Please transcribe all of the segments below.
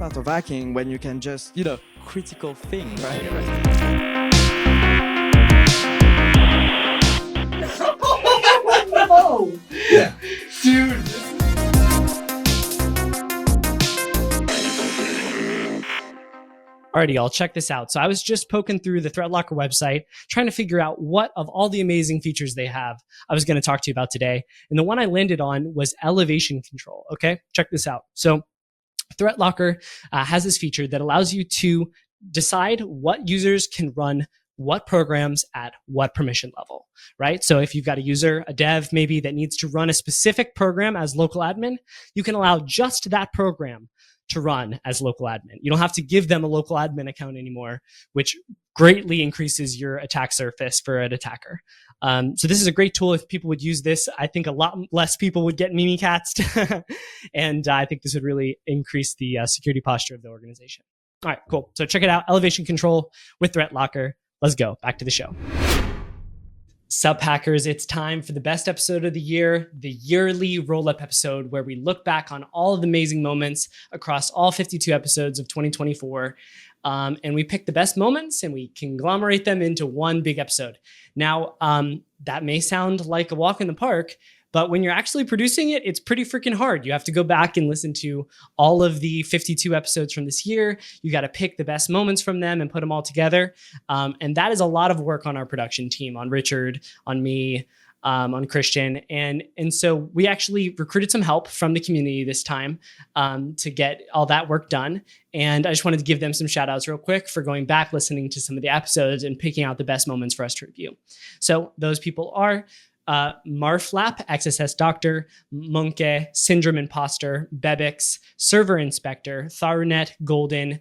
part of hacking when you can just, critical thing, right? Oh, Yeah. dude. Alrighty, y'all, check this out. So I was just poking through the ThreatLocker website, trying to figure out what of all the amazing features they have I was going to talk to you about today. And the one I landed on was elevation control. Okay, check this out. So ThreatLocker has this feature that allows you to decide what users can run what programs at what permission level, right? So if you've got a user, a dev maybe that needs to run a specific program as local admin, you can allow just that program to run as local admin. You don't have to give them a local admin account anymore, which greatly increases your attack surface for an attacker. So this is a great tool. If people would use this, I think a lot less people would get mimikatzed. And I think this would really increase the security posture of the organization. All right, cool. So check it out. Elevation control with ThreatLocker. Let's go back to the show. Sup hackers, it's time for the best episode of the year, the yearly roll-up episode where we look back on all of the amazing moments across all 52 episodes of 2024. And we pick the best moments and we conglomerate them into one big episode. Now, that may sound like a walk in the park, but when you're actually producing it, it's pretty freaking hard. You have to go back and listen to all of the 52 episodes from this year. You got to pick the best moments from them and put them all together. And that is a lot of work on our production team, on Richard, on me, on Christian. And so we actually recruited some help from the community this time to get all that work done. And I just wanted to give them some shout outs real quick for going back, listening to some of the episodes and picking out the best moments for us to review. So those people are Marflap, XSS Doctor, Munke, Syndrome Imposter, Bebix, Server Inspector, Tharunet, Golden,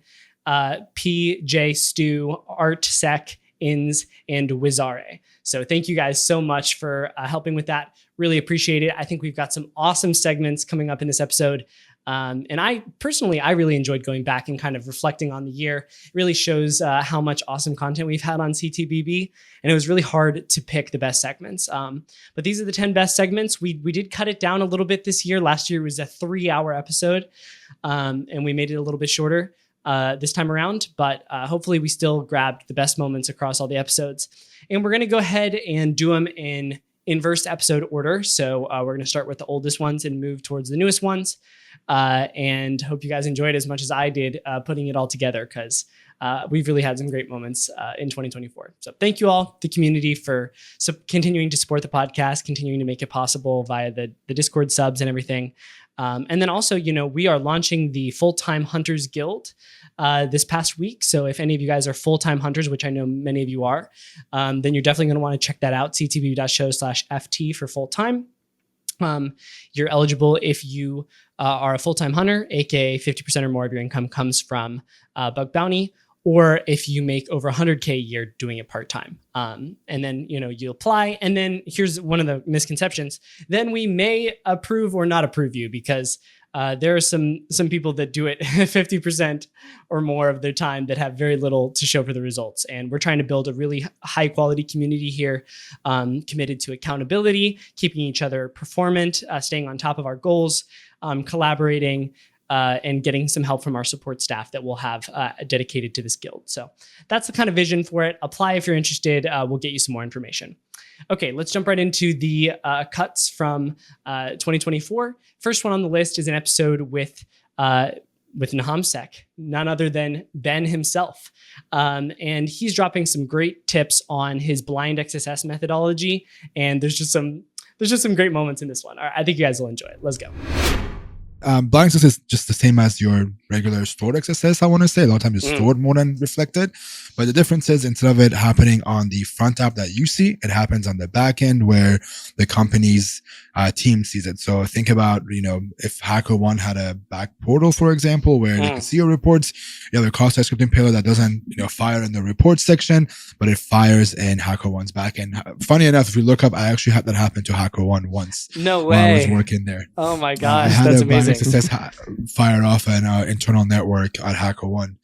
PJ Stu, ArtSec, Ins, and Wizare. So thank you guys so much for helping with that. Really appreciate it. I think we've got some awesome segments coming up in this episode. And I really enjoyed going back and kind of reflecting on the year. It really shows how much awesome content we've had on CTBB. And it was really hard to pick the best segments. But these are the 10 best segments. We did cut it down a little bit this year. Last year was a 3-hour episode. And we made it a little bit shorter this time around. But hopefully we still grabbed the best moments across all the episodes. And we're going to go ahead and do them in inverse episode order. So we're going to start with the oldest ones and move towards the newest ones. And hope you guys enjoyed as much as I did putting it all together, because we've really had some great moments in 2024. So thank you all, the community, for continuing to support the podcast, continuing to make it possible via the Discord subs and everything. And then also, we are launching the Full-Time Hunters Guild this past week. So if any of you guys are full-time hunters, which I know many of you are, then you're definitely going to want to check that out, ctb.show/FT for full-time. You're eligible if you are a full-time hunter, aka 50% or more of your income comes from Bug Bounty, or if you make over 100K a year doing it part-time. And then, you apply. And then here's one of the misconceptions. Then we may approve or not approve you, because there are some people that do it 50% or more of their time that have very little to show for the results. And we're trying to build a really high quality community here, committed to accountability, keeping each other performant, staying on top of our goals, collaborating, and getting some help from our support staff that we'll have dedicated to this guild. So that's the kind of vision for it. Apply if you're interested. We'll get you some more information. Okay, let's jump right into the cuts from 2024. First one on the list is an episode with Nahamsec, none other than Ben himself. And he's dropping some great tips on his blind XSS methodology. And there's just some great moments in this one. All right, I think you guys will enjoy it. Let's go. Blind XSS is just the same as your regular stored XSS, I want to say. A lot of times it's stored more than reflected. But the difference is, instead of it happening on the front app that you see, it happens on the back end where the company's team sees it. So think about, if HackerOne had a back portal, for example, where they can see your reports, you have a cross-site scripting payload that doesn't, fire in the report section, but it fires in HackerOne's back end. Funny enough, if you look up, I actually had that happen to HackerOne once. No way. While I was working there. Oh my gosh, that's amazing. XSS fire off an internal network at HackerOne.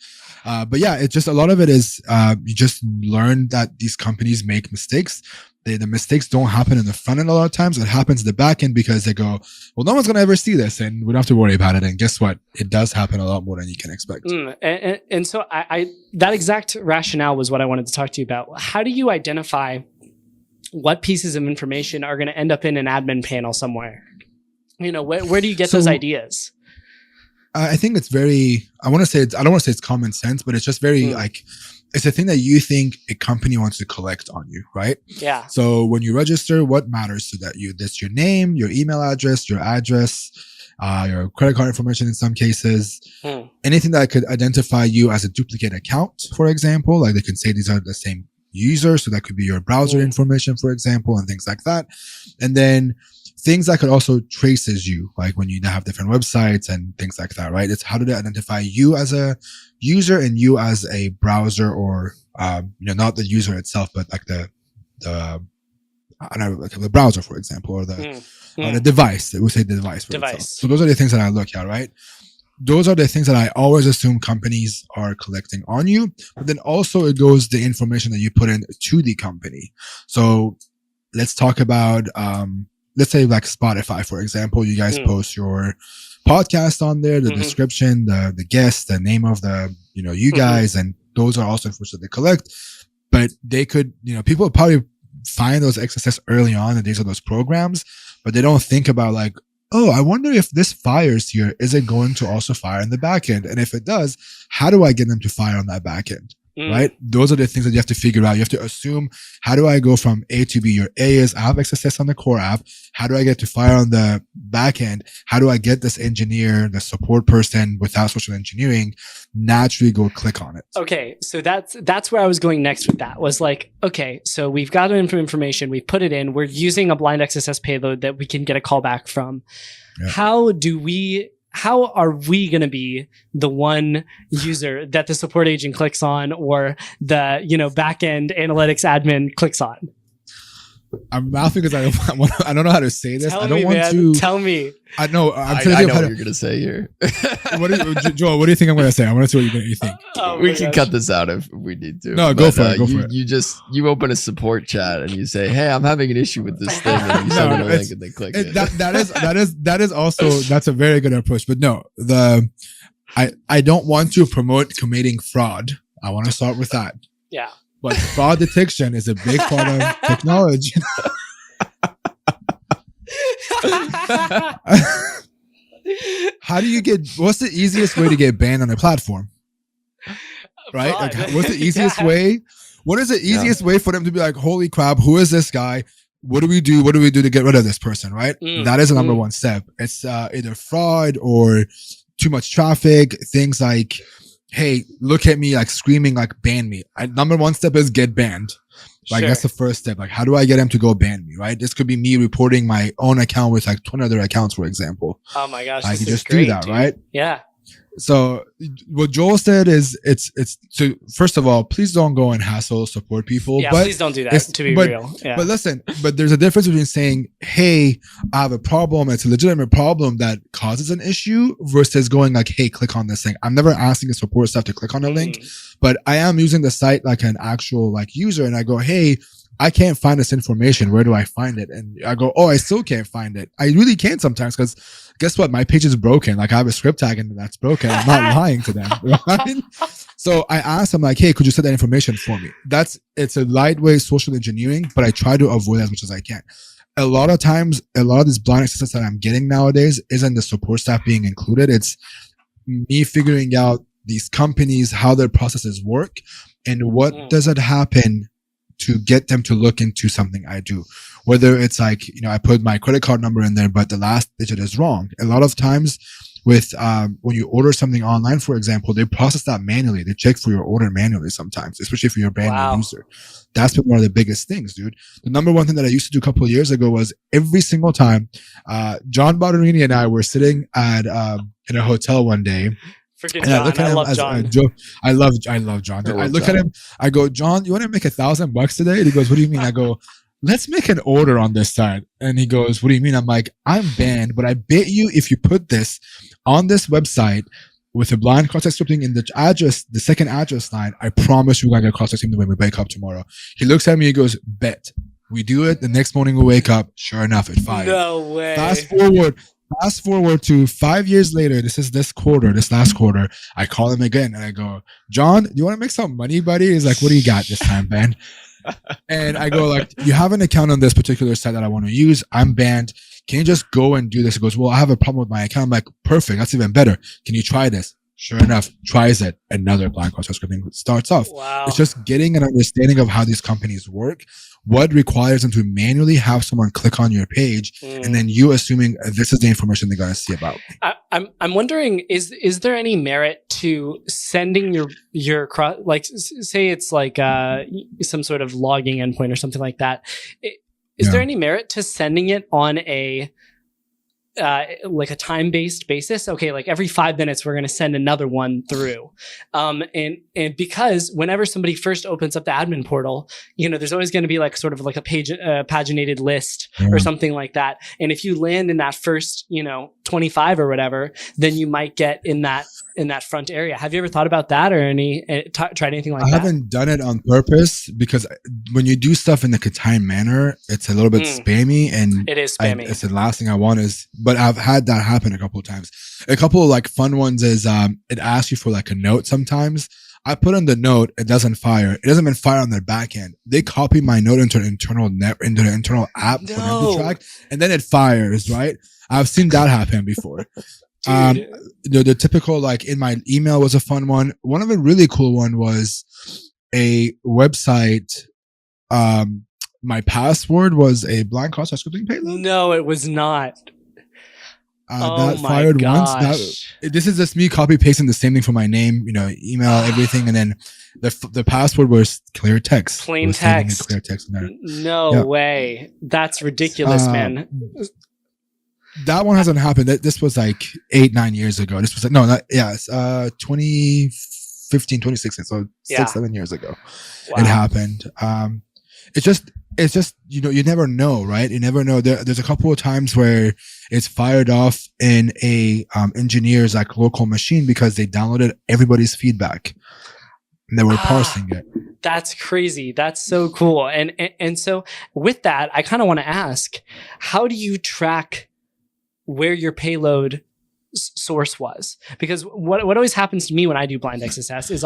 But yeah, it's just, a lot of it is you just learn that these companies make mistakes, the mistakes don't happen in the front end a lot of times. It happens in the back end because they go, well, no one's going to ever see this and we don't have to worry about it. And guess what? It does happen a lot more than you can expect. And so I that exact rationale was what I wanted to talk to you about. How do you identify what pieces of information are going to end up in an admin panel somewhere? Where do you get those ideas? I think it's very, I don't want to say it's common sense, but it's just very it's a thing that you think a company wants to collect on you, right? Yeah. So when you register, what matters to that? That's your name, your email address, your credit card information in some cases, anything that could identify you as a duplicate account, for example, like they can say these are the same user. So that could be your browser information, for example, and things like that. And then things that could also traces you, like when you have different websites and things like that, right? It's how do they identify you as a user and you as a browser, or not the user itself, but like the browser, for example, or the device. We say the device. So those are the things that I look at, right? Those are the things that I always assume companies are collecting on you. But then also it goes the information that you put in to the company. So let's talk about let's say like Spotify, for example. You guys post your podcast on there, the description, the guest, the name of the you guys, and those are also information they collect. But they could, people probably find those XSS early on in the days of those programs, but they don't think about like, oh, I wonder if this fires here, is it going to also fire in the back end? And if it does, how do I get them to fire on that back end? Right? Those are the things that you have to figure out. You have to assume, how do I go from A to B? Your A is I have XSS on the core app. How do I get to fire on the back end? How do I get this engineer, the support person without social engineering, naturally go click on it? Okay. So that's where I was going next with that, was like, okay, so we've got information, we've put it in, we're using a blind XSS payload that we can get a callback from. Yeah. How are we going to be the one user that the support agent clicks on, or the backend analytics admin clicks on? I'm laughing because I don't know how to say this. Tell me. I know. I know what you're going to say here. Joel, what do you think I'm going to say? I want to see what you think. We can cut this out if we need to. No, go for it. You open a support chat and you say, "Hey, I'm having an issue with this thing," and you send them a link and they click it. That is also, that's a very good approach. But no, I don't want to promote committing fraud. I want to start with that. Yeah. But fraud detection is a big part of technology. How do you what's the easiest way to get banned on a platform? Right? Like, what's the easiest way? What is the easiest way for them to be like, holy crap, who is this guy? What do we do? What do we do to get rid of this person? Right? That is the number one step. It's either fraud or too much traffic, things like, hey, look at me, like screaming, like ban me. Number one step is get banned. Like that's the first step. Like, how do I get him to go ban me? Right? This could be me reporting my own account with like 20 other accounts, for example. Oh my gosh. I can just do that, dude. Right? Yeah. So what Joel said is it's so first of all, please don't go and hassle support people. Yeah, please don't do that, to be real. Yeah. But listen, there's a difference between saying, hey, I have a problem, it's a legitimate problem that causes an issue, versus going like, hey, click on this thing. I'm never asking the support staff to click on a link, but I am using the site like an actual like user, and I go, hey, I can't find this information. Where do I find it? And I go, oh, I still can't find it. I really can't sometimes, because guess what? My page is broken. Like I have a script tag and that's broken. I'm not lying to them. Right? So I asked them like, hey, could you set that information for me? It's a lightweight social engineering, but I try to avoid as much as I can. A lot of times, a lot of this blind access that I'm getting nowadays isn't the support staff being included. It's me figuring out these companies, how their processes work, and what does it happen to get them to look into something I do. Whether it's like, I put my credit card number in there, but the last digit is wrong. A lot of times with, when you order something online, for example, they process that manually. They check for your order manually sometimes, especially if you're a brand new user. That's been one of the biggest things, dude. The number one thing that I used to do a couple of years ago was every single time, John Barberini and I were sitting at, in a hotel one day. Freaking John. I love John. I love John. I look at him. I go, John, you want to make $1,000 today? And he goes, what do you mean? I go, let's make an order on this side. And he goes, what do you mean? I'm like, I'm banned, but I bet you if you put this on this website with a blind context scripting in the address, the second address line, I promise you're going to get context scripting when we wake up tomorrow. He looks at me. He goes, bet. We do it. The next morning we wake up. Sure enough, it fired. No way. Fast forward to 5 years later. This last quarter. I call him again and I go, John, do you want to make some money, buddy? He's like, what do you got this time, man? And I go like, you have an account on this particular site that I want to use. I'm banned. Can you just go and do this? He goes, well, I have a problem with my account. I'm like, perfect. That's even better. Can you try this? Sure enough, tries it. Another blind cross-site scripting starts off. Wow. It's just getting an understanding of how these companies work, what requires them to manually have someone click on your page, and then you assuming this is the information they're going to see about me. I'm wondering, is there any merit to sending your cross, like say it's like some sort of logging endpoint or something like that? Is there any merit to sending it on a like a time-based basis? Okay, like every 5 minutes we're going to send another one through, and because whenever somebody first opens up the admin portal, there's always going to be like sort of like a paginated list or something like that. And if you land in that first 25 or whatever, then you might get in that front area. Have you ever thought about that, or tried anything like that? I haven't done it on purpose, because when you do stuff in the Katine manner, it's a little bit spammy, and it is spammy. It's the last thing I want is, but I've had that happen a couple of times. A couple of like fun ones is it asks you for like a note sometimes. I put in the note, it doesn't fire. It doesn't even fire on their back end. They copy my note into the internal app for them to track, and then it fires, right? I've seen that happen before. The typical, like in my email was a fun one. One of the really cool one was a website. My password was a blind cross-site scripting payload. No, it was not. That fired once. This is just me copy pasting the same thing for my name, email, everything, and then the password was clear text, plain text, clear text in there. No way, that's ridiculous, man. That one hasn't happened. This was like 8-9 years ago. This was like 2015, 2016. So 6-7 years ago, it happened. It's just you never know, right? You never know. There's a couple of times where it's fired off in a engineer's like local machine because they downloaded everybody's feedback and they were parsing it. That's crazy. That's so cool. And so with that, I kind of want to ask, how do you track where your payload source was? Because what always happens to me when I do blind XSS is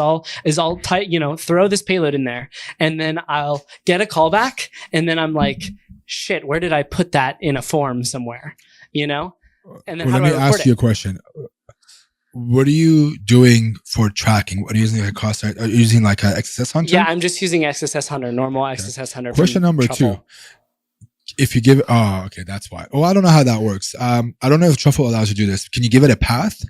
I'll type, throw this payload in there, and then I'll get a callback, and then I'm like, shit, where did I put that in a form somewhere? And then let me ask you a question. What are you doing for tracking? What are you using, like a cross-site? Are you using like a XSS Hunter? Yeah, I'm just using XSS Hunter, normal XSS Hunter. Question number 2. If you give, okay, that's why. Oh, I don't know how that works. I don't know if Truffle allows you to do this. Can you give it a path?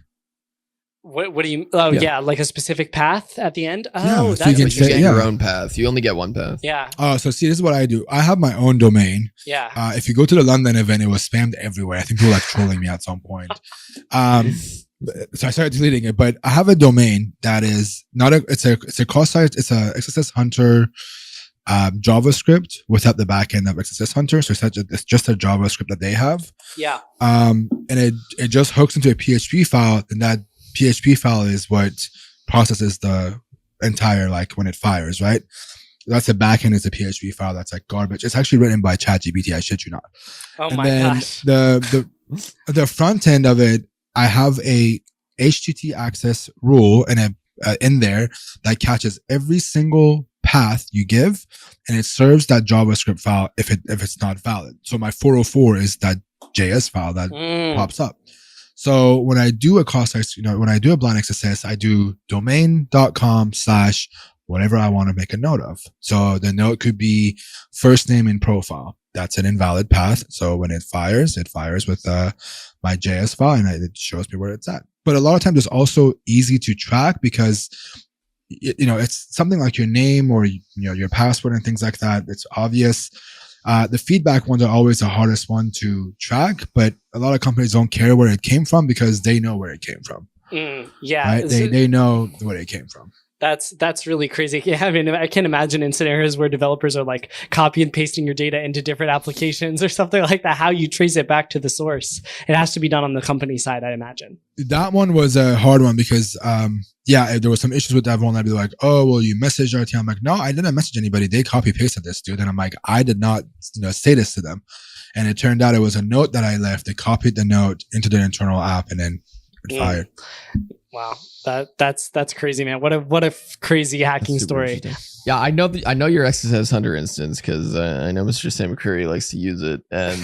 What do you? Oh, yeah, like a specific path at the end. Oh, so you can get your own path. You only get one path. Yeah. Oh, so see, this is what I do. I have my own domain. Yeah. If you go to the London event, it was spammed everywhere. I think people were like trolling me at some point. So I started deleting it, but I have a domain that is not it's a cross-site. It's a XSS Hunter JavaScript without the backend of XSS Hunter. So it's just a JavaScript that they have. Yeah. And it just hooks into a PHP file, and that PHP file is what processes the entire, like when it fires, right? That's the backend is a PHP file that's like garbage. It's actually written by ChatGPT. I shit you not. Oh and my then gosh. The front end of it, I have a HTTP access rule and in there that catches every single path you give, and it serves that JavaScript file if it's not valid. So my 404 is that JS file that pops up. So when I do a cross-site, when I do a blind XSS, I do domain.com/ whatever I want to make a note of. So the note could be first name and profile. That's an invalid path. So when it fires with my JS file, and it shows me where it's at. But a lot of times it's also easy to track because it's something like your name or your password and things like that. It's obvious. The feedback ones are always the hardest one to track, but a lot of companies don't care where it came from because they know where it came from. Yeah, right? They know where it came from. That's really crazy. Yeah, I mean, I can imagine in scenarios where developers are like copy and pasting your data into different applications or something like that, how you trace it back to the source. It has to be done on the company side, I imagine. That one was a hard one because, if there was some issues with that one, I'd be like, oh, well, you messaged our team. I'm like, no, I didn't message anybody. They copy pasted this, dude. And I'm like, I did not, say this to them. And it turned out it was a note that I left. They copied the note into their internal app and then fired. Wow. That's crazy, man. What a crazy hacking story. Yeah, I know your XSS Hunter instance because I know Mr. Sam McCreary likes to use it, and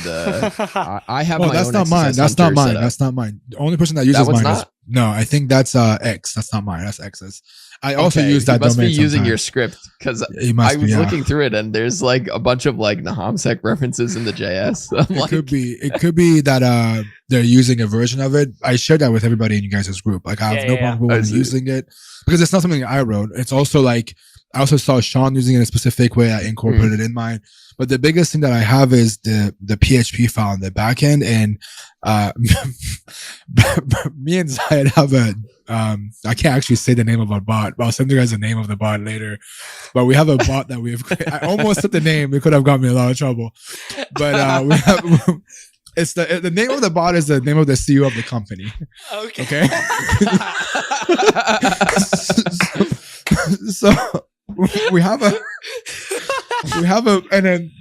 I have my that's own not mine. XSS That's not Hunter mine. setup. That's not mine. The only person that uses mine is no. I think that's X. That's not mine. That's X's. I also use that. You must domain be using sometimes. your script because I was looking through it and there's like a bunch of like Nahamsec references in the JS. It could be that they're using a version of it. I shared that with everybody in you guys' group. Like I have no problem with using it because it's not something I wrote. It's also like I also saw Sean using it in a specific way. I incorporated it in mine. But the biggest thing that I have is the PHP file in the backend, and me and Zayed have I can't actually say the name of our bot, but I'll send you guys the name of the bot later. But we have a bot that we've. I almost said the name; it could have got me a lot of trouble. But we have. It's the name of the bot is the name of the CEO of the company. Okay. So we have a, and then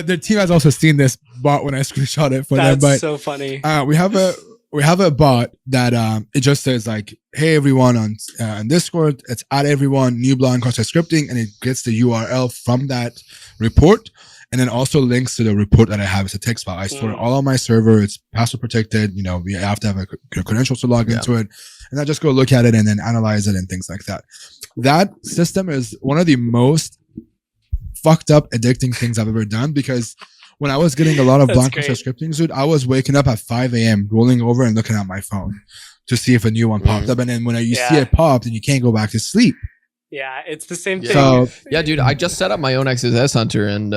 the team has also seen this bot when I screenshot it for them. But so funny. We have a bot that it just says like, hey everyone on Discord, it's at everyone new blind context scripting, and it gets the URL from that report. And then also links to the report that I have. It's a text file. I store it all on my server. It's password protected. You know, we have to have a credentials to log into it. And I just go look at it and then analyze it and things like that. That system is one of the most fucked up, addicting things I've ever done, because when I was getting a lot of blind context scripting, dude, I was waking up at 5 a.m., rolling over and looking at my phone to see if a new one popped up. And then when you see it pop, then you can't go back to sleep. Yeah, it's the same thing. So, yeah, dude, I just set up my own XSS Hunter, and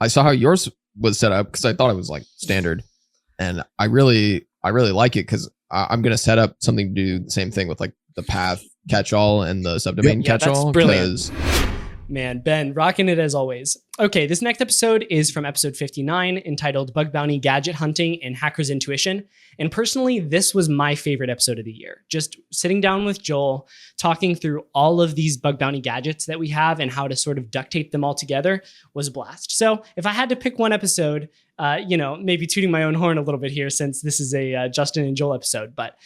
I saw how yours was set up because I thought it was like standard, and I really like it because I'm gonna set up something to do the same thing with like the path catch-all and the subdomain catch-all. That's brilliant. Man, Ben, rocking it as always. Okay, this next episode is from episode 59, entitled Bug Bounty Gadget Hunting and Hacker's Intuition. And personally, this was my favorite episode of the year. Just sitting down with Joel, talking through all of these bug bounty gadgets that we have and how to sort of duct tape them all together was a blast. So if I had to pick one episode, maybe tooting my own horn a little bit here since this is a Justin and Joel episode, but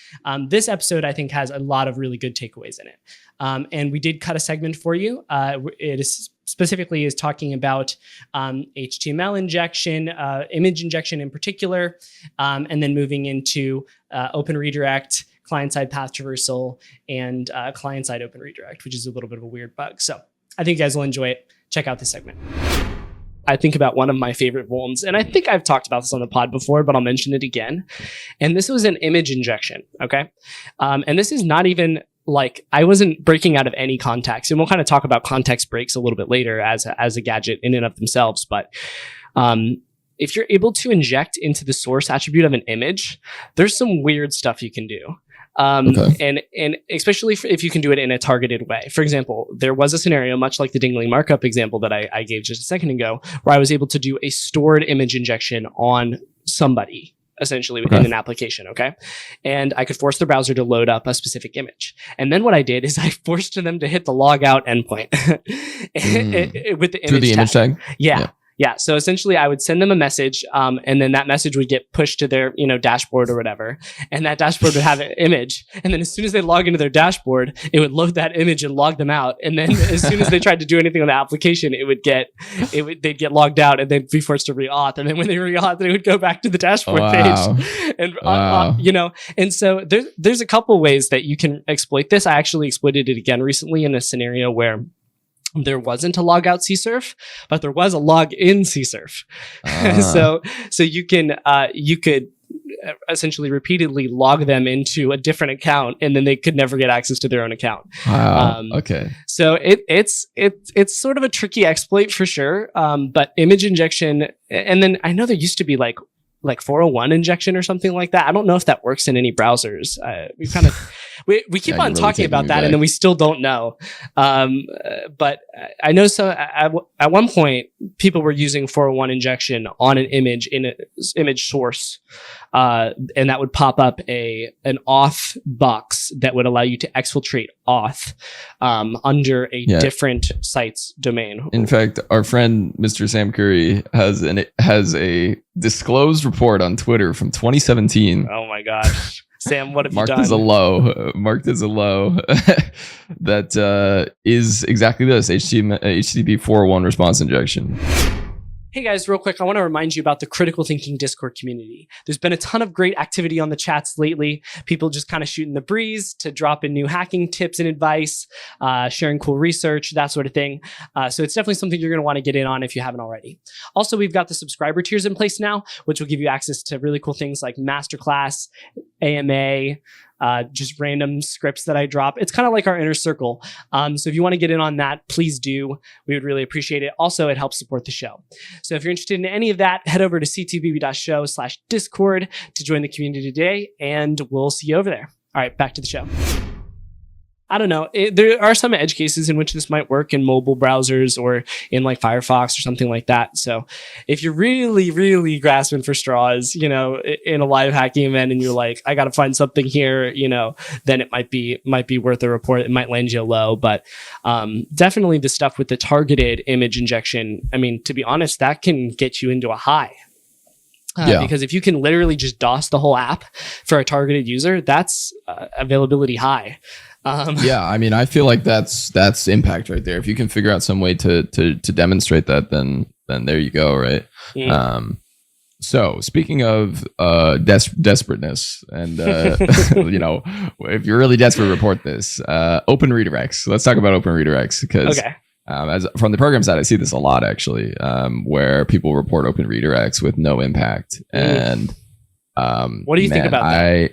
this episode I think has a lot of really good takeaways in it. And we did cut a segment for you. It is specifically is talking about HTML injection, image injection in particular, and then moving into open redirect, client-side path traversal, and client-side open redirect, which is a little bit of a weird bug. So I think you guys will enjoy it. Check out this segment. I think about one of my favorite vulns, and I think I've talked about this on the pod before, but I'll mention it again. And this was an image injection, okay? And this is not even like, I wasn't breaking out of any context, and we'll kind of talk about context breaks a little bit later as a gadget in and of themselves. But if you're able to inject into the source attribute of an image, there's some weird stuff you can do. And especially if you can do it in a targeted way. For example, there was a scenario much like the dingling markup example that I gave just a second ago, where I was able to do a stored image injection on somebody, essentially within an application, okay? And I could force the browser to load up a specific image. And then what I did is I forced them to hit the logout endpoint with the image tag. Yeah. So essentially I would send them a message, and then that message would get pushed to their, dashboard or whatever. And that dashboard would have an image. And then as soon as they log into their dashboard, it would load that image and log them out. And then as soon as they tried to do anything on the application, they'd get logged out and then be forced to re-auth. And then when they re-auth, they would go back to the dashboard page. And, and so there's a couple ways that you can exploit this. I actually exploited it again recently in a scenario where there wasn't a logout CSRF, but there was a login CSRF. So you could essentially repeatedly log them into a different account, and then they could never get access to their own account. Okay. So it's sort of a tricky exploit for sure. But image injection, and then I know there used to be like 401 injection or something like that. I don't know if that works in any browsers. We've kind of We keep Yeah, on you're really talking taking about me that, back. and then we still don't know. But I know at one point, people were using 401 injection on an image in an image source, and that would pop up an auth box that would allow you to exfiltrate auth under a different site's domain. In fact, our friend Mr. Sam Curry has a disclosed report on Twitter from 2017. Oh my gosh. Sam, what have marked you done? Marked as a low that is exactly this HTTP 401 response injection. Hey guys, real quick, I want to remind you about the Critical Thinking Discord community. There's been a ton of great activity on the chats lately. People just kind of shooting the breeze to drop in new hacking tips and advice, sharing cool research, that sort of thing. So it's definitely something you're going to want to get in on if you haven't already. Also, we've got the subscriber tiers in place now, which will give you access to really cool things like Masterclass, AMA, just random scripts that I drop. It's kind of like our inner circle. So if you want to get in on that, please do. We would really appreciate it. Also, it helps support the show. So if you're interested in any of that, head over to ctbb.show/discord to join the community today, and we'll see you over there. All right, back to the show. I don't know. There are some edge cases in which this might work in mobile browsers or in like Firefox or something like that. So if you're really, really grasping for straws, in a live hacking event and you're like, I got to find something here, then it might be worth a report. It might land you low, but definitely the stuff with the targeted image injection. I mean, to be honest, that can get you into a high. Because if you can literally just DOS the whole app for a targeted user, that's availability high. I mean, I feel like that's impact right there. If you can figure out some way to demonstrate that, then there you go, right? Mm. So speaking of desperateness, and if you're really desperate, report this. Open redirects. Let's talk about open redirects because. Okay. As from the program side, I see this a lot actually, where people report open redirects with no impact. And what do you think about that?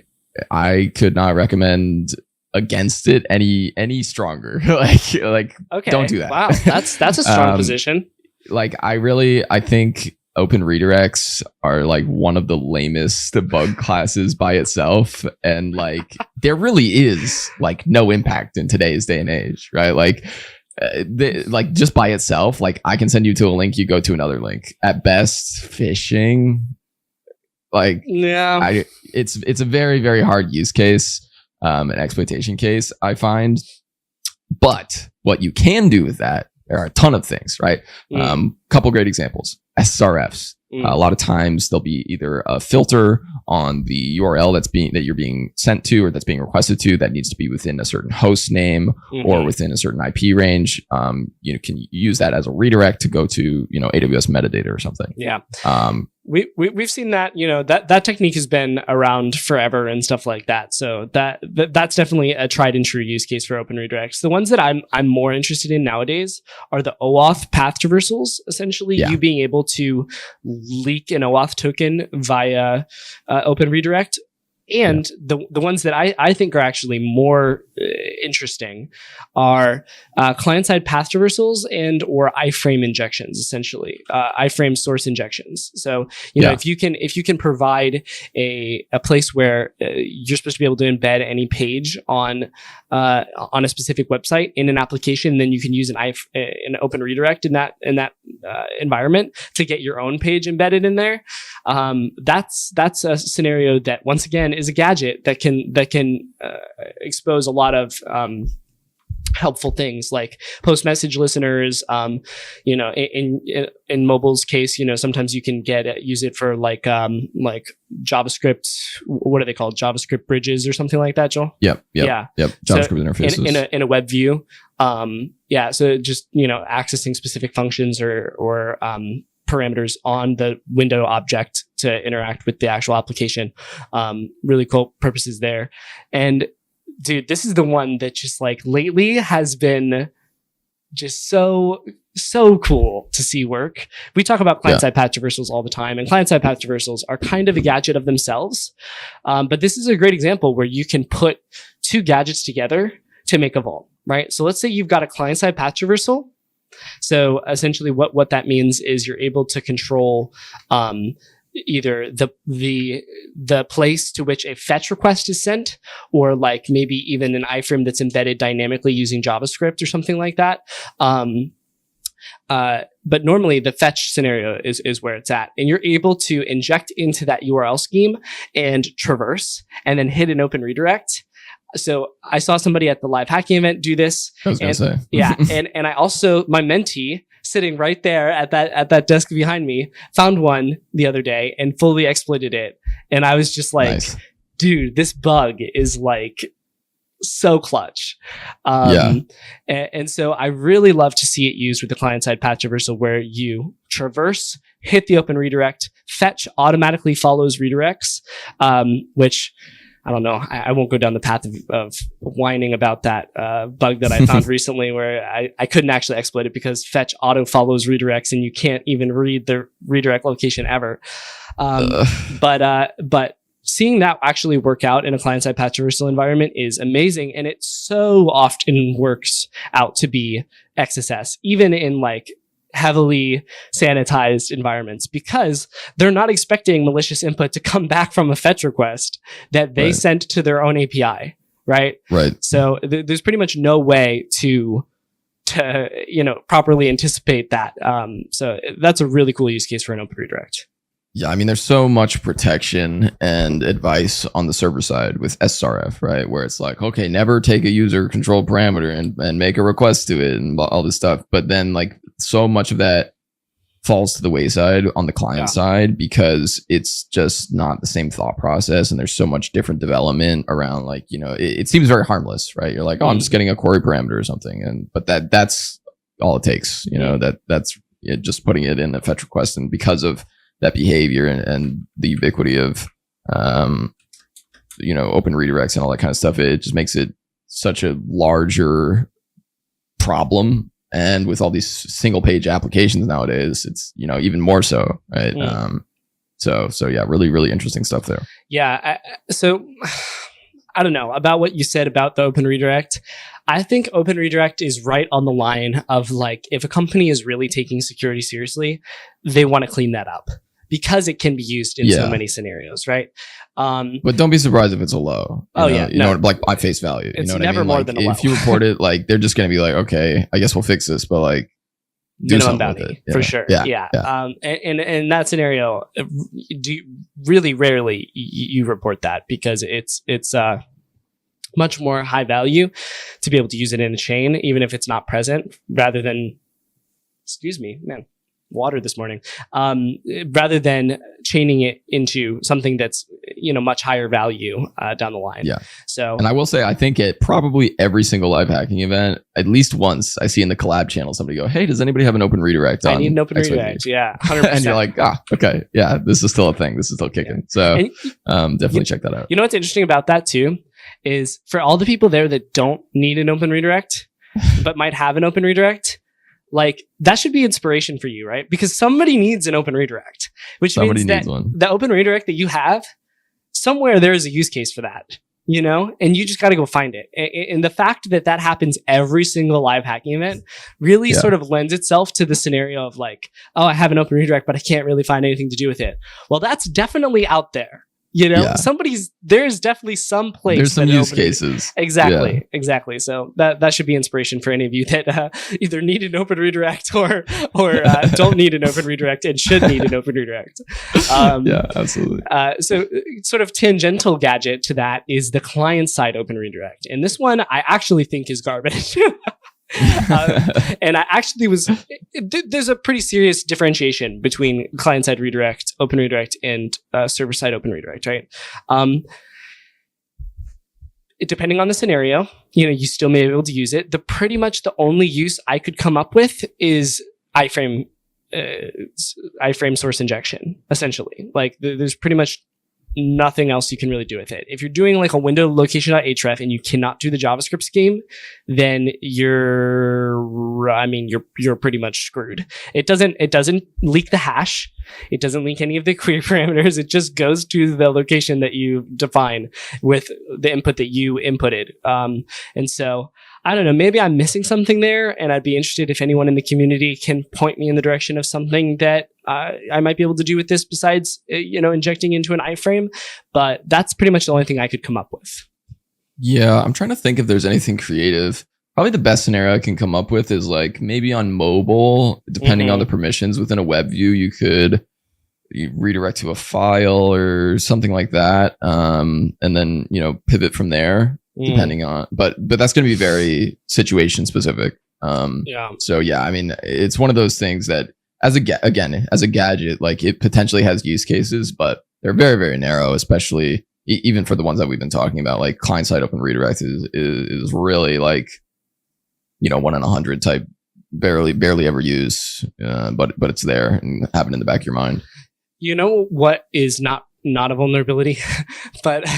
I could not recommend against it any stronger. like okay. Don't do that. Wow, that's a strong position. I think open redirects are like one of the lamest bug classes by itself, and like there really is like no impact in today's day and age, right? Just by itself, like I can send you to a link, you go to another link. At best, phishing. It's a very, very hard use case, an exploitation case, I find. But what you can do with that, there are a ton of things, right? Couple great examples. SRFs. A lot of times there'll be either a filter on the URL that you're being sent to or that's being requested to that needs to be within a certain host name or within a certain IP range. You can use that as a redirect to go to AWS metadata or something. Yeah. We've seen that, that technique has been around forever and stuff like that. So that's definitely a tried and true use case for open redirects. The ones that I'm more interested in nowadays are the OAuth path traversals. Essentially, you being able to leak an OAuth token via open redirect. And the ones that I think are actually more interesting are client-side path traversals and or iframe injections, essentially iframe source injections. So if you can provide a place where you're supposed to be able to embed any page on a specific website in an application, then you can use an open redirect in that environment to get your own page embedded in there. That's a scenario that once again is a gadget that can expose a lot of helpful things like post message listeners. In mobile's case, sometimes you can use it for like JavaScript. What are they called? JavaScript bridges or something like that, Joel? Yep. JavaScript interfaces in a web view. So just accessing specific functions or parameters on the window object to interact with the actual application. Really cool purposes there. And dude, this is the one that just like lately has been just so cool to see work. We talk about client-side path traversals all the time, and client-side path traversals are kind of a gadget of themselves. But this is a great example where you can put two gadgets together to make a vault, right? So let's say you've got a client-side path traversal. So essentially what that means is you're able to control either the place to which a fetch request is sent, or like maybe even an iframe that's embedded dynamically using JavaScript or something like that. But normally the fetch scenario is where it's at, and you're able to inject into that URL scheme and traverse and then hit an open redirect. So I saw somebody at the live hacking event do this. I was going to say. Yeah. And I also, my mentee sitting right there at that desk behind me found one the other day and fully exploited it. And I was just like, Nice. dude, this bug is like so clutch. And so I really love to see it used with the client-side path traversal, where you traverse, hit the open redirect, fetch automatically follows redirects, which I don't know. I won't go down the path of whining about that bug that I found recently, where I couldn't actually exploit it because fetch auto follows redirects and you can't even read the redirect location ever. But seeing that actually work out in a client-side path traversal environment is amazing, and it so often works out to be XSS, even in like heavily sanitized environments, because they're not expecting malicious input to come back from a fetch request that they sent to their own API, right? Right. So there's pretty much no way to properly anticipate that. So that's a really cool use case for an open redirect. Yeah, I mean, there's so much protection and advice on the server side with SRF, right? Where it's like, okay, never take a user control parameter and make a request to it and all this stuff. But then like so much of that falls to the wayside on the client side, because it's just not the same thought process. And there's so much different development around, like, it seems very harmless, right? You're like, oh, I'm just getting a query parameter or something. But that's all it takes, that's it, just putting it in a fetch request. And because of that behavior and the ubiquity of, open redirects and all that kind of stuff, it just makes it such a larger problem. And with all these single page applications nowadays, it's, even more so, right? So yeah, really, really interesting stuff there. Yeah. So I don't know about what you said about the open redirect. I think open redirect is right on the line of like, if a company is really taking security seriously, they want to clean that up, because it can be used in so many scenarios, right? But don't be surprised if it's a low. Like by face value. It's you know what never I mean? more Like, than a low. if you report it, like they're just going to be like, okay, I guess we'll fix this, but like do minimum something with bounty it. for sure. Yeah. And in that scenario, really rarely you report that, because it's much more high value to be able to use it in a chain, even if it's not present, rather than, excuse me, man, water this morning, rather than chaining it into something that's, much higher value down the line. Yeah. So, and I will say, I think at probably every single live hacking event, at least once, I see in the collab channel somebody go, hey, does anybody have an open redirect? I need an open redirect. Yeah. 100%. And you're like, okay, yeah, this is still a thing. This is still kicking. So definitely check that out. You know what's interesting about that too, is for all the people there that don't need an open redirect, but might have an open redirect, like that should be inspiration for you, right? Because somebody needs an open redirect, which means that the open redirect that you have, somewhere there is a use case for that, and you just got to go find it. And the fact that happens every single live hacking event really sort of lends itself to the scenario of like, oh, I have an open redirect, but I can't really find anything to do with it. Well, that's definitely out there. There's definitely some place. There's some use cases. Exactly. So that should be inspiration for any of you that either need an open redirect or don't need an open redirect and should need an open redirect. Yeah, absolutely. So sort of tangential gadget to that is the client side open redirect. And this one I actually think is garbage. And I actually there's a pretty serious differentiation between client-side redirect, open redirect, and server-side open redirect, right? Depending on the scenario, you still may be able to use it. Pretty much the only use I could come up with is iframe source injection, essentially. Like there's pretty much nothing else you can really do with it. If you're doing like a window location.href and you cannot do the JavaScript scheme, then you're pretty much screwed. It doesn't leak the hash. It doesn't leak any of the query parameters. It just goes to the location that you define with the input that you inputted. And so I don't know, maybe I'm missing something there, and I'd be interested if anyone in the community can point me in the direction of something that I might be able to do with this besides, injecting into an iframe. But that's pretty much the only thing I could come up with. Yeah, I'm trying to think if there's anything creative. Probably the best scenario I can come up with is like maybe on mobile, depending on the permissions within a web view, you could redirect to a file or something like that, and then pivot from there. Depending on, but that's going to be very situation specific. So yeah, I mean, it's one of those things that as a gadget, like it potentially has use cases, but they're very, very narrow, especially even for the ones that we've been talking about. Like client side open redirect is really like 1 in 100 type, barely ever use, but it's there and have it in the back of your mind. You know what is not a vulnerability, but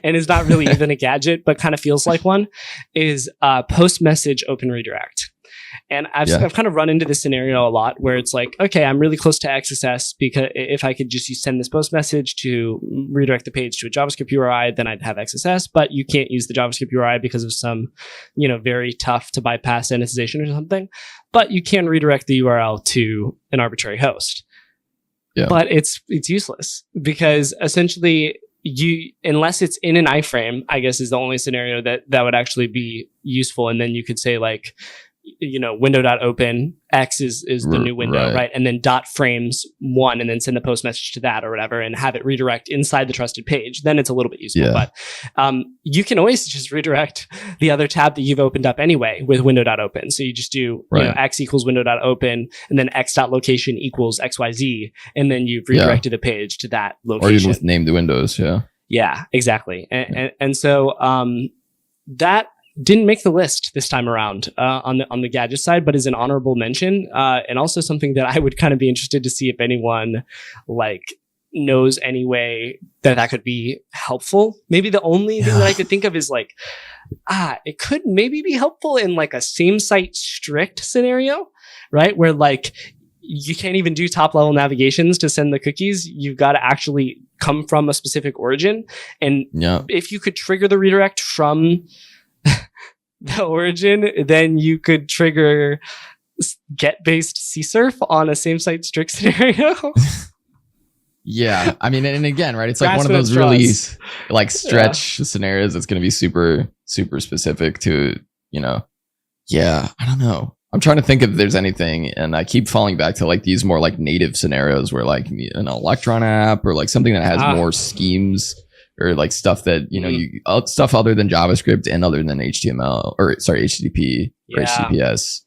and is not really even a gadget, but kind of feels like one, is post message open redirect. And I've kind of run into this scenario a lot where it's like, okay, I'm really close to XSS, because if I could just send this post message to redirect the page to a JavaScript URI, then I'd have XSS, but you can't use the JavaScript URI because of some, very tough to bypass sanitization or something, but you can redirect the URL to an arbitrary host. Yeah. But it's useless, because essentially unless it's in an iframe, I guess is the only scenario that would actually be useful. And then you could say like, window.open X is the new window, right? And then frames 1, and then send the post message to that or whatever, and have it redirect inside the trusted page. Then it's a little bit useful, but you can always just redirect the other tab that you've opened up anyway with window.open. So you just do X equals window.open, and then X.location equals XYZ, and then you've redirected the page to that location. Or you just name the windows, Yeah, exactly. And so that didn't make the list this time around on the gadget side, but is an honorable mention, and also something that I would kind of be interested to see if anyone knows any way that could be helpful. Maybe the only thing that I could think of is it could maybe be helpful in like a same site strict scenario, right? Where you can't even do top level navigations to send the cookies. You've got to actually come from a specific origin. And if you could trigger the redirect from the origin, then you could trigger get-based CSRF on a same-site strict scenario. Yeah, I mean, and again, right? It's like one of those really stretch scenarios that's going to be super, super specific to, Yeah, I don't know. I'm trying to think if there's anything, and I keep falling back to these more native scenarios where an Electron app or something that has more schemes. Or stuff that stuff other than JavaScript and other than HTML HTTP or HTTPS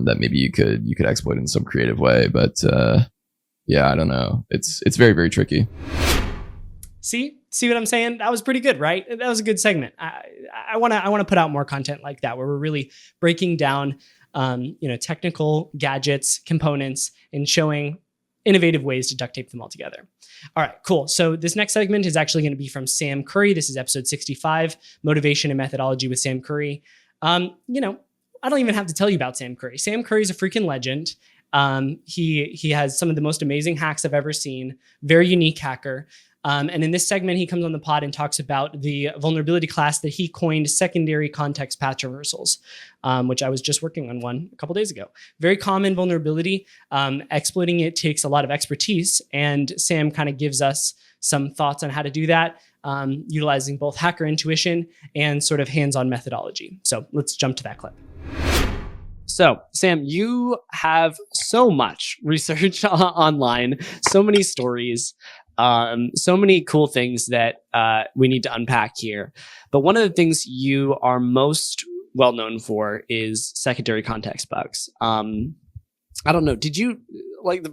that maybe you could exploit in some creative way. But I don't know. It's very, very tricky. See what I'm saying? That was pretty good, right? That was a good segment. I want to put out more content like that where we're really breaking down technical gadgets, components, and showing innovative ways to duct tape them all together. All right, cool. So this next segment is actually going to be from Sam Curry. This is episode 65, Motivation and Methodology with Sam Curry. I don't even have to tell you about Sam Curry. Sam Curry is a freaking legend. He has some of the most amazing hacks I've ever seen. Very unique hacker. And in this segment, he comes on the pod and talks about the vulnerability class that he coined secondary context path traversals, which I was just working on one a couple days ago. Very common vulnerability. Exploiting it takes a lot of expertise, and Sam kind of gives us some thoughts on how to do that, utilizing both hacker intuition and sort of hands-on methodology. So let's jump to that clip. So, Sam, you have so much research online, so many stories, so many cool things that we need to unpack here. But one of the things you are most well known for is secondary context bugs. I don't know. Did you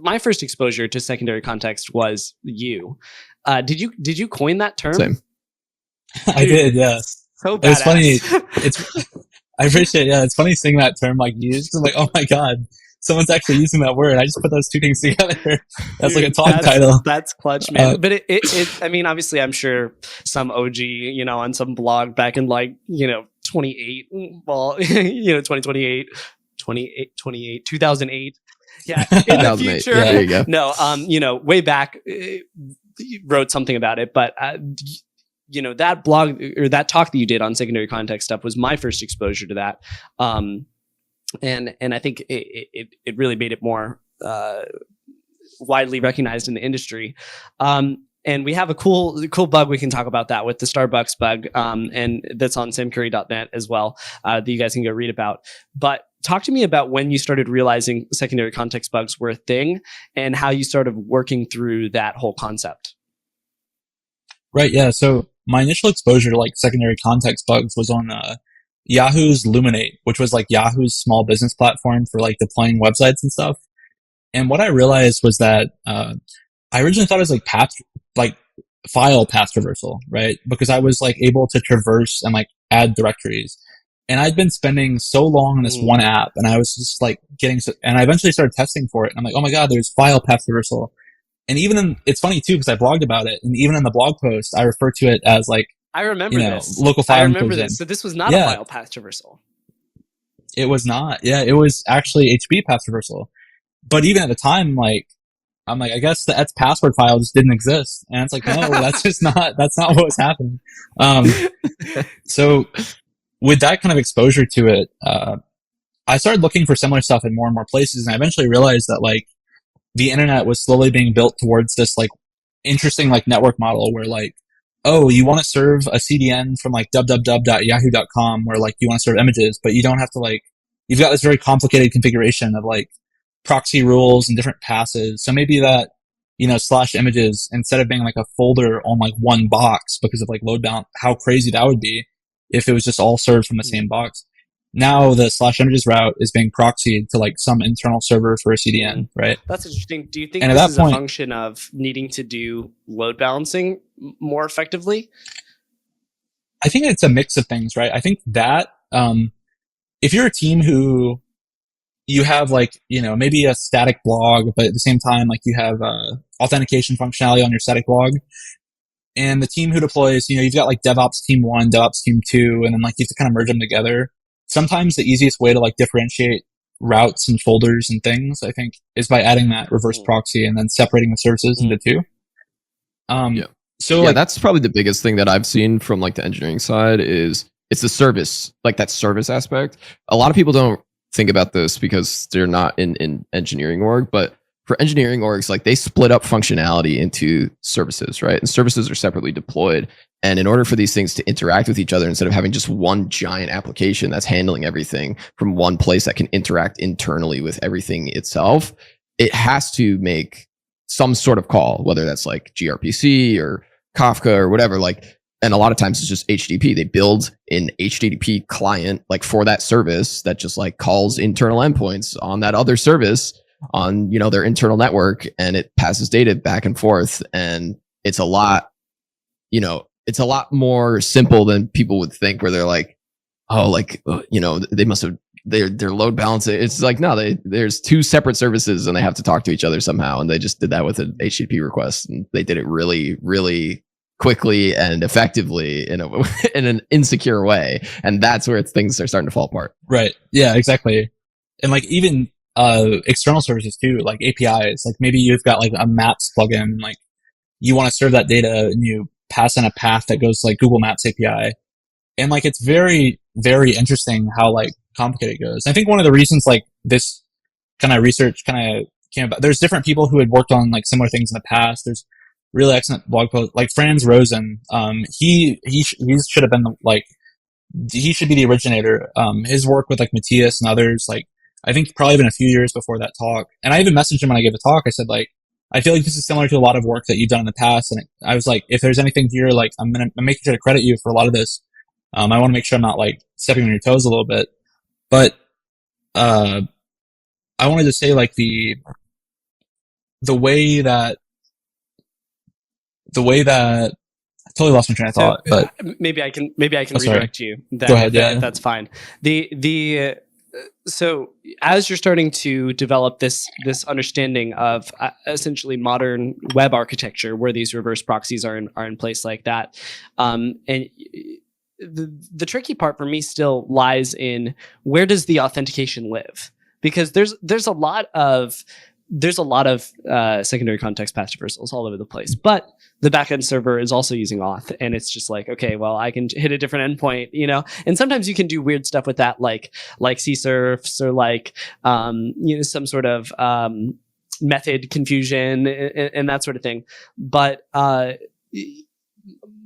my first exposure to secondary context was you? Did you coin that term? Same. I did. Yes. So badass. It's funny. I appreciate it. Yeah, it's funny seeing that term used. I'm like, oh my god, someone's actually using that word. I just put those two things together. That's like a talk title. That's clutch, man. But it I mean, obviously, I'm sure some OG, on some blog back in 28, well, 2028, 2008. Yeah, in the future. Yeah, there you go. No, way back, wrote something about it, but that blog or that talk that you did on secondary context stuff was my first exposure to that. And I think it really made it more widely recognized in the industry. And we have a cool bug we can talk about that with the Starbucks bug, and that's on samcurry.net as well, that you guys can go read about. But talk to me about when you started realizing secondary context bugs were a thing and how you started working through that whole concept. Right. Yeah. So my initial exposure to like secondary context bugs was on Yahoo's Luminate, which was like Yahoo's small business platform for like deploying websites and stuff. And what I realized was that I originally thought it was like file path traversal, right? Because I was like able to traverse and like add directories. And I'd been spending so long on this one app, and I was just like and I eventually started testing for it. And I'm like, oh my God, there's file path traversal. And it's funny too, because I blogged about it. And even in the blog post, I refer to it as like, I remember this. Local file. I remember this. So this was not a file path traversal. It was not. Yeah, it was actually HTTP path traversal. But even at the time, like, I'm like, I guess the ets password file just didn't exist. And it's like, no, that's not what was happening. So with that kind of exposure to it, I started looking for similar stuff in more and more places. And I eventually realized that like the internet was slowly being built towards this like interesting like network model where like, oh, you want to serve a CDN from like www.yahoo.com where like you want to serve images, but you don't have to like, you've got this very complicated configuration of like proxy rules and different passes. So maybe that, slash images, instead of being like a folder on like one box because of like load balance, how crazy that would be if it was just all served from the same box. Now the slash images route is being proxied to like some internal server for a CDN, right? That's interesting. Do you think and this is point, a function of needing to do load balancing more effectively? I think it's a mix of things, right? I think that if you're a team who you have like, maybe a static blog, but at the same time, like you have authentication functionality on your static blog, and the team who deploys, you've got like DevOps team 1, DevOps team 2, and then like you have to kind of merge them together. Sometimes the easiest way to like differentiate routes and folders and things, I think, is by adding that reverse proxy and then separating the services into two. So like, that's probably the biggest thing that I've seen from like the engineering side is it's the service, like that service aspect. A lot of people don't think about this because they're not in engineering org, but for engineering orgs, like they split up functionality into services, right? And services are separately deployed. And in order for these things to interact with each other, instead of having just one giant application that's handling everything from one place that can interact internally with everything itself, it has to make some sort of call, whether that's like gRPC or Kafka or whatever. Like, and a lot of times it's just HTTP. They build an HTTP client like for that service that just like calls internal endpoints on that other service on, their internal network, and it passes data back and forth. And it's a lot, it's a lot more simple than people would think, where they're like, oh, like, they must have, their load balancing. It's like, no, there's two separate services and they have to talk to each other somehow. And they just did that with an HTTP request, and they did it really, really quickly and effectively in an insecure way. And that's where things are starting to fall apart. Right. Yeah, exactly. And like even external services too, like APIs, like maybe you've got like a Maps plugin, like you want to serve that data and you pass in a path that goes to like Google Maps API. And like, it's very, very interesting how like complicated it goes. I think one of the reasons like this kind of research kind of came about, there's different people who had worked on like similar things in the past. There's really excellent blog posts, like Franz Rosen. He should have been like, he should be the originator. His work with like Matthias and others, like, I think probably been a few years before that talk. And I even messaged him when I gave the talk. I said, like, I feel like this is similar to a lot of work that you've done in the past. And I was like, if there's anything here, like, I'm making sure to credit you for a lot of this. I want to make sure I'm not like stepping on your toes a little bit. But, I wanted to say like the way that I totally lost my train of thought, but maybe I can redirect you. Go ahead. Yeah. That's fine. So as you're starting to develop this understanding of essentially modern web architecture, where these reverse proxies are in place like that, and the tricky part for me still lies in where does the authentication live? Because there's a lot of there's a lot of secondary context path traversals all over the place, but the backend server is also using auth, and it's just like, okay, well, I can hit a different endpoint, you know, and sometimes you can do weird stuff with that, like CSRFs or like, you know, some sort of method confusion and that sort of thing. But the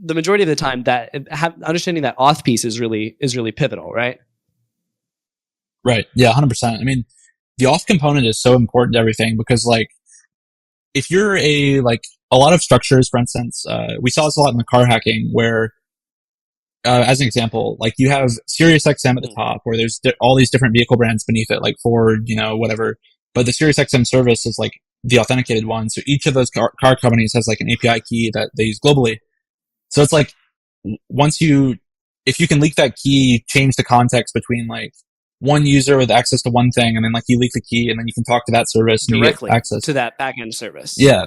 majority of the time, that understanding that auth piece is really pivotal, right? Right. Yeah, 100%. I mean, the auth component is so important to everything because, like, if you're a lot of structures, for instance, we saw this a lot in the car hacking where, as an example, like you have SiriusXM at the top where there's all these different vehicle brands beneath it, like Ford, you know, whatever. But the SiriusXM service is like the authenticated one. So each of those car companies has like an API key that they use globally. So it's like if you can leak that key, you change the context between like one user with access to one thing, and then like you leak the key, and then you can talk to that service directly and you get access to that backend service. Yeah,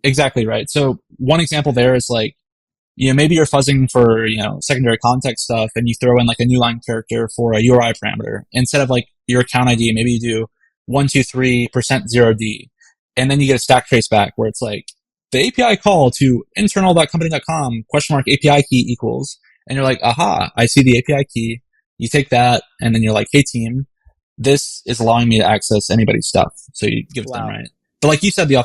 exactly right. So one example there is like, you know, maybe you're fuzzing for, you know, secondary context stuff, and you throw in like a new line character for a URI parameter instead of like your account ID. Maybe you do 123%0D, and then you get a stack trace back where it's like the API call to internal.company.com !API key equals, and you're like, aha, I see the API key. You take that, and then you're like, hey team, this is allowing me to access anybody's stuff. So you give it to them, right? But like you said, yeah,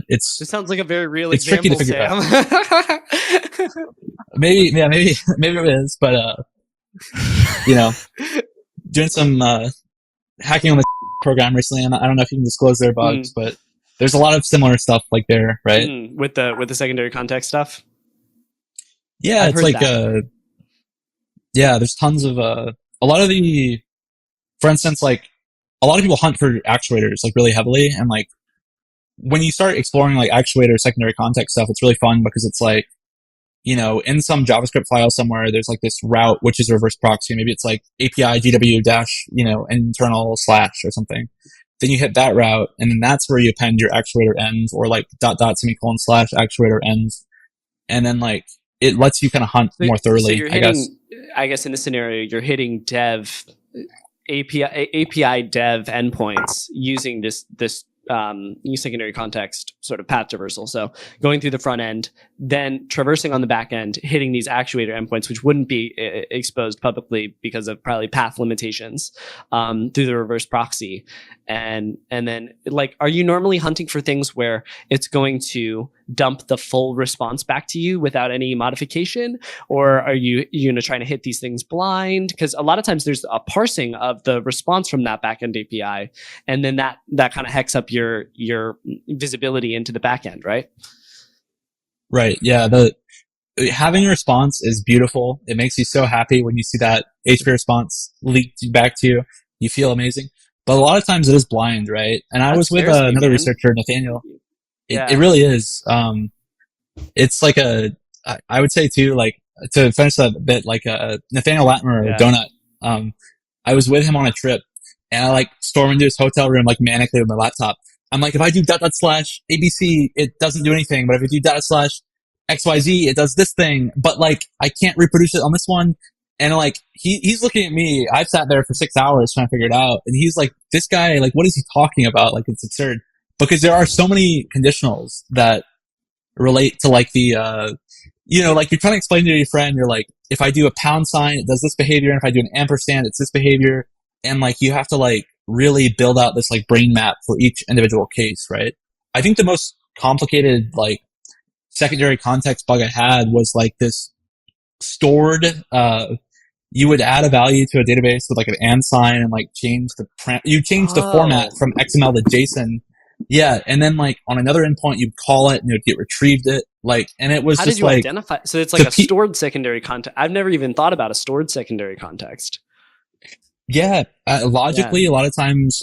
it sounds like a very real it's example, tricky to figure Sam. out. maybe it is, but you know, doing some hacking on the program recently, and I don't know if you can disclose their bugs, but there's a lot of similar stuff like there, right? With the secondary context stuff. Yeah, I've it's like yeah, there's tons of a lot of the, for instance, like a lot of people hunt for actuators like really heavily, and like when you start exploring like actuator secondary context stuff, it's really fun because it's like, you know, in some JavaScript file somewhere, there's like this route which is a reverse proxy. Maybe it's like API GW dash, you know, internal slash or something. Then you hit that route, and then that's where you append your actuator end, or like // slash actuator ends, and then like it lets you kind of hunt more thoroughly. So you're hitting, I guess in this scenario, you're hitting dev API dev endpoints using this secondary context sort of path traversal. So going through the front end, then traversing on the back end, hitting these actuator endpoints, which wouldn't be exposed publicly because of probably path limitations, through the reverse proxy. And then, like, are you normally hunting for things where it's going to dump the full response back to you without any modification? Or are you trying to hit these things blind? Because a lot of times there's a parsing of the response from that backend API, and then that kind of hacks up your visibility into the backend, right? Right. Yeah. Having a response is beautiful. It makes you so happy when you see that HP response leaked back to you. You feel amazing. But a lot of times it is blind, right? And I was with another researcher, Nathaniel. It really is. It's like I would say too, like, to finish that bit, like Nathaniel Latimer, Donut. I was with him on a trip, and I like stormed into his hotel room like manically with my laptop. I'm like, if I do .. ABC, it doesn't do anything. But if I do .. XYZ, it does this thing. But like, I can't reproduce it on this one. And like, he's looking at me. I've sat there for 6 hours trying to figure it out. And he's like, this guy, like, what is he talking about? Like, it's absurd. Because there are so many conditionals that relate to like the, you know, like you're trying to explain to your friend, you're like, if I do a £, it does this behavior. And if I do an ampersand, it's this behavior. And like, you have to like really build out this like brain map for each individual case, right? I think the most complicated like secondary context bug I had was like this stored, you would add a value to a database with like an and sign and like change the the format from XML to JSON. Yeah. And then like on another endpoint, you'd call it and it would get retrieved it. Like, and it was how just did you like, identify? So it's like a stored secondary context. I've never even thought about a stored secondary context. Yeah. Logically, a lot of times,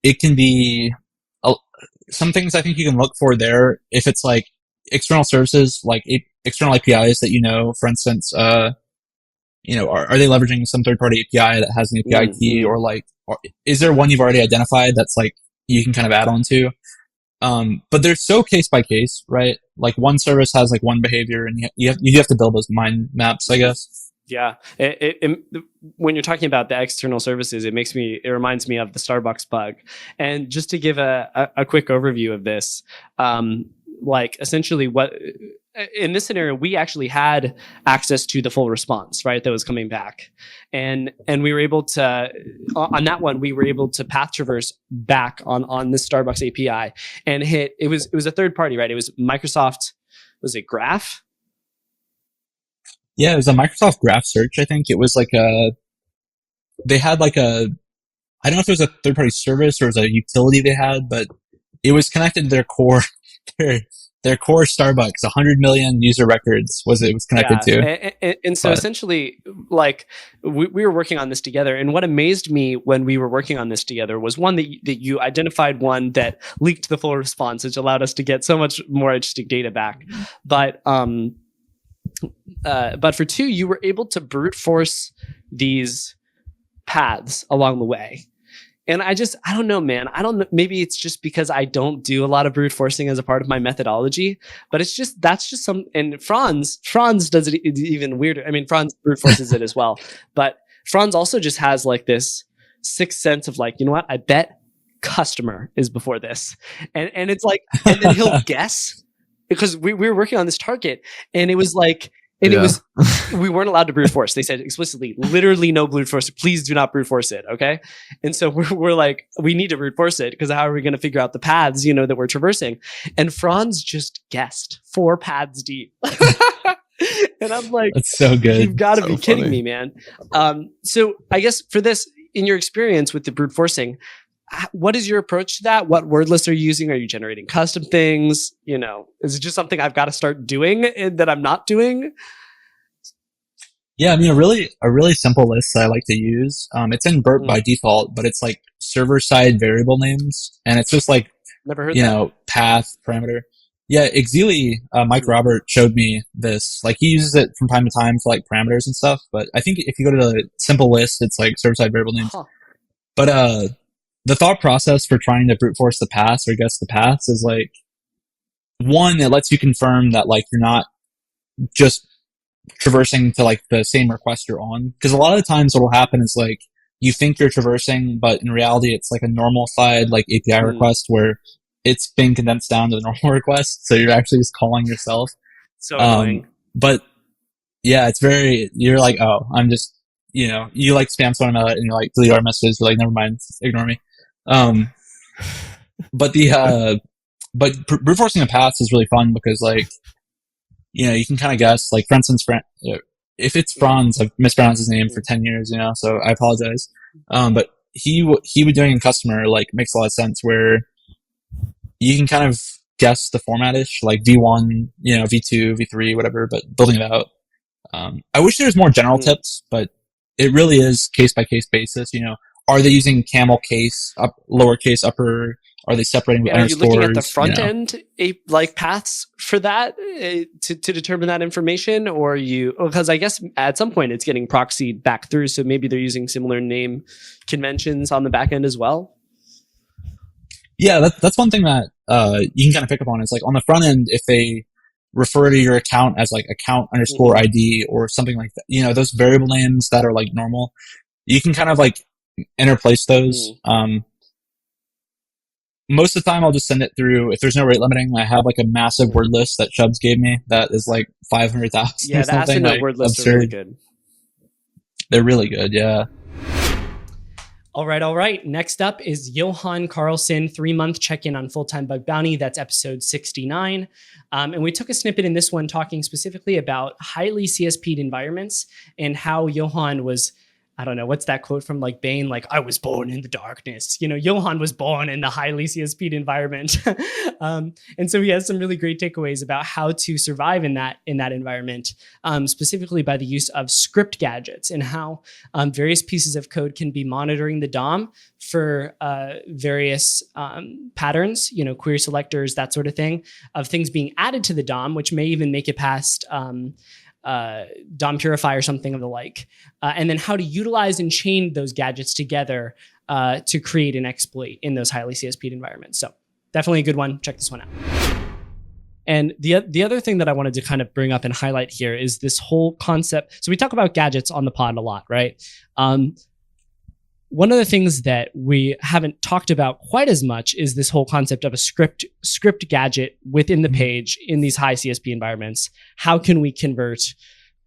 it can be some things I think you can look for there. If it's like external services, like external APIs that, you know, for instance, you know, are they leveraging some third-party API that has an API key, or like, or is there one you've already identified that's like you can kind of add on to? But they're so case by case, right? Like one service has like one behavior, and you have to build those mind maps, I guess. Yeah. When you're talking about the external services, it reminds me of the Starbucks bug. And just to give a quick overview of this, like essentially what in this scenario, we actually had access to the full response, right? That was coming back. And we were able to, on that one, we were able to path traverse back on the Starbucks API and it was a third party, right? It was Microsoft, was it Graph? Yeah, it was a Microsoft Graph Search. I think it was like they had like I don't know if it was a third party service or it was a utility they had, but it was connected to their core, their core Starbucks, 100 million user records it was connected to. And so essentially, like we were working on this together. And what amazed me when we were working on this together was one that you identified one that leaked the full response, which allowed us to get so much more interesting data back. But for two, you were able to brute force these paths along the way. And I don't know, man. I don't know. Maybe it's just because I don't do a lot of brute forcing as a part of my methodology, but that's just some, and Franz does it even weirder. I mean, Franz brute forces it as well, but Franz also just has like this sixth sense of like, you know what? I bet customer is before this. And it's like, and then he'll guess because we were working on this target and it was like, and it was, we weren't allowed to brute force. They said explicitly, literally no brute force. Please do not brute force it. Okay. And so we're like, we need to brute force it because how are we going to figure out the paths, that we're traversing? And Franz just guessed 4 paths deep. And I'm like, that's so good. You've got to be kidding me, man. So I guess for this, in your experience with the brute forcing, what is your approach to that? What word lists are you using? Are you generating custom things? Is it just something I've got to start doing and that I'm not doing? Yeah, I mean, a really simple list I like to use. It's in Burp by default, but it's like server side variable names, and it's just like never heard that. Path parameter. Yeah, Exili, Mike Robert showed me this. Like he uses it from time to time for like parameters and stuff. But I think if you go to the simple list, it's like server side variable names. But the thought process for trying to brute force the paths or guess the paths is like, one, it lets you confirm that like you're not just traversing to like the same request you're on. Because a lot of the times what will happen is like you think you're traversing, but in reality it's like a normal side like API request where it's being condensed down to the normal request. So you're actually just calling yourself. So annoying. But yeah, you're like, oh, I'm just, you like spam someone out and you're like, delete our messages. You're like, never mind, ignore me. But brute forcing the paths is really fun because like, you can kind of guess, like, for instance, if it's Franz, I've mispronounced his name for 10 years, so I apologize. But he would doing in customer, like, makes a lot of sense where you can kind of guess the formatish, like V1, V2, V3, whatever, but building it out. I wish there was more general tips, but it really is case by case basis, Are they using camel case, lowercase, upper? Are they separating with underscores? Are you looking at the front end, like paths for that to determine that information, or because I guess at some point it's getting proxied back through, so maybe they're using similar name conventions on the back end as well. Yeah, that's one thing that you can kind of pick up on. Is like on the front end, if they refer to your account as like account underscore ID or something like that, those variable names that are like normal, you can kind of like interplace those. Most of the time I'll just send it through. If there's no rate limiting, I have like a massive word list that Chubbs gave me that is like 500,000. Yeah, the AstroNote word lists are really good. They're really good, yeah. All right. Next up is Johan Carlson, 3-month check-in on full-time bug bounty. That's episode 69. And we took a snippet in this one talking specifically about highly CSP'd environments and how Johan was, I don't know, what's that quote from like Bane? Like, I was born in the darkness. Johan was born in the highly CSP'd environment. And so he has some really great takeaways about how to survive in that environment, specifically by the use of script gadgets and how various pieces of code can be monitoring the DOM for various patterns, query selectors, that sort of thing, of things being added to the DOM, which may even make it past DOM Purify or something of the like, and then how to utilize and chain those gadgets together to create an exploit in those highly CSP'd environments. So definitely a good one. Check this one out. And the other thing that I wanted to kind of bring up and highlight here is this whole concept. So we talk about gadgets on the pod a lot, right? One of the things that we haven't talked about quite as much is this whole concept of a script gadget within the page in these high CSP environments. How can we convert,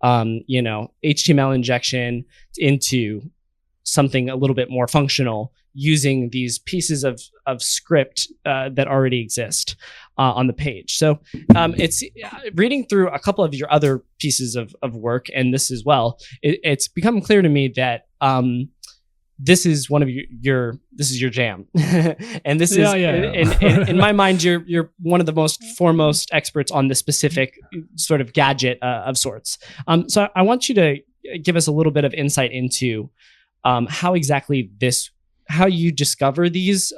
HTML injection into something a little bit more functional using these pieces of script that already exist on the page? So it's reading through a couple of your other pieces of work, and this as well. It's become clear to me that this is one of this is your jam, and this is in my mind you're one of the most foremost experts on this specific sort of gadget of sorts. So I want you to give us a little bit of insight into how you discover these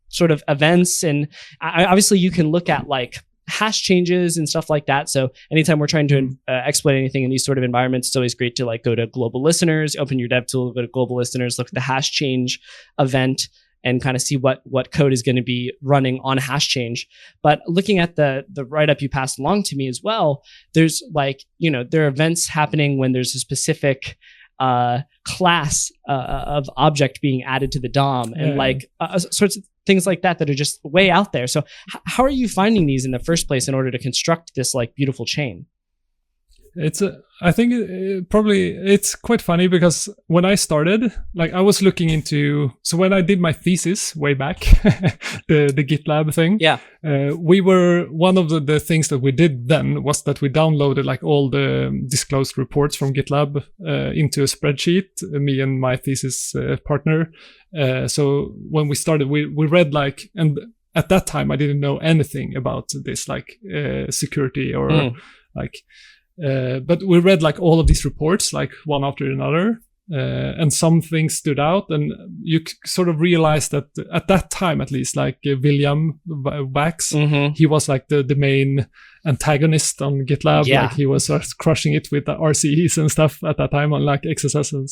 sort of events, and obviously you can look at like hash changes and stuff like that. So anytime we're trying to exploit anything in these sort of environments, it's always great to like go to global listeners, open your dev tool, go to global listeners, look at the hash change event, and kind of see what code is going to be running on hash change. But looking at the write-up you passed along to me as well, there's like, there are events happening when there's a specific class of object being added to the DOM, and like sorts of things like that are just way out there. So how are you finding these in the first place in order to construct this like beautiful chain? I think it's quite funny because when I started, like I was looking into, so when I did my thesis way back, the GitLab thing, we were, one of the things that we did then was that we downloaded like all the disclosed reports from GitLab into a spreadsheet, me and my thesis partner. So when we started, we read like, and at that time I didn't know anything about this like security or like, but we read like all of these reports, like one after another, and some things stood out, and you sort of realized that at that time, at least, like William Wax, he was like the main antagonist on GitLab. Yeah. Like he was crushing it with the RCEs and stuff at that time on like XSS, and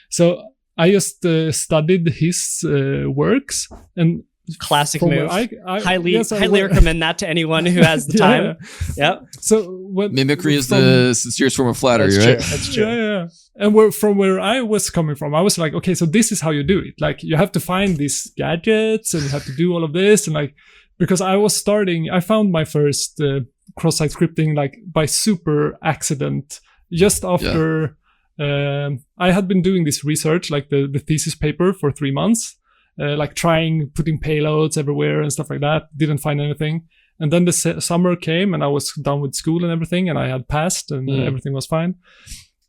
so I just studied his works, and classic move. I highly recommend that to anyone who has the time. Yep. So mimicry is the sincerest form of flattery, right? That's true. Yeah. And from where I was coming from, I was like, okay, so this is how you do it. Like you have to find these gadgets and you have to do all of this. And like, because I found my first cross-site scripting like by super accident just after I had been doing this research, like the thesis paper for 3 months. Like putting payloads everywhere and stuff like that. Didn't find anything. And then the summer came and I was done with school and everything, and I had passed and everything was fine.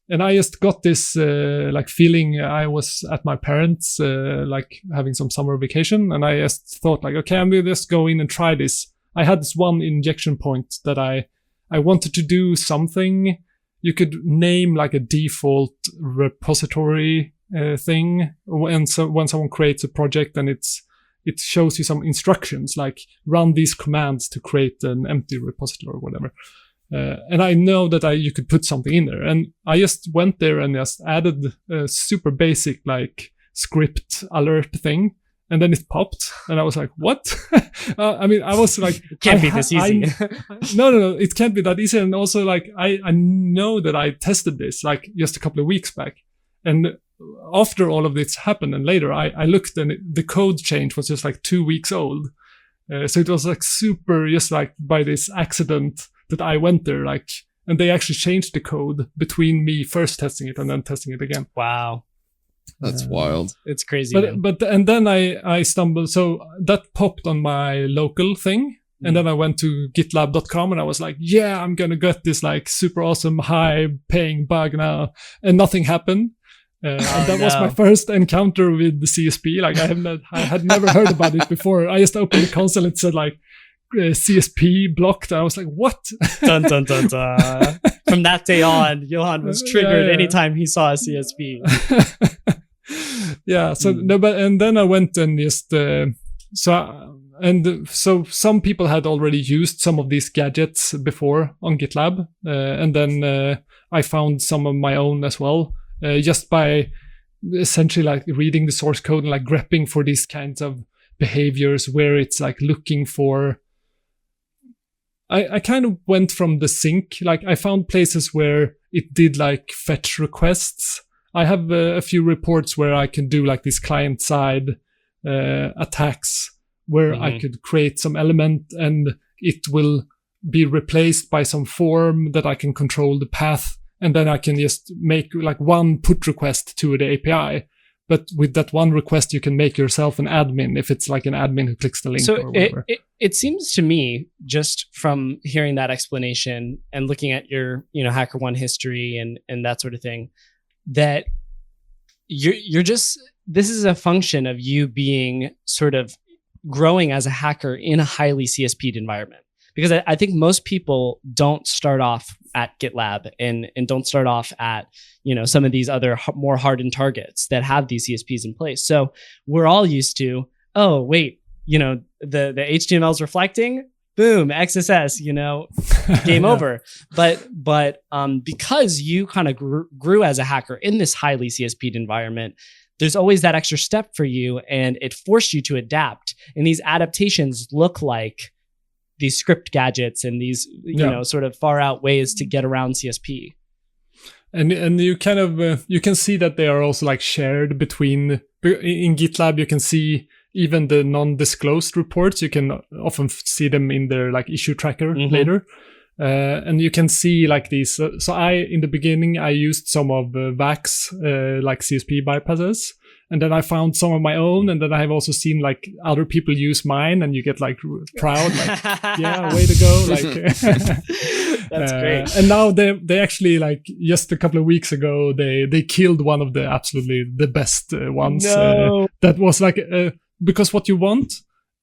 And I just got this like feeling I was at my parents' like having some summer vacation, and I just thought like, okay, I'm gonna just go in and try this. I had this one injection point that I wanted to do something. You could name like a default repository thing when someone creates a project, and it shows you some instructions like run these commands to create an empty repository or whatever. And I know that you could put something in there, and I just went there and just added a super basic like script alert thing, and then it popped, and I was like, "What?" I mean, I was like, "Can't be this easy." No, it can't be that easy. And also, like, I know that I tested this like just a couple of weeks back, and after all of this happened, and later I looked, and the code change was just like 2 weeks old. So it was like super, just like by this accident that I went there, like, and they actually changed the code between me first testing it and then testing it again. Wow. That's wild. It's crazy. But and then I stumbled. So that popped on my local thing. And then I went to gitlab.com and I was like, yeah, I'm going to get this like super awesome high paying bug now. And nothing happened. And that was my first encounter with the CSP. Like I had never heard about it before. I just opened the console and it said like CSP blocked. I was like, what? Dun, dun, dun, dun. From that day on, Johan was triggered anytime he saw a CSP. Yeah. So no, but and then I went and just so some people had already used some of these gadgets before on GitLab, and then I found some of my own as well. Just by essentially like reading the source code and like grepping for these kinds of behaviors where it's like looking for I kind of went from the sync. Like I found places where it did like fetch requests. I have a few reports where I can do like these client side attacks where I could create some element and it will be replaced by some form that I can control the path. And then I can just make like one put request to the API. But with that one request, you can make yourself an admin if it's like an admin who clicks the link or whatever. It seems to me, just from hearing that explanation and looking at your, HackerOne history and that sort of thing, that you're just, this is a function of you being sort of growing as a hacker in a highly CSP'd environment. Because I think most people don't start off at GitLab and don't start off at, some of these other more hardened targets that have these CSPs in place. So we're all used to, oh, wait, the HTML is reflecting, boom, XSS, game Yeah. over. But because you kind of grew as a hacker in this highly CSP'd environment, there's always that extra step for you, and it forced you to adapt. And these adaptations look like these script gadgets and these, sort of far out ways to get around CSP. And you kind of, you can see that they are also like shared between, in GitLab, you can see even the non-disclosed reports. You can often see them in their like issue tracker later. And you can see like these. So in the beginning, I used some of VAX, like CSP bypasses. And then I found some of my own, and then I have also seen like other people use mine, and you get like proud, like, yeah, way to go, like. That's great. And now they actually like just a couple of weeks ago they killed one of the absolutely the best ones. No. That was like because what you want,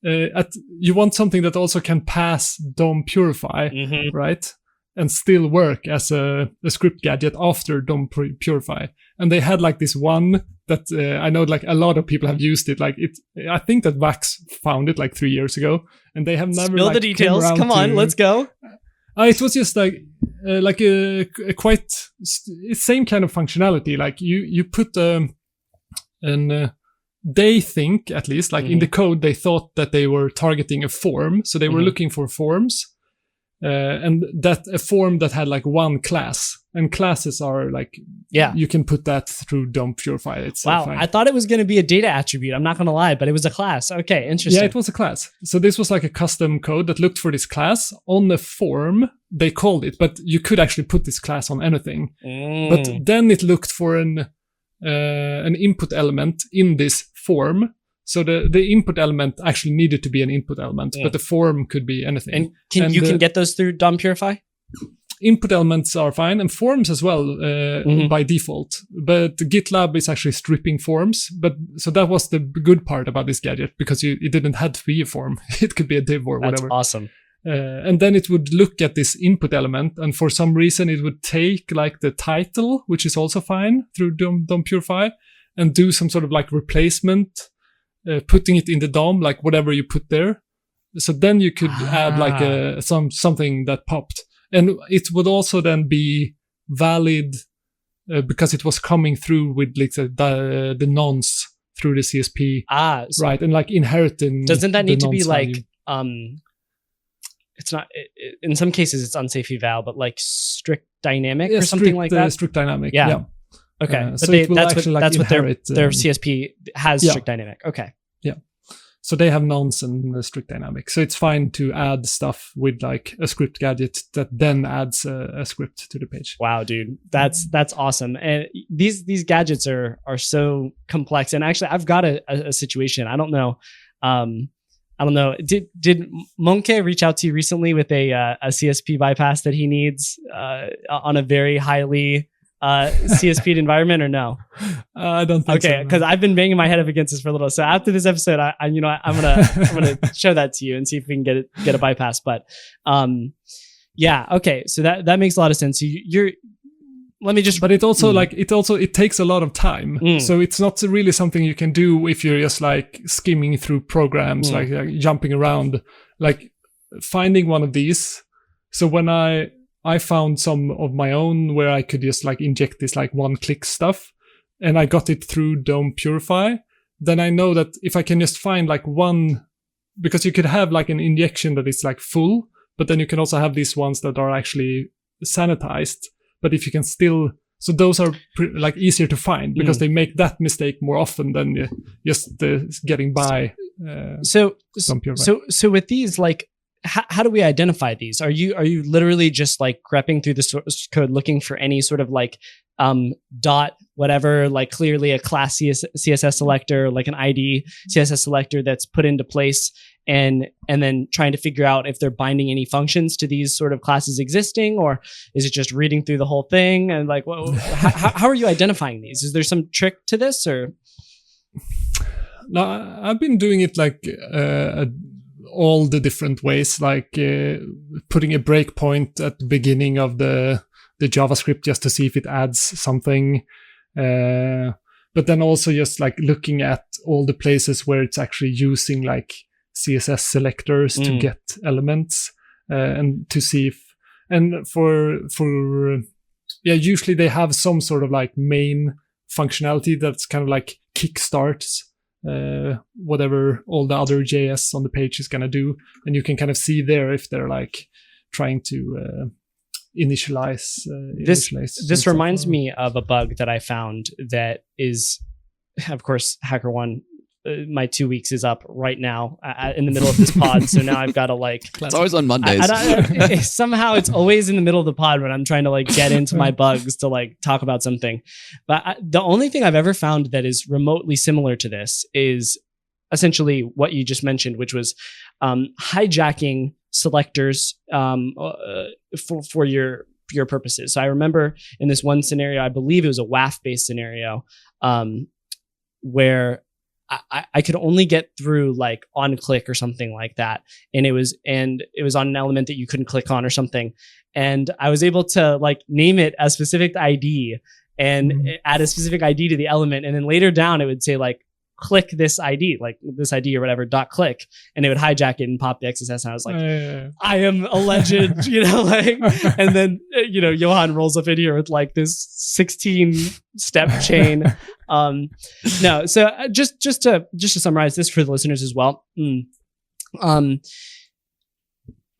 you want something that also can pass DOM Purify, right? And still work as a script gadget after DOM Purify. And they had like this one that I know like a lot of people have used it. Like I think that Vax found it like 3 years ago, and they have never Spill like, the details. Come on, let's go. It was just like a quite same kind of functionality. Like you put they think, at least like in the code, they thought that they were targeting a form, so they were looking for forms. And that a form that had like one class, and classes are like, you can put that through DOM Purify. It's wow. fine. I thought it was going to be a data attribute. I'm not going to lie, but it was a class. Okay. Interesting. Yeah, it was a class. So this was like a custom code that looked for this class on the form. They called it, but you could actually put this class on anything. But then it looked for an input element in this form. So the input element actually needed to be an input element, but the form could be anything. And you can get those through DOM Purify? Input elements are fine, and forms as well by default. But GitLab is actually stripping forms. But so that was the good part about this gadget, because it didn't have to be a form. It could be a div or whatever. That's awesome. And then it would look at this input element, and for some reason it would take like the title, which is also fine through DOM Purify, and do some sort of like replacement. Putting it in the DOM, like whatever you put there. So then you could add like something that popped. And it would also then be valid because it was coming through with like the nonce through the CSP. So right. And like inheriting. Doesn't that need to be value. like, it's not, in some cases it's unsafe eval, but like strict dynamic or something like that? Strict dynamic. Yeah. Yeah. Okay, but so it will that's actually, what, like, that's what their inherit, CSP has, strict dynamic. Okay. Yeah. So they have nonce and strict dynamic. So it's fine to add stuff with like a script gadget that then adds a script to the page. Wow, dude, that's awesome. And these gadgets are so complex. And actually, I've got a situation. I don't know. Did Monke reach out to you recently with a CSP bypass that he needs on a very highly CSP environment, or no? I don't think so. Okay, because I've been banging my head up against this for a little. So after this episode, I'm gonna show that to you and see if we can get a bypass. But yeah, okay. So that makes a lot of sense. But it also it takes a lot of time. So it's not really something you can do if you're just like skimming through programs, like jumping around, like finding one of these. So when I found some of my own where I could just like inject this like one-click stuff, and I got it through DOM Purify. Then I know that if I can just find like one, because you could have like an injection that is like full, But then you can also have these ones that are actually sanitized. But if you can still, so those are like easier to find because they make that mistake more often than just getting by. So with these, like, how do we identify these? Are you literally just like grepping through the source code looking for any sort of like dot whatever, like clearly a class CSS selector, like an ID CSS selector that's put into place, and then trying to figure out if they're binding any functions to these sort of classes existing, or is it just reading through the whole thing? And like, how are you identifying these? Is there some trick to this, or? No, I've been doing it like all the different ways, like putting a breakpoint at the beginning of the JavaScript just to see if it adds something. But then also just like looking at all the places where it's actually using like CSS selectors to get elements, and to see if, and for usually they have some sort of like main functionality that's kind of like kickstarts whatever all the other JS on the page is going to do, and you can kind of see there if they're like trying to initialize this reminds me of a bug that I found that is, of course, HackerOne. My 2 weeks is up right now in the middle of this pod, so now I've got to like. It's always on Mondays. Somehow it's always in the middle of the pod when I'm trying to like get into my bugs to like talk about something. But the only thing I've ever found that is remotely similar to this is essentially what you just mentioned, which was hijacking selectors for your purposes. So I remember in this one scenario, I believe it was a WAF-based scenario, where I could only get through like on click or something like that. And it was on an element that you couldn't click on or something. And I was able to like name it a specific ID and add a specific ID to the element. And then later down, it would say like, click this ID, like this ID or whatever, .click, and it would hijack it and pop the XSS. And I was like, I am a legend, like, and then, Johan rolls up in here with like this 16 step chain. No. So just to summarize this for the listeners as well.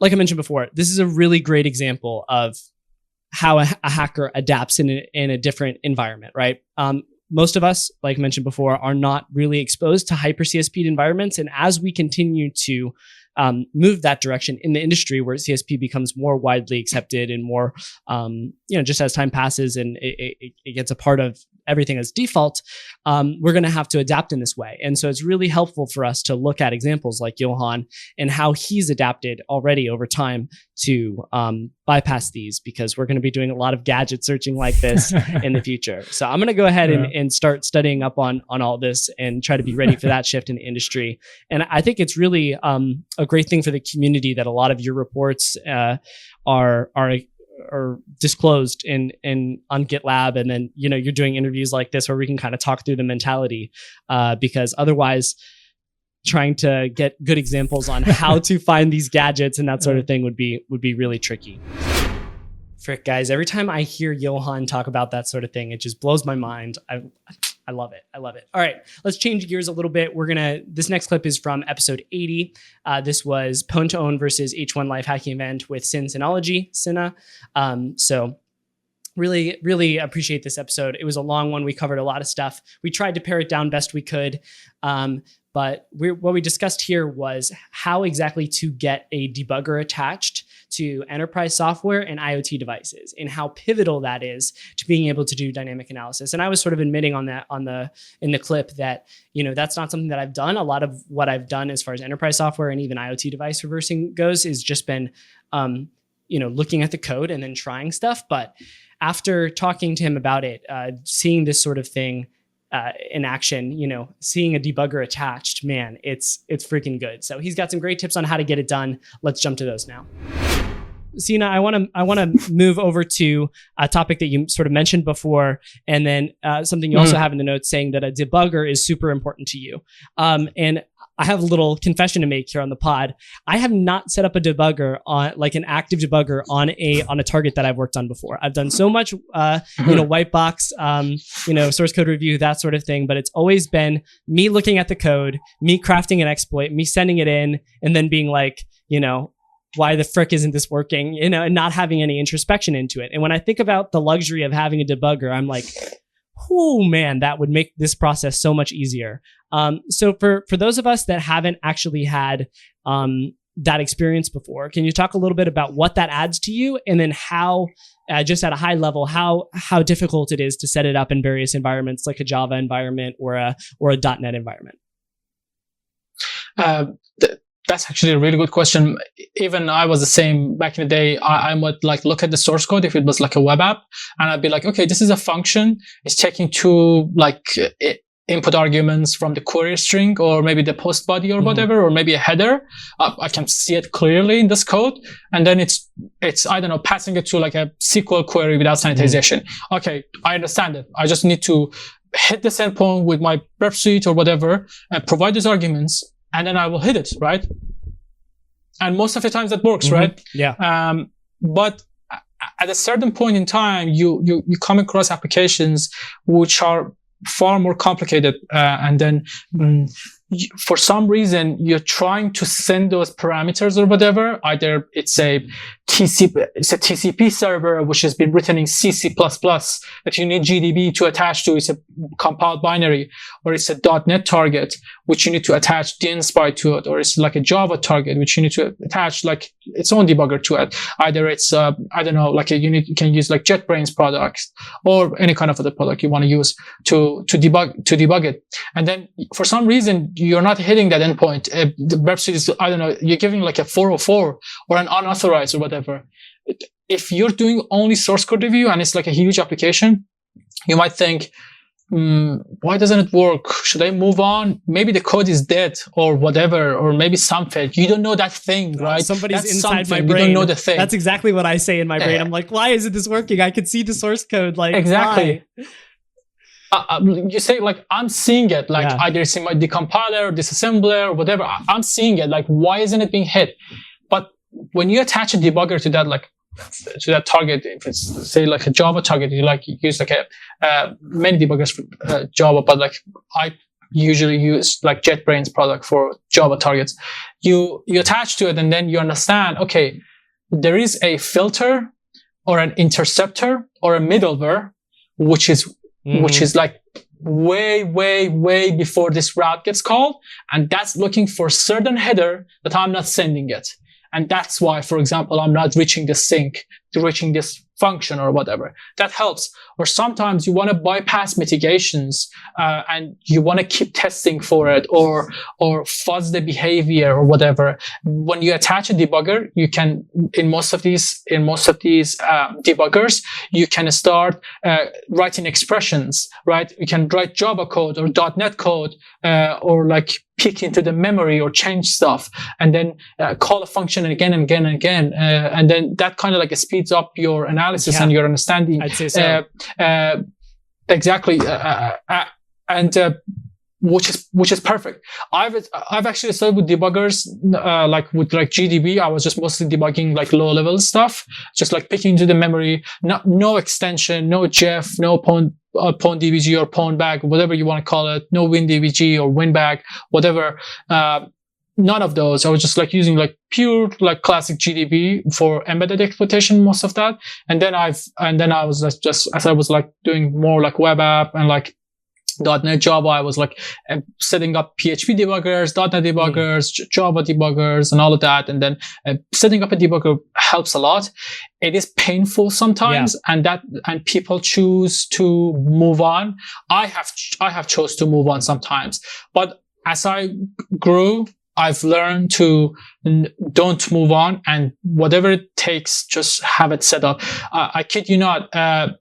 Like I mentioned before, this is a really great example of how a hacker adapts in a different environment, right? Most of us, like mentioned before, are not really exposed to hyper CSP environments. And as we continue to move that direction in the industry where CSP becomes more widely accepted and more, just as time passes and it gets a part of everything as default, we're going to have to adapt in this way. And so it's really helpful for us to look at examples like Johan and how he's adapted already over time to bypass these, because we're going to be doing a lot of gadget searching like this in the future. So I'm going to go ahead and start studying up on all this and try to be ready for that shift in the industry. And I think it's really a great thing for the community that a lot of your reports are disclosed on GitLab, and then you're doing interviews like this where we can kind of talk through the mentality, because otherwise trying to get good examples on how to find these gadgets and that sort of thing would be really tricky. Frick, guys, every time I hear Johan talk about that sort of thing, it just blows my mind. I love it. I love it. All right, let's change gears a little bit. This next clip is from episode 80. This was Pwn to Own versus H1 life hacking event with Cinna. So really, really appreciate this episode. It was a long one. We covered a lot of stuff. We tried to pare it down best we could. But what we discussed here was how exactly to get a debugger attached to enterprise software and IoT devices, and how pivotal that is to being able to do dynamic analysis. And I was sort of admitting on that in the clip that that's not something that I've done. A lot of what I've done as far as enterprise software and even IoT device reversing goes is just been looking at the code and then trying stuff. But after talking to him about it, seeing this sort of thing in action, seeing a debugger attached, man, it's freaking good. So he's got some great tips on how to get it done. Let's jump to those now. Sina, I want to move over to a topic that you sort of mentioned before, and then something you also have in the notes saying that a debugger is super important to you. And I have a little confession to make here on the pod. I have not set up a debugger on like an active debugger on a target that I've worked on before. I've done so much, white box, source code review, that sort of thing. But it's always been me looking at the code, me crafting an exploit, me sending it in, and then being like, why the frick isn't this working? And not having any introspection into it. And when I think about the luxury of having a debugger, I'm like, oh man, that would make this process so much easier. So for those of us that haven't actually had that experience before, can you talk a little bit about what that adds to you, and then how, just at a high level, how difficult it is to set it up in various environments, like a Java environment or a .NET environment? That's actually a really good question. Even I was the same back in the day. I would like look at the source code if it was like a web app, and I'd be like, okay, this is a function. It's taking two input arguments from the query string, or maybe the post body or whatever, or maybe a header. I can see it clearly in this code, and then it's I don't know, passing it to like a SQL query without sanitization. Okay, I understand it. I just need to hit this endpoint with my rep suite or whatever, and provide those arguments, and then I will hit it, right? And most of the times that works, right? Yeah. But at a certain point in time, you come across applications which are far more complicated, and then for some reason you're trying to send those parameters or whatever. Either it's a TCP server which has been written in C++ that you need GDB to attach to. It's a compiled binary, or it's a .NET target which you need to attach DNSpy to it, or it's like a Java target which you need to attach like its own debugger to it. Either it's I don't know, like you can use like JetBrains products or any kind of other product you want to use to debug it. And then for some reason you're not hitting that endpoint. The web suite is, I don't know, you're giving like a 404 or an unauthorized or whatever. If you're doing only source code review and it's like a huge application, you might think, why doesn't it work? Should I move on? Maybe the code is dead or whatever, or maybe something. You don't know that thing, right? Somebody's That's inside my something. brain. You don't know the thing. That's exactly what I say in my brain. I'm like, why isn't this working? I can see the source code. Like, exactly. Why? You say like, I'm seeing it, like either it's in my decompiler, disassembler, or whatever. I'm seeing it. Like, why isn't it being hit? But when you attach a debugger to that, like to that target, if it's say like a Java target, you use like many debuggers for Java, but like I usually use like JetBrains product for Java targets. You attach to it, and then you understand, okay, there is a filter or an interceptor or a middleware, which is like way before this route gets called, and that's looking for certain header that I'm not sending it. And that's why, for example, I'm not reaching the sink to reaching this function or whatever. That helps. Or sometimes you want to bypass mitigations, and you want to keep testing for it, or fuzz the behavior or whatever. When you attach a debugger, you can, in most of these debuggers, you can start writing expressions, right? You can write Java code or .NET code, or like peek into the memory or change stuff, and then call a function again and again and again, and then that kind of like speeds up your analysis and your understanding. I'd say so. Exactly, and which is perfect. I've actually started with debuggers, like with like GDB. I was just mostly debugging like low level stuff, just like picking into the memory, no extension, no Jeff, no PwnDBG or PwnBag, whatever you want to call it, no WinDBG or WinBag, whatever. None of those. I was just like using like pure like classic GDB for embedded exploitation, most of that. And then I was just as I was like doing more like web app and like .NET Java, I was like setting up PHP debuggers, .NET debuggers, Java debuggers, and all of that. And then setting up a debugger helps a lot. It is painful sometimes, and people choose to move on. I have chose to move on sometimes, but as I grew, I've learned to don't move on, and whatever it takes, just have it set up. I kid you not,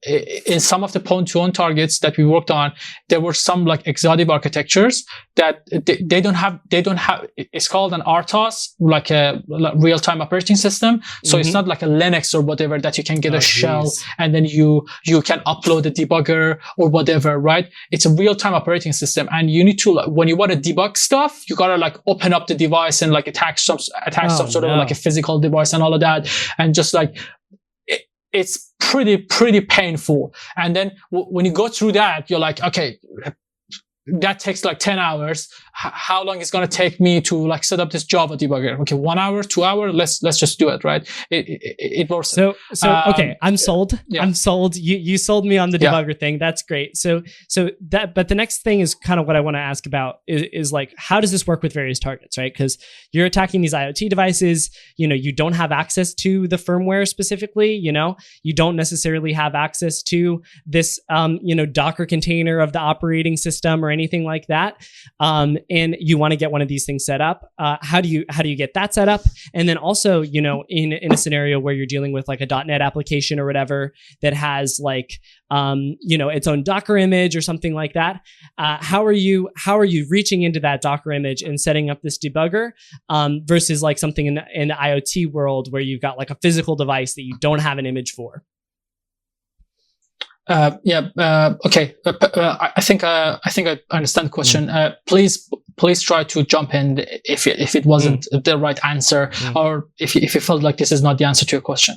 in some of the Pwn targets that we worked on, there were some like exotic architectures that they don't have. It's called an RTOS, like a real-time operating system. So it's not like a Linux or whatever that you can get a shell and then you can upload a debugger or whatever, right? It's a real-time operating system, and you need to, like, when you want to debug stuff, you gotta like open up the device and like attach some sort of like a physical device and all of that, and just like it's pretty painful. And then when you go through that, you're like, okay, that takes like 10 hours. How long is going to take me to like set up this Java debugger? Okay, 1 hour, 2 hours. Let's just do it, right? It works. So okay, I'm sold. Yeah. I'm sold. You sold me on the debugger thing. That's great. So that, but the next thing is kind of what I want to ask about is like, how does this work with various targets, right? Because you're attacking these IoT devices. You don't have access to the firmware specifically. You don't necessarily have access to this, Docker container of the operating system or anything like that, and you want to get one of these things set up. How do you get that set up? And then also, in a scenario where you're dealing with like a .NET application or whatever that has like, its own Docker image or something like that, how are you reaching into that Docker image and setting up this debugger versus like something in the IoT world where you've got like a physical device that you don't have an image for? Okay. I think I understand the question. Please try to jump in if it wasn't the right answer, or if you felt like this is not the answer to your question.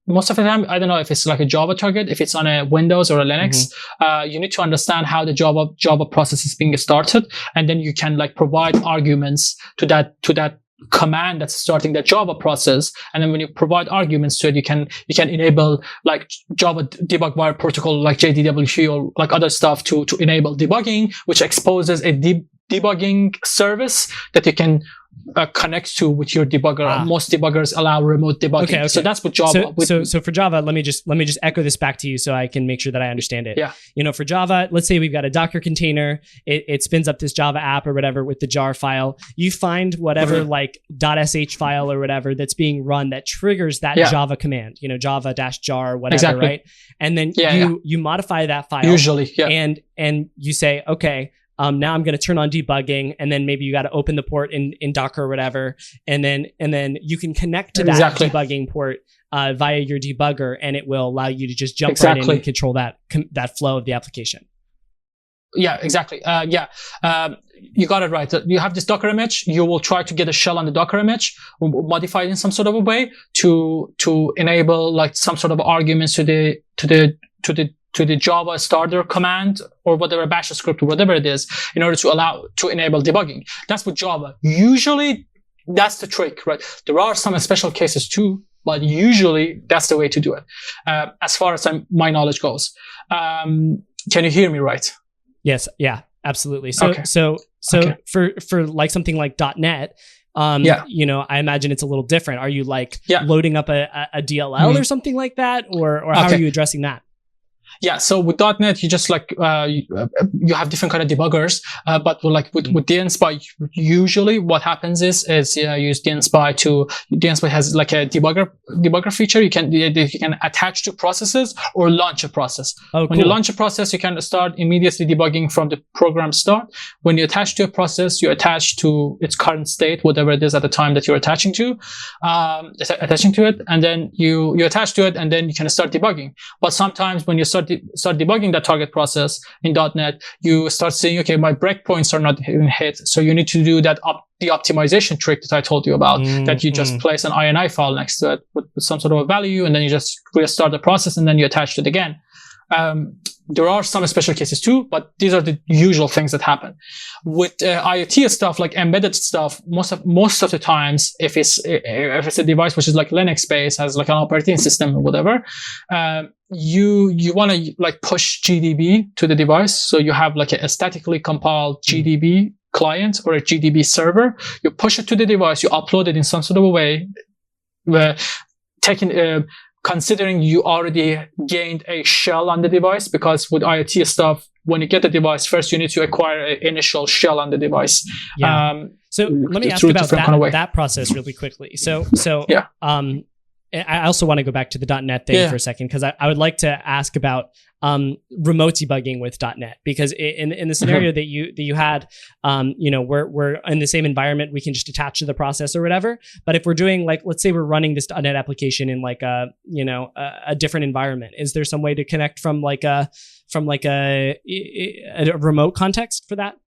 Most of the time, I don't know if it's like a Java target, if it's on a Windows or a Linux, you need to understand how the Java process is being started, and then you can like provide arguments to that command that's starting the Java process. And then when you provide arguments to it, you can enable like Java debug wire protocol like JDWT or like other stuff to enable debugging, which exposes a debugging service that you can connect to with your debugger. Most debuggers allow remote debugging. Okay. So that's what Java. So for Java, let me just echo this back to you so I can make sure that I understand it. Yeah. For Java, let's say we've got a Docker container. It spins up this Java app or whatever with the jar file. You find whatever like .sh file or whatever that's being run that triggers that Java command. Java-jar whatever, right? And then you modify that file usually, and you say, okay, now I'm going to turn on debugging, and then maybe you got to open the port in Docker or whatever, and then you can connect to that debugging port via your debugger, and it will allow you to just jump right in and control that flow of the application. Yeah, exactly. You got it right. You have this Docker image. You will try to get a shell on the Docker image, modify it in some sort of a way to enable like some sort of arguments to the Java starter command or whatever bash script or whatever it is in order to enable debugging. That's with Java. Usually that's the trick, right? There are some special cases too, but usually that's the way to do it. As far as my knowledge goes. Can you hear me right? Yes. Yeah, absolutely. So for like something like .NET, I imagine it's a little different. Are you like loading up a DLL or something like that? Or how are you addressing that? Yeah, so with .NET, you just like you have different kind of debuggers, but with DNSpy, usually what happens is you use DNSpy DNSpy has like a debugger feature. You can attach to processes or launch a process. Oh, when you launch a process, you can start immediately debugging from the program start. When you attach to a process, you attach to its current state, whatever it is at the time that you're attaching to it, and then you attach to it, and then you can start debugging. But sometimes when you start debugging that target process in .NET, you start saying, okay, my breakpoints are not even hit. So you need to do the optimization trick that I told you about, that you just place an INI file next to it with some sort of a value, and then you just restart the process, and then you attach it again. There are some special cases too, but these are the usual things that happen. With IoT stuff, like embedded stuff, most of the times, if it's a device which is like Linux based, has like an operating system or whatever, you want to like push GDB to the device. So you have like a statically compiled GDB client or a GDB server. You push it to the device, you upload it in some sort of a way, where considering you already gained a shell on the device, because with IoT stuff, when you get the device, first you need to acquire an initial shell on the device. Yeah. So let me ask you about that process really quickly. So I also want to go back to the .NET thing for a second, because I would like to ask about remote debugging with .NET, because in the scenario that you had, we're in the same environment, we can just attach to the process or whatever. But if we're doing like, let's say we're running this .NET application in like a different environment, is there some way to connect from a remote context for that?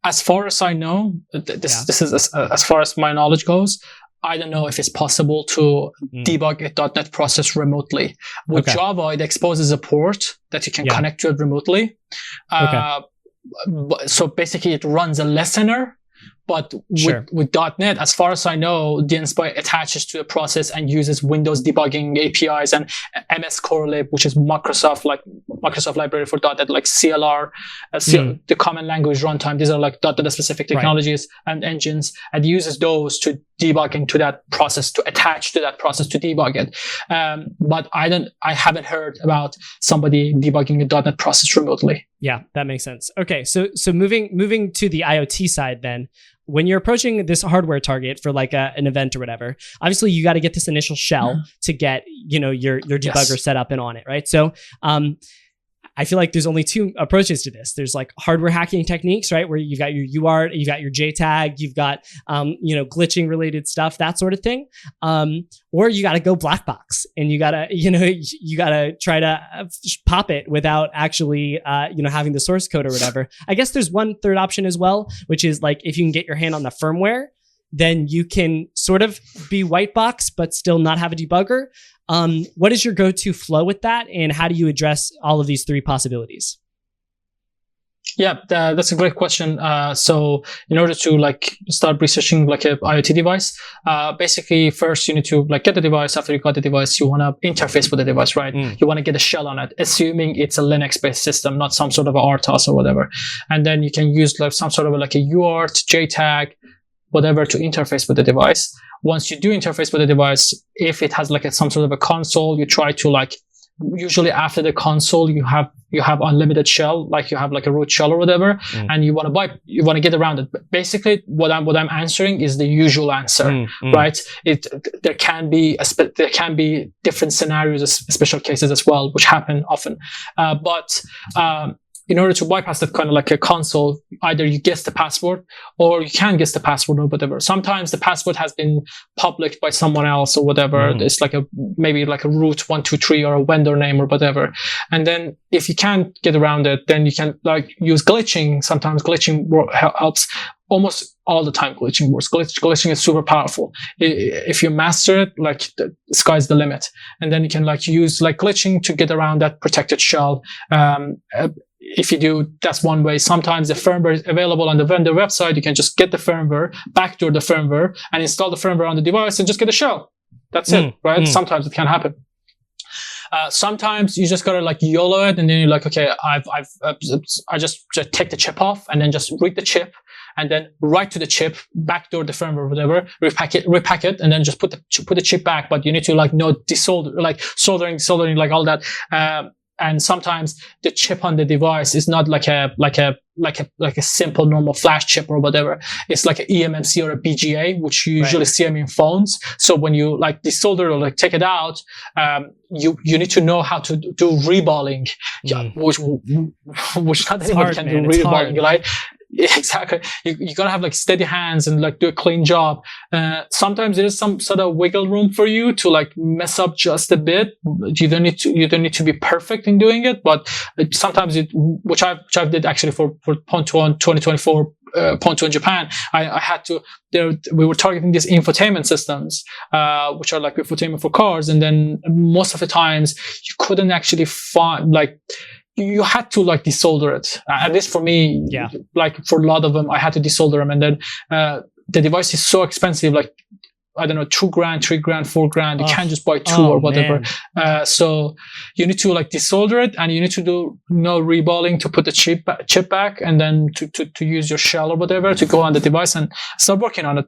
As far as I know, this is as far as my knowledge goes. I don't know if it's possible to debug a .NET process remotely. With Java, it exposes a port that you can connect to it remotely. so basically it runs a listener. But Sure. with .NET, as far as I know, DNSPy attaches to the process and uses Windows debugging APIs and MS Corelib, which is Microsoft library for .NET, like CLR, the common language runtime. These are like .NET specific technologies and engines, and uses those to debug into that process, to attach to that process to debug it. But I haven't heard about somebody debugging a .NET process remotely. Yeah, that makes sense. Okay, so moving to the IoT side then, when you're approaching this hardware target for like an event or whatever, obviously you got to get this initial shell to get, your debugger set up and on it, right? So I feel like there's only two approaches to this. There's like hardware hacking techniques, right? Where you've got your UART, you've got your JTAG, you've got, glitching related stuff, that sort of thing. Or you got to go black box and you got to try to pop it without actually, having the source code or whatever. I guess there's one third option as well, which is like, if you can get your hand on the firmware, then you can sort of be white box, but still not have a debugger. What is your go-to flow with that, and how do you address all of these three possibilities? Yeah, that's a great question. So in order to like start researching like a IoT device, basically first you need to like get the device. After you got the device, you want to interface with the device, right? You want to get a shell on it, assuming it's a Linux-based system, not some sort of a RTOS or whatever. And then you can use like some sort of like a UART, JTAG, whatever to interface with the device. Once you do interface with the device, if it has like some sort of a console, you try to like, usually after the console, you have unlimited shell, like you have like a root shell or whatever, and you want to get around it. But basically, what I'm answering is the usual answer, right? There can be different scenarios, special cases as well, which happen often, but in order to bypass that kind of like a console, either you guess the password or you can guess the password or whatever. Sometimes the password has been published by someone else or whatever. It's like maybe like a root 123 or a vendor name or whatever. And then if you can't get around it, then you can like use glitching. Sometimes glitching helps. Almost all the time glitching works. Glitching is super powerful. If you master it, like the sky's the limit. And then you can like use like glitching to get around that protected shell. If you do, that's one way. Sometimes the firmware is available on the vendor website. You can just get the firmware, backdoor the firmware, and install the firmware on the device and just get a shell. That's it, right? Sometimes it can happen. Sometimes you just gotta like YOLO it, and then you're like, okay, I just take the chip off, and then just read the chip, and then write to the chip, backdoor the firmware, whatever, repack it, and then just put the chip back. But you need to like desolder, like soldering, like all that. And sometimes the chip on the device is not like a simple normal flash chip or whatever. It's like an eMMC or a BGA, which you usually see them in phones. So when you like desolder or like take it out, you need to know how to do reballing, which not anyone can do reballing, right? Exactly. You gotta have like steady hands and like do a clean job. Sometimes there is some sort of wiggle room for you to like mess up just a bit. You don't need to be perfect in doing it, but sometimes which I did actually for Pontoon 2024 Pontoon Japan. I had to. We were targeting these infotainment systems, which are like infotainment for cars, and then most of the times you couldn't actually find like. You had to like desolder it. At least for me, like for a lot of them, I had to desolder them. And then the device is so expensive, like, I don't know, $2,000, $3,000, $4,000. You can't just buy two or whatever. So you need to like desolder it, and you need to do reballing to put the chip back, and then to use your shell or whatever to go on the device and start working on it.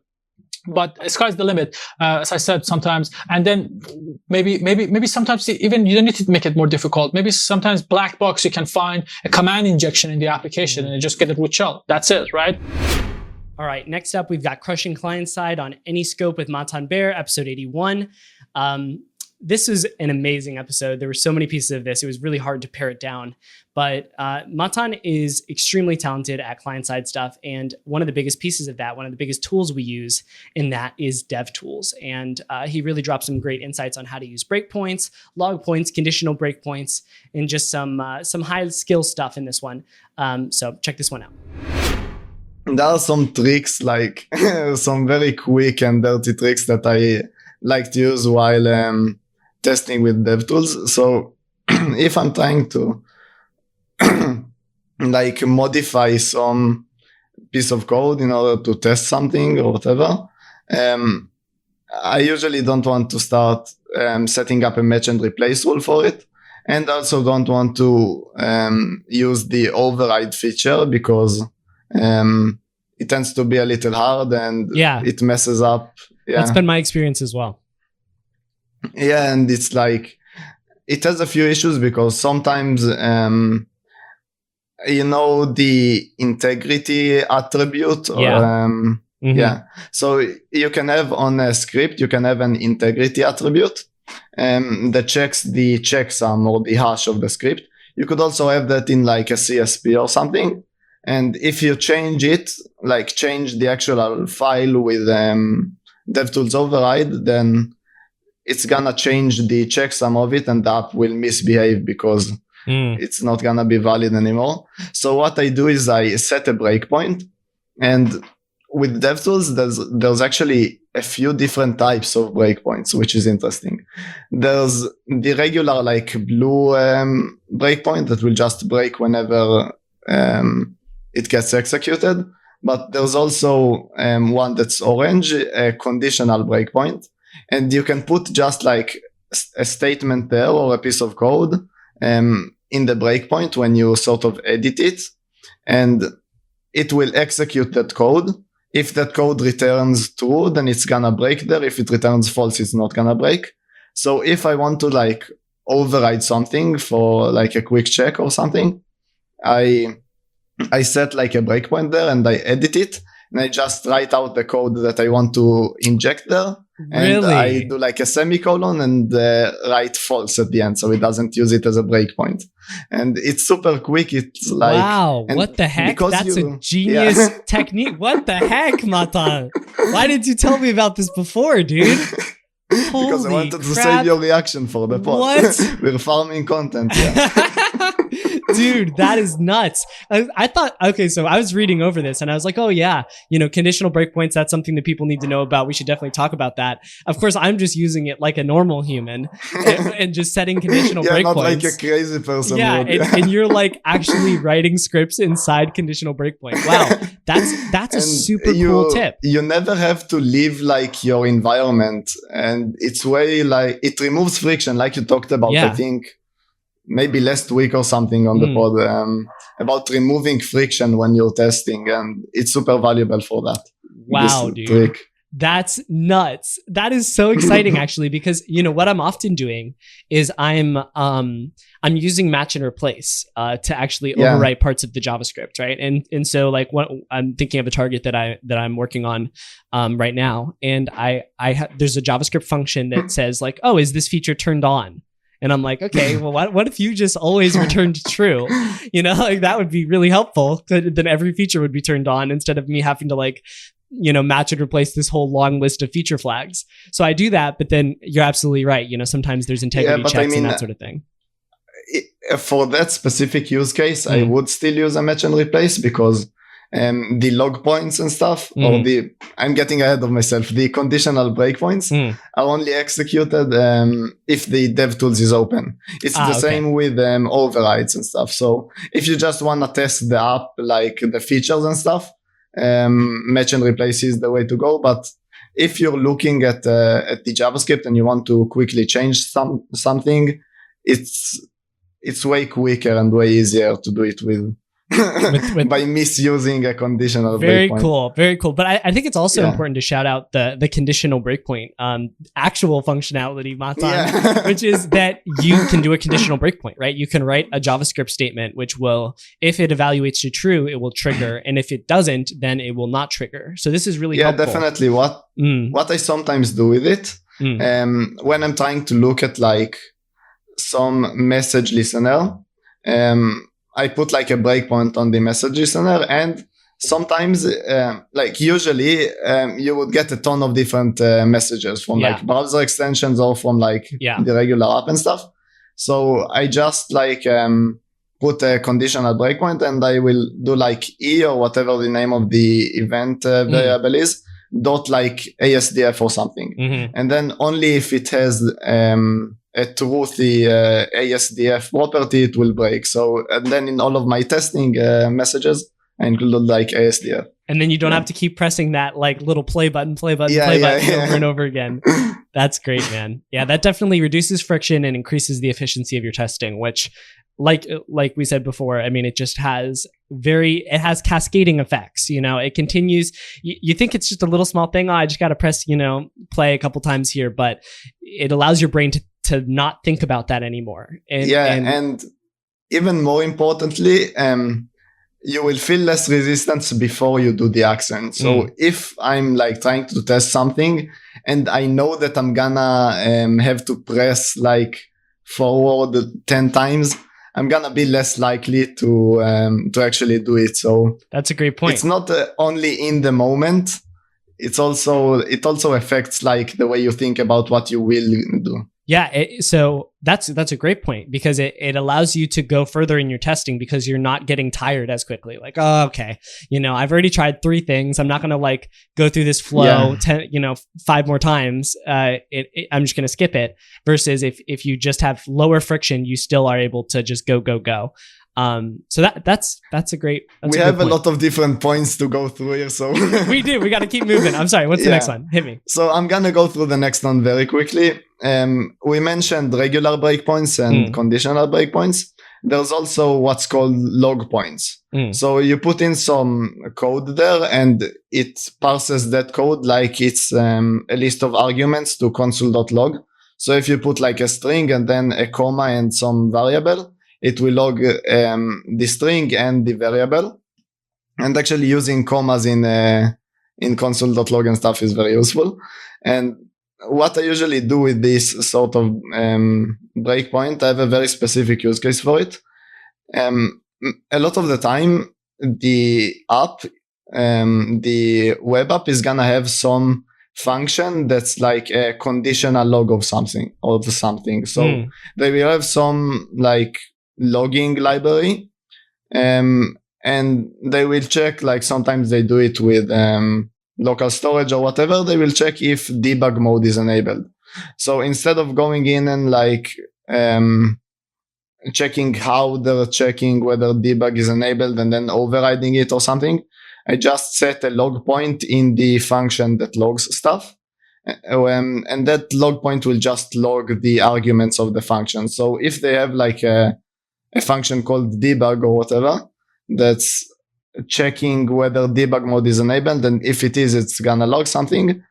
But sky's the limit, as I said, sometimes. And then maybe sometimes even you don't need to make it more difficult. Maybe sometimes black box, you can find a command injection in the application and you just get a root shell. That's it, right? All right. Next up, we've got Crushing Client Side on Any Scope with Matan Bear, episode 81. This is an amazing episode. There were so many pieces of this. It was really hard to pare it down. But Matan is extremely talented at client-side stuff. And one of the biggest pieces of that, one of the biggest tools we use in that is dev tools. And he really dropped some great insights on how to use breakpoints, log points, conditional breakpoints, and just some high-skill stuff in this one. So check this one out. There are some tricks, like some very quick and dirty tricks that I like to use while testing with DevTools. So if I'm trying to like modify some piece of code in order to test something or whatever, I usually don't want to start setting up a match and replace rule for it. And also don't want to use the override feature because it tends to be a little hard and it messes up. Yeah. That's been my experience as well. Yeah, and it's like, it has a few issues because sometimes, the integrity attribute or, so you can have on a script, you can have an integrity attribute that checks the checksum or the hash of the script. You could also have that in like a CSP or something. And if you change it, like change the actual file with DevTools override, then it's gonna change the checksum of it and the app will misbehave because it's not gonna be valid anymore. So what I do is I set a breakpoint, and with DevTools, there's actually a few different types of breakpoints, which is interesting. There's the regular like blue breakpoint that will just break whenever it gets executed. But there's also one that's orange, a conditional breakpoint. And you can put just like a statement there or a piece of code in the breakpoint when you sort of edit it. And it will execute that code. If that code returns true, then it's gonna break there. If it returns false, it's not gonna break. So if I want to like override something for like a quick check or something, I set like a breakpoint there and I edit it and I just write out the code that I want to inject there. And I do like a semicolon and write false at the end, so it doesn't use it as a breakpoint. And it's super quick. It's like, wow, what the heck? That's a genius technique. What the heck, Matan? Why didn't you tell me about this before, dude? Because I wanted to save your reaction for the pod. What? We're farming content. Yeah. Dude, that is nuts. I thought, okay, so I was reading over this and I was like, oh yeah, conditional breakpoints, that's something that people need to know about. We should definitely talk about that. Of course, I'm just using it like a normal human and just setting conditional breakpoints. Not like a crazy person. Yeah, and you're like actually writing scripts inside conditional breakpoint. Wow, that's a super cool tip. You never have to leave like your environment, and it's way like, it removes friction like you talked about, I think. Maybe last week or something on the pod about removing friction when you're testing, and it's super valuable for that. Wow, dude. Trick. That's nuts. That is so exciting actually, because what I'm often doing is I'm using match and replace to actually overwrite parts of the JavaScript, right? And so like what I'm thinking of a target that I'm working on right now, and there's a JavaScript function that says like, oh, is this feature turned on? And I'm like, okay, well, what if you just always returned true? Like that would be really helpful. Then every feature would be turned on instead of me having to like, match and replace this whole long list of feature flags. So I do that, but then you're absolutely right. Sometimes there's integrity checks and that sort of thing. For that specific use case, I would still use a match and replace because the log points and stuff, or I'm getting ahead of myself, the conditional breakpoints are only executed if the DevTools is open. It's the same with overrides and stuff. So if you just want to test the app, like the features and stuff, match and replace is the way to go. But if you're looking at the JavaScript and you want to quickly change something, it's way quicker and way easier to do it with by misusing a conditional breakpoint. Very cool. But I think it's also important to shout out the conditional breakpoint actual functionality, Matan, which is that you can do a conditional breakpoint, right? You can write a JavaScript statement which will, if it evaluates to true, it will trigger, and if it doesn't, then it will not trigger. So this is really helpful. Definitely. What I sometimes do with it when I'm trying to look at like some message listener, I put like a breakpoint on the message listener, and sometimes, like usually, you would get a ton of different messages from like browser extensions or from like the regular app and stuff. So I just like put a conditional breakpoint, and I will do like E or whatever the name of the event variable is, dot like ASDF or something. And then only if it has a truthy ASDF property, it will break. So and then in all of my testing messages, I included like ASDF. And then you don't have to keep pressing that like little play button over and over again. That's great, man. Yeah, that definitely reduces friction and increases the efficiency of your testing, which like we said before, I mean, it just has cascading effects. It continues. You think it's just a little small thing. I just got to press, play a couple times here, but it allows your brain to not think about that anymore. And even more importantly, you will feel less resistance before you do the action. So if I'm like trying to test something and I know that I'm gonna have to press like forward 10 times, I'm gonna be less likely to actually do it. So that's a great point. It's not only in the moment. It also affects like the way you think about what you will do. Yeah, so that's a great point, because it allows you to go further in your testing because you're not getting tired as quickly. Like, oh, okay, I've already tried 3 things. I'm not going to like go through this flow 5 more times. I'm just going to skip it. Versus if you just have lower friction, you still are able to just go. So that's a great. We have a lot of different points to go through here, so we do. We got to keep moving. I'm sorry. What's the next one? Hit me. So I'm gonna go through the next one very quickly. We mentioned regular breakpoints and conditional breakpoints. There's also what's called log points. So you put in some code there, and it parses that code like it's a list of arguments to console.log. So if you put like a string and then a comma and some variable, it will log the string and the variable. And actually using commas in console.log and stuff is very useful. And what I usually do with this sort of breakpoint, I have a very specific use case for it. A lot of the time, the web app is gonna have some function that's like a conditional log of something. So they will have some like logging library, and they will check, like sometimes they do it with local storage or whatever, they will check if debug mode is enabled. So instead of going in and like checking how they're checking whether debug is enabled and then overriding it or something, I just set a log point in the function that logs stuff. And that log point will just log the arguments of the function. So if they have like a function called debug or whatever that's checking whether debug mode is enabled, and if it is, it's gonna log something,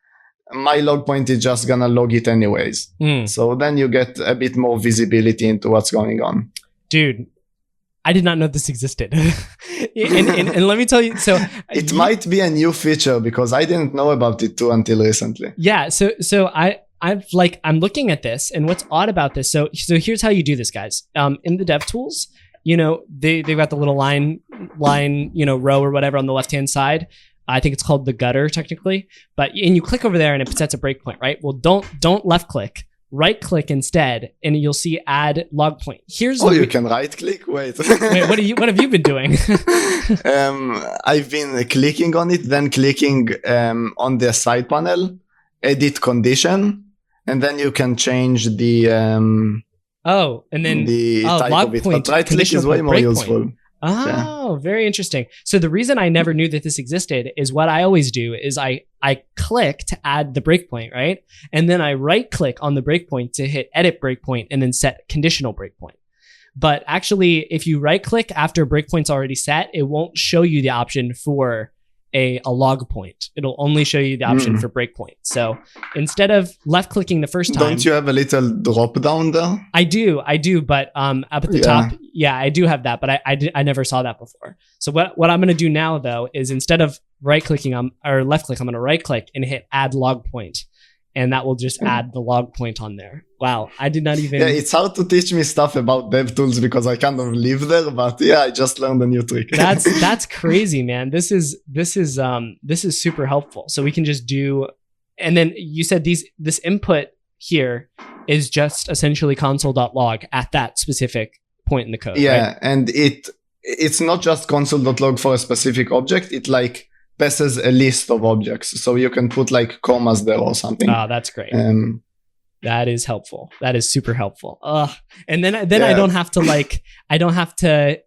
my log point is just gonna log it anyways. So then you get a bit more visibility into what's going on. Dude, I did not know this existed. and let me tell you, so it might be a new feature because I didn't know about it too until recently. Yeah, so I'm looking at this, and what's odd about this, so here's how you do this, guys. In the DevTools, they've got the little line, row or whatever on the left-hand side. I think it's called the gutter technically, and you click over there and it sets a breakpoint, right? Well, don't left click, right click instead, and you'll see add log point. You can right click. Wait, what have you been doing? I've been clicking on it, then clicking on the side panel, edit condition, and then you can change the and then the type log of it. point, but right click is way more useful. Oh, very interesting. So the reason I never knew that this existed is what I always do is I click to add the breakpoint, right? And then I right click on the breakpoint to hit edit breakpoint and then set conditional breakpoint. But actually, if you right click after breakpoint's already set, it won't show you the option for a log point. It'll only show you the option for breakpoint. So instead of left clicking the first time, don't you have a little drop down there? I do, but up at the top, I do have that, but I never saw that before. So what I'm going to do now though is instead of right clicking or left click, I'm going to right click and hit add log point, and that will just add the log point on there. Wow, I did not even. Yeah, it's hard to teach me stuff about DevTools because I kind of live there, but I just learned a new trick. That's crazy, man. This is super helpful. So we can just do, and then you said this input here is just essentially console.log at that specific point in the code. Yeah, right? And it's not just console.log for a specific object. It like passes a list of objects, so you can put like commas there or something. Oh, that's great. That is helpful. That is super helpful. And then I don't have to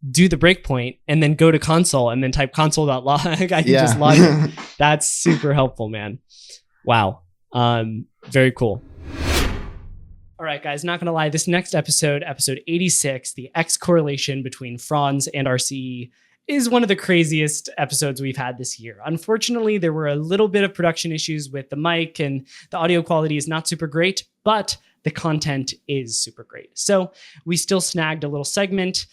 do the breakpoint and then go to console and then type console.log. I can just log it. That's super helpful, man. Wow. Very cool. All right, guys, not going to lie. This next episode 86, the X correlation between Franz and RCE, is one of the craziest episodes we've had this year. Unfortunately, there were a little bit of production issues with the mic and the audio quality is not super great, but the content is super great. So we still snagged a little segment.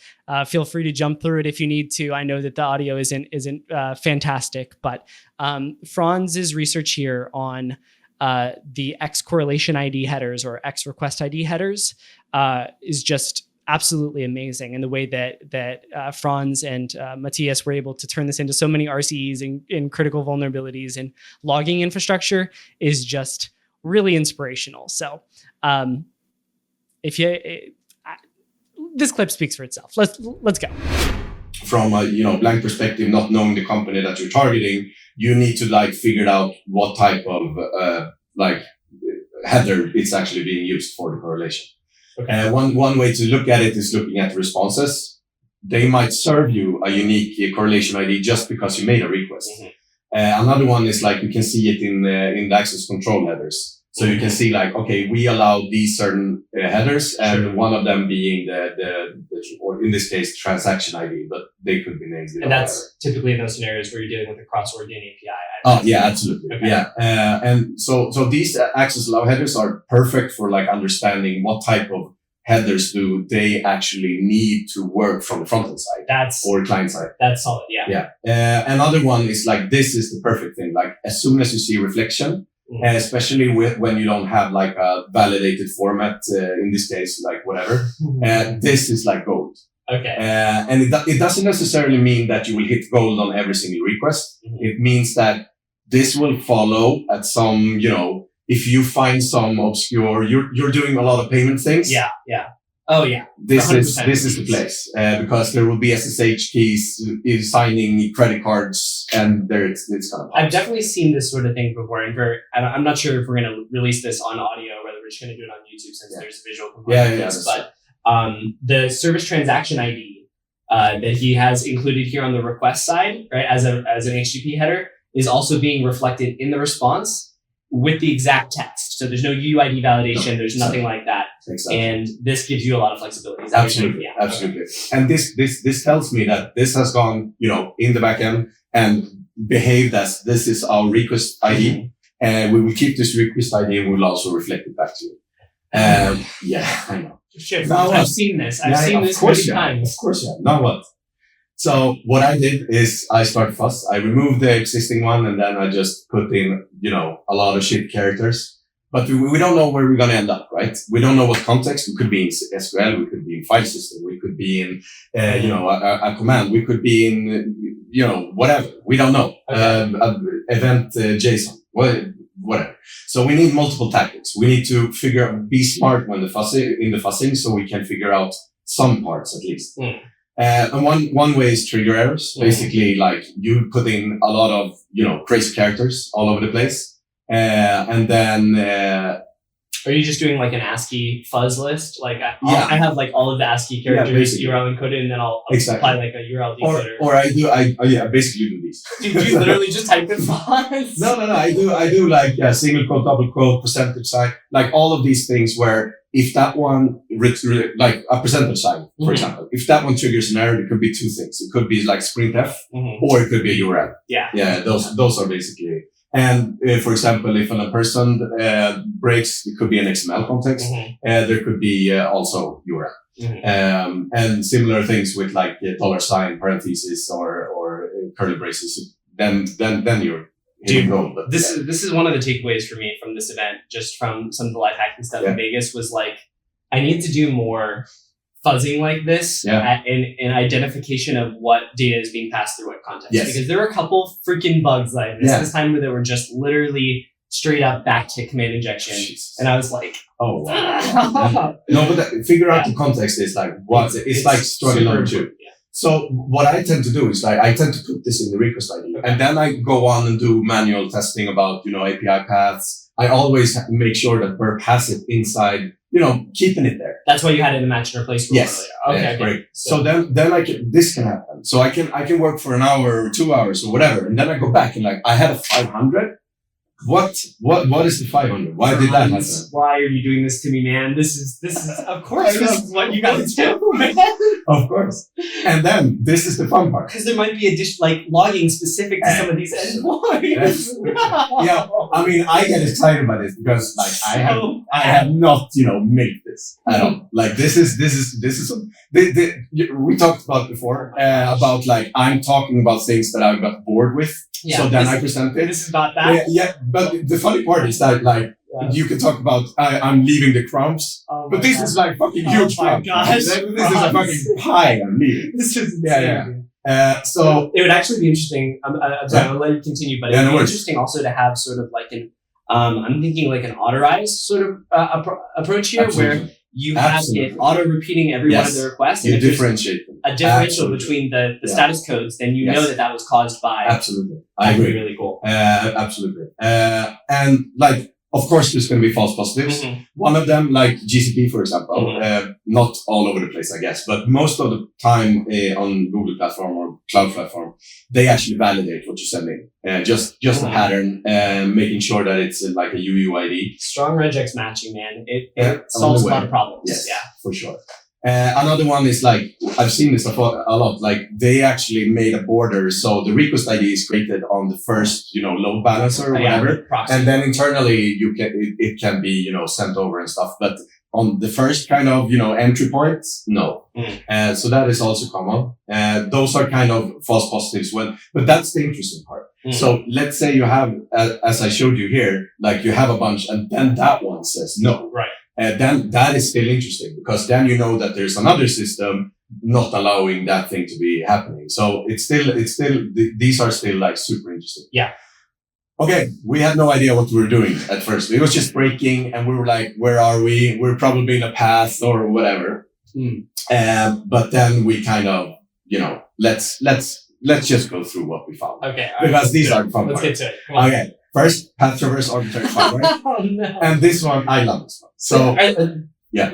Feel free to jump through it if you need to. I know that the audio isn't fantastic, but Franz's research here on the X correlation ID headers or X request ID headers is just absolutely amazing. And the way that Franz and Matthias were able to turn this into so many RCEs and critical vulnerabilities and logging infrastructure is just really inspirational. So this clip speaks for itself. Let's go. From a blank perspective, not knowing the company that you're targeting, you need to figure out what type of header it's actually being used for the correlation. Okay. One way to look at it is looking at responses. They might serve you a unique correlation ID just because you made a request. Mm-hmm. Another one is you can see it in the access control headers. So you can see okay, we allow these certain headers, and one of them being the or in this case transaction ID, but they could be named. And that's typically in those scenarios where you're dealing with a cross-origin API. Oh yeah, absolutely. Okay. Yeah, and so these access allow headers are perfect for understanding what type of headers do they actually need to work from the front-end side or client side. That's solid. Yeah. Yeah. Another one is this is the perfect thing. As soon as you see reflection. Especially when you don't have a validated format, in this case, whatever, this is gold. Okay. And it doesn't necessarily mean that you will hit gold on every single request. Mm-hmm. It means that this will follow at some, if you find some obscure, you're doing a lot of payment things. Yeah. Yeah. Oh yeah. This is the place, because there will be SSH keys, signing credit cards, and it's kind of. I've definitely seen this sort of thing before, and I'm not sure if we're going to release this on audio or whether we're just going to do it on YouTube since there's a visual component. Yeah. But the service transaction ID that he has included here on the request side, right, as an HTTP header, is also being reflected in the response with the exact text. So there's no UID validation. There's nothing like that. Exactly. And this gives you a lot of flexibility. Absolutely. Absolutely. And this tells me that this has gone, in the backend and behaved as this is our request ID. Mm-hmm. And we will keep this request ID and we'll also reflect it back to you. Yeah, I know. Shit, I've seen this. I've seen this many times. Of course, yeah. Now what? So what I did is I started fast. I removed the existing one and then I just put in, a lot of shit characters. But we don't know where we're going to end up, right? We don't know what context. We could be in SQL. We could be in file system. We could be in, a command. We could be in, whatever. We don't know. Okay. Event JSON, whatever. So we need multiple tactics. We need to be smart in the fuzzing so we can figure out some parts at least. Mm. And one way is trigger errors. Basically, you put in a lot of, crazy characters all over the place. And then, are you just doing an ASCII fuzz list? I have all of the ASCII characters URL encoded, and then I'll apply a URL decoder. Or I basically do these. Do you literally just type in fuzz? No. I do single quote, double quote, percentage sign, all of these things where if that one, a percentage sign, for example, if that one triggers an error, it could be two things. It could be sprintf, or it could be a URL. Yeah. Yeah. Those are basically. And for example, if a person breaks, it could be an XML context. Mm-hmm. There could be also URL. Mm-hmm. And similar things with $, parentheses, or curly braces. Then you're gold. This is one of the takeaways for me from this event, just from some of the life hacking stuff in Vegas, was I need to do more fuzzing like this in identification of what data is being passed through what context. Yes. Because there were a couple freaking bugs that I missed this time where they were just literally straight up backtick command injection. Jesus. And I was like, oh, wow. No, but figure out the context is what? It's struggle number 2. Yeah. So what I tend to do is I tend to put this in the request ID. And then I go on and do manual testing about, API paths, I always make sure that we're passive inside, keeping it there. That's why you had it in the match and replace rule Yes. earlier. Okay, Yeah, great. So then this can happen. So I can work for an hour or 2 hours or whatever. And then I go back and I had a 500. What is the 500? Why did that happen? Why are you doing this to me, man? This is of course this is what you gotta do, man. Of course. And then this is the fun part. Because there might be logging specific to some of these endpoints. Yeah, I mean, I get excited by this because I have not, made this at all. This is we talked about before, about I'm talking about things that I got bored with. Yeah, so then I present it. This is not that. Yeah, but the funny part is that you can talk about I'm leaving the crumbs, but this is fucking huge crumbs. This is a fucking pie I'm leaving. This is insane. So it would actually be interesting. I'm sorry, I'll let you continue, but it would be interesting also to have sort of I'm thinking an autorized sort of approach here. Absolutely. Where you have it auto repeating every one of the requests. You differentiate them. A differential between the status codes, then you know that was caused by. Absolutely. I agree. Really cool. Absolutely. And of course, there's going to be false positives. Mm-hmm. One of them, GCP, for example, not all over the place, I guess, but most of the time on Google platform or cloud platform, they actually validate what you send in. Just a pattern, making sure that it's a UUID. Strong regex matching, man. It solves a lot of problems. Yes, yeah, for sure. Another one is I've seen this a lot. They actually made a border, so the request ID is created on the first, load balancer or whatever, and then internally it can be sent over and stuff. But on the first kind of entry points, no. So that is also common. Those are kind of false positives but that's the interesting part. So let's say you have, as I showed you here, you have a bunch, and then that one says no. Right. Then that is still interesting because then you know that there's another system not allowing that thing to be happening. So these are still super interesting. Yeah. Okay. We had no idea what we were doing at first. It was just breaking and we were where are we? We're probably in a path or whatever. But then we kind of, let's just go through what we found. Okay. Because these are fun. Let's get to it. Okay. First, path traverse arbitrary fiber. Oh, no. And this one, I love this one. So, yeah.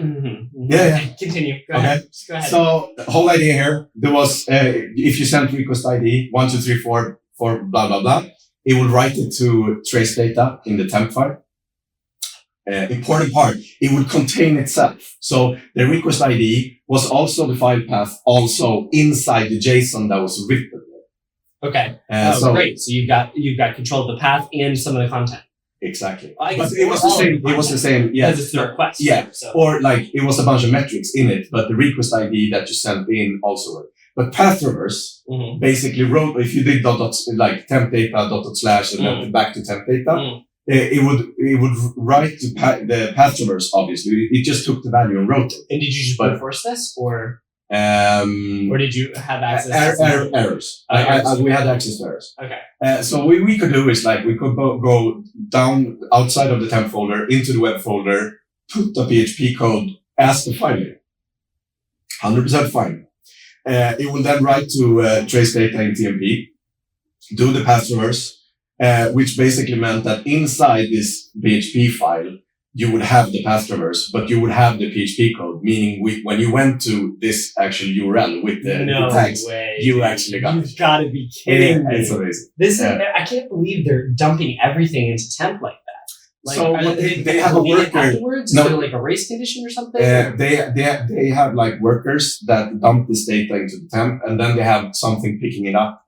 Yeah. Continue. Go okay. Ahead. Just go ahead. So, the whole idea here, there was, if you sent request ID 1, 2, 3, 4 for blah, blah, blah, it will write it to trace data in the temp file. Important part, it would contain itself. So, the request ID was also the file path, also inside the JSON that was written. Okay. Great. So you've got control of the path and some of the content. Exactly. But it was the same. It was the same. Yeah. Because it's the request. Yeah. So. Or it was a bunch of metrics in it, but the request ID that you sent in also worked. But path traverse basically wrote, if you did temp data / and then back to temp data, it would write the path traverse. Obviously, it just took the value and wrote it. And did you just enforce this or did you have access to errors? We had access to errors. Okay. So what we could do is we could go down outside of the temp folder into the web folder, put the PHP code as the file name. 100% fine. It will then write to trace data in TMP, do the path traverse, which basically meant that inside this PHP file, you would have the path traverse, but you would have the PHP code, meaning when you went to this actual URL with the tags, you actually got it. You've got to be kidding me. It's amazing. I can't believe they're dumping everything into temp like that. So they have a worker. Afterwards? Is there a race condition or something? They have workers that dump this data into the temp, and then they have something picking it up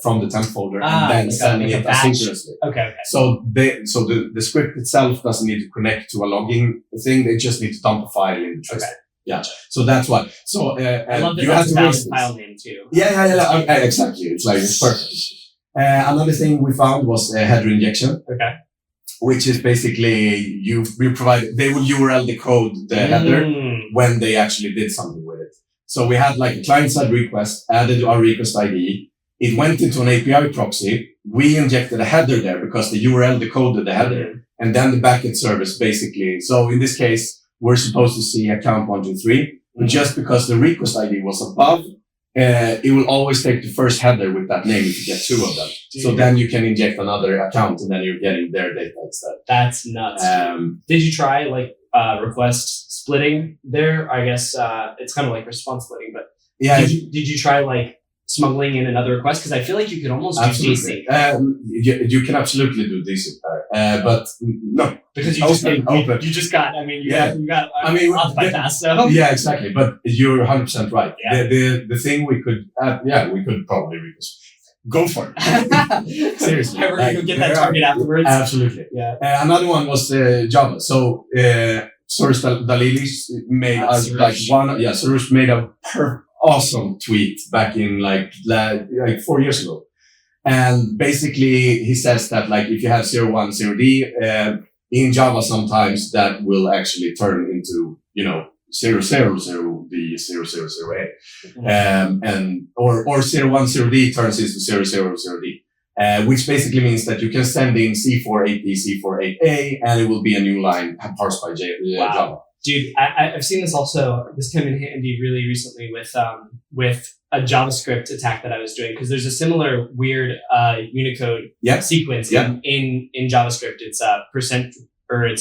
from the temp folder and then sending it asynchronously. Okay. So the script itself doesn't need to connect to a logging thing. They just need to dump a file in the trace. Okay. Yeah. So that's why. So I love that you have to raise file name too. Yeah. Exactly. It's perfect. Another thing we found was header injection. Okay. Which is basically you provide, they will URL decode the header when they actually did something with it. So we had a client-side request, added our request ID. It went into an API proxy. We injected a header there because the URL decoded the header. And then the backend service basically. So in this case, we're supposed to see account 123. But just because the request ID was above it will always take the first header with that name if you get 2 of them. So then you can inject another account and then you're getting their data instead. That's nuts. Did you try like request splitting there? I guess it's kind of like response splitting, but did you try like smuggling in another request? Because I feel like you could almost do DC. You can absolutely do DC, but no, because you just got. I mean, you got. I mean, bypass. So yeah, exactly. But you're 100% right. Yeah. The thing we could, we could probably go for it. Seriously, we're gonna get that target afterwards. Absolutely. Yeah. Another one was Java. So Soros Dalilis made Soros made a awesome tweet back in like 4 years ago. And basically he says that like if you have 0, 0 D in Java, sometimes that will actually turn into, 0, 0, 0 D, 0, 0, 0 A. And or 0, 1, 0 D turns into 0, 0, 0 D. Which basically means that you can send in C4 8D, C4 8A, and it will be a new line parsed by Java. Dude, I've seen this also. This came in handy really recently with a JavaScript attack that I was doing, because there's a similar weird Unicode sequence in JavaScript. It's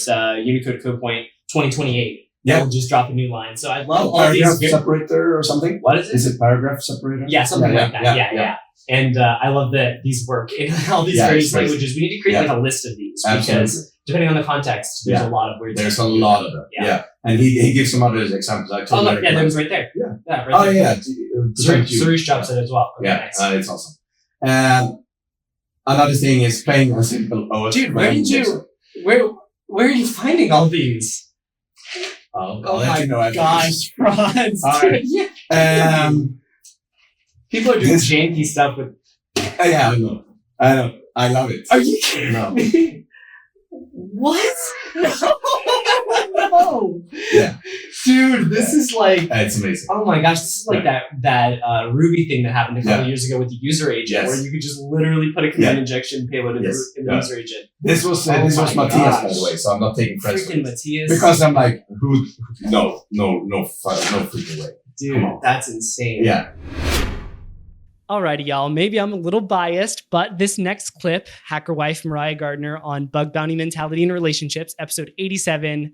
Unicode code point 2028. Yeah, we'll just drop a new line. So I love all these separator or something. What is it? Is it paragraph separator? Yeah, something like that. Yeah. And I love that these work in all these various languages. We need to create like a list of these because depending on the context, there's a lot of weird. There's a lot of them. Yeah. And he gives some other examples. There was right there. Yeah. Right there. Suresh drops it as well. Okay, nice. It's awesome. Another thing is playing a simple OS. Dude, where are you finding all these? I'll let you know after. Gosh, Franz. All right. People are doing janky stuff with. Yeah, I know. I love it. Are you kidding me? What? No. Yeah. Dude, this is like. It's amazing. Oh my gosh, this is like that Ruby thing that happened a couple years ago with the user agent, where you could just literally put a command injection payload in the user agent. This was Matthias, by the way, so I'm not taking credit for it. Matthias. Because I'm like, no freaking way. Dude, that's insane. Yeah. Alrighty, y'all. Maybe I'm a little biased, but this next clip, Hacker Wife Mariah Gardner on bug bounty mentality and relationships, episode 87,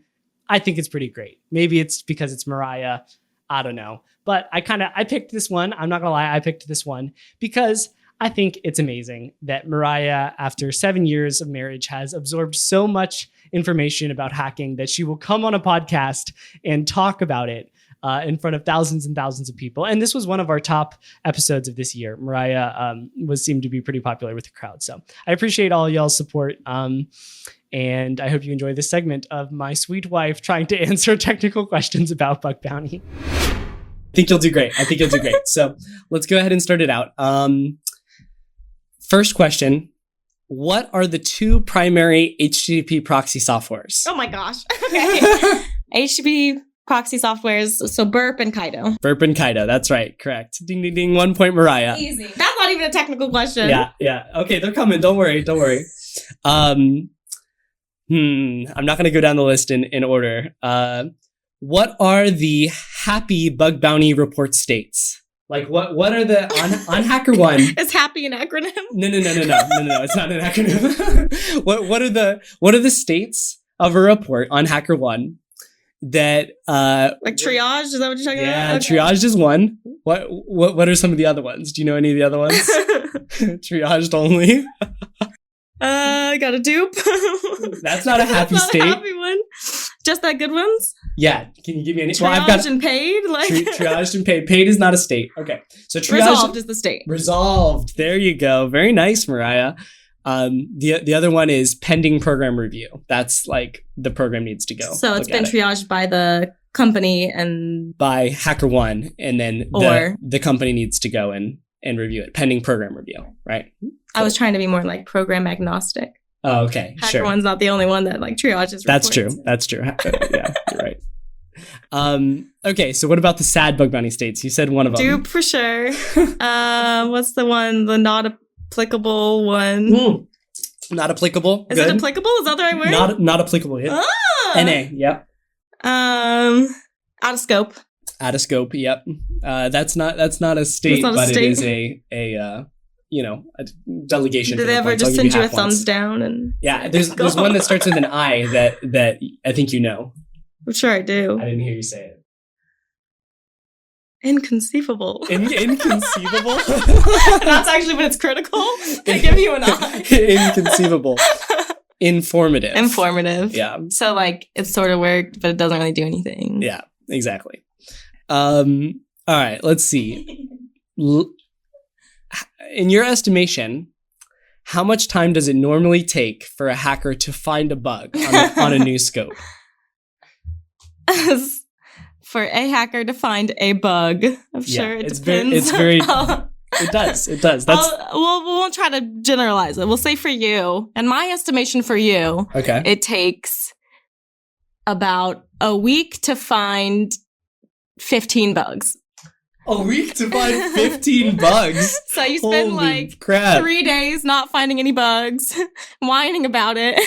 I think it's pretty great. Maybe it's because it's Mariah. I don't know. But I picked this one. I'm not gonna lie, I picked this one because I think it's amazing that Mariah, after 7 years of marriage, has absorbed so much information about hacking that she will come on a podcast and talk about it in front of thousands and thousands of people. And this was one of our top episodes of this year. Mariah seemed to be pretty popular with the crowd. So I appreciate all y'all's support. And I hope you enjoy this segment of my sweet wife trying to answer technical questions about bug bounty. I think you'll do great. So let's go ahead and start it out. First question. What are the 2 primary HTTP proxy softwares? Oh my gosh. Okay. HTTP proxy softwares, so Burp and Kaido. Burp and Kaido, that's right, correct. Ding, ding, ding, 1 point, Mariah. Easy. That's not even a technical question. Yeah. Okay, they're coming, don't worry. I'm not going to go down the list in order. What are the happy bug bounty report states? Like what are the on HackerOne? Is happy an acronym? No, it's not an acronym. What are the states of a report on HackerOne that like triage? Is that what you're talking about? Yeah, okay. Triage is one. What are some of the other ones? Do you know any of the other ones? Triaged only. I got a dupe. That's not a happy state. Not a happy one. Just that good ones? Yeah. Can you give me any? Triaged and paid? Triaged and paid. Paid is not a state. Okay. So resolved is the state. Resolved. There you go. Very nice, Mariah. The other one is pending program review. That's like the program needs to go. So it's been triaged by the company and by HackerOne, and then the company needs to go and review it. Pending program review, right? Cool. I was trying to be more like program agnostic. Oh, okay. HackerOne's not the only one that like triages reports. That's true. Yeah, you're right. Okay, so what about the sad bug bounty states? You said one of them. Dupe for sure. What's the one? The not applicable one. Not applicable. Is it applicable? Is that the right word? Not applicable. Yeah. Ah! NA. Yep. Out of scope. Add a scope. Yep. That's not a state, but it is a delegation. Did they ever just send you a thumbs down? And there's one that starts with an I that I think you know. I'm sure I do. I didn't hear you say it. Inconceivable. Inconceivable? That's actually when it's critical. They give you an I. Inconceivable. Informative. Yeah. So like it sort of worked, but it doesn't really do anything. Yeah, exactly. All right, let's see. In your estimation, how much time does it normally take for a hacker to find a bug on a new scope? For a hacker to find a bug, I'm sure it depends. It's very. It does. We won't try to generalize it. We'll say for you, and my estimation for you, it takes about a week to find 15 bugs. A week to find 15 bugs? So you spend crap. 3 days not finding any bugs, whining about it.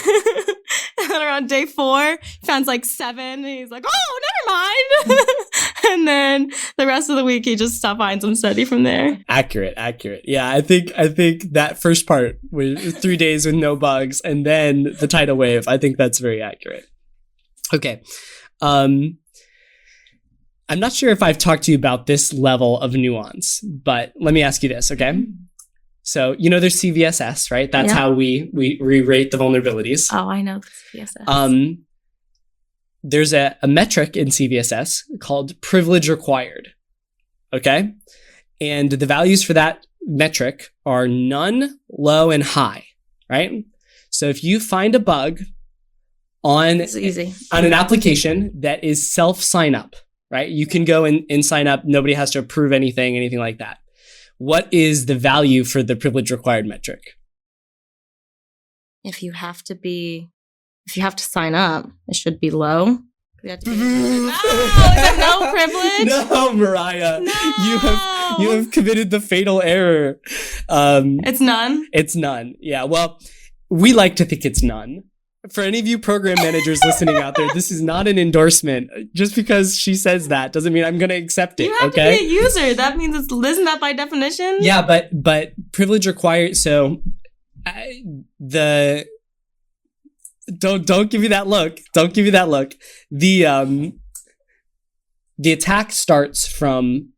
And around day 4, he finds 7, and he's like, oh, never mind. And then the rest of the week, he just finds them steady from there. Accurate. Yeah, I think that first part was 3 days with no bugs, and then the tidal wave. I think that's very accurate. Okay. I'm not sure if I've talked to you about this level of nuance, but let me ask you this, okay? So, there's CVSS, right? That's how we rate the vulnerabilities. Oh, I know CVSS. There's a metric in CVSS called privilege required, okay? And the values for that metric are none, low, and high, right? So if you find a bug on an application that is self-sign up, right? You can go and sign up. Nobody has to approve anything like that. What is the value for the privilege required metric? If you have to sign up, it should be low. No privilege. No, Mariah. No. You have committed the fatal error. It's none. It's none. Yeah. Well, we like to think it's none. For any of you program managers listening out there, this is not an endorsement. Just because she says that doesn't mean I'm going to accept it. You have to be a user. That means isn't that by definition? Yeah, but privilege required. So don't give me that look. Don't give me that look. The attack starts from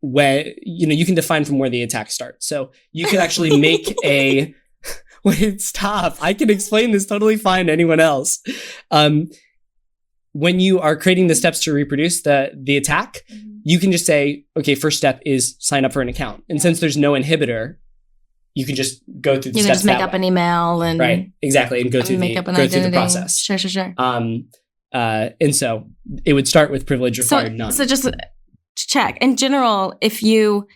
where you can define from where the attack starts. So you could actually make a. Wait, stop. I can explain this totally fine to anyone else. When you are creating the steps to reproduce the attack, you can just say, okay, first step is sign up for an account. And since there's no inhibitor, you can just go through the steps. You can just make up an email and right, exactly, and go through the process. Sure. And so it would start with privilege required none. So just to check. In general, if you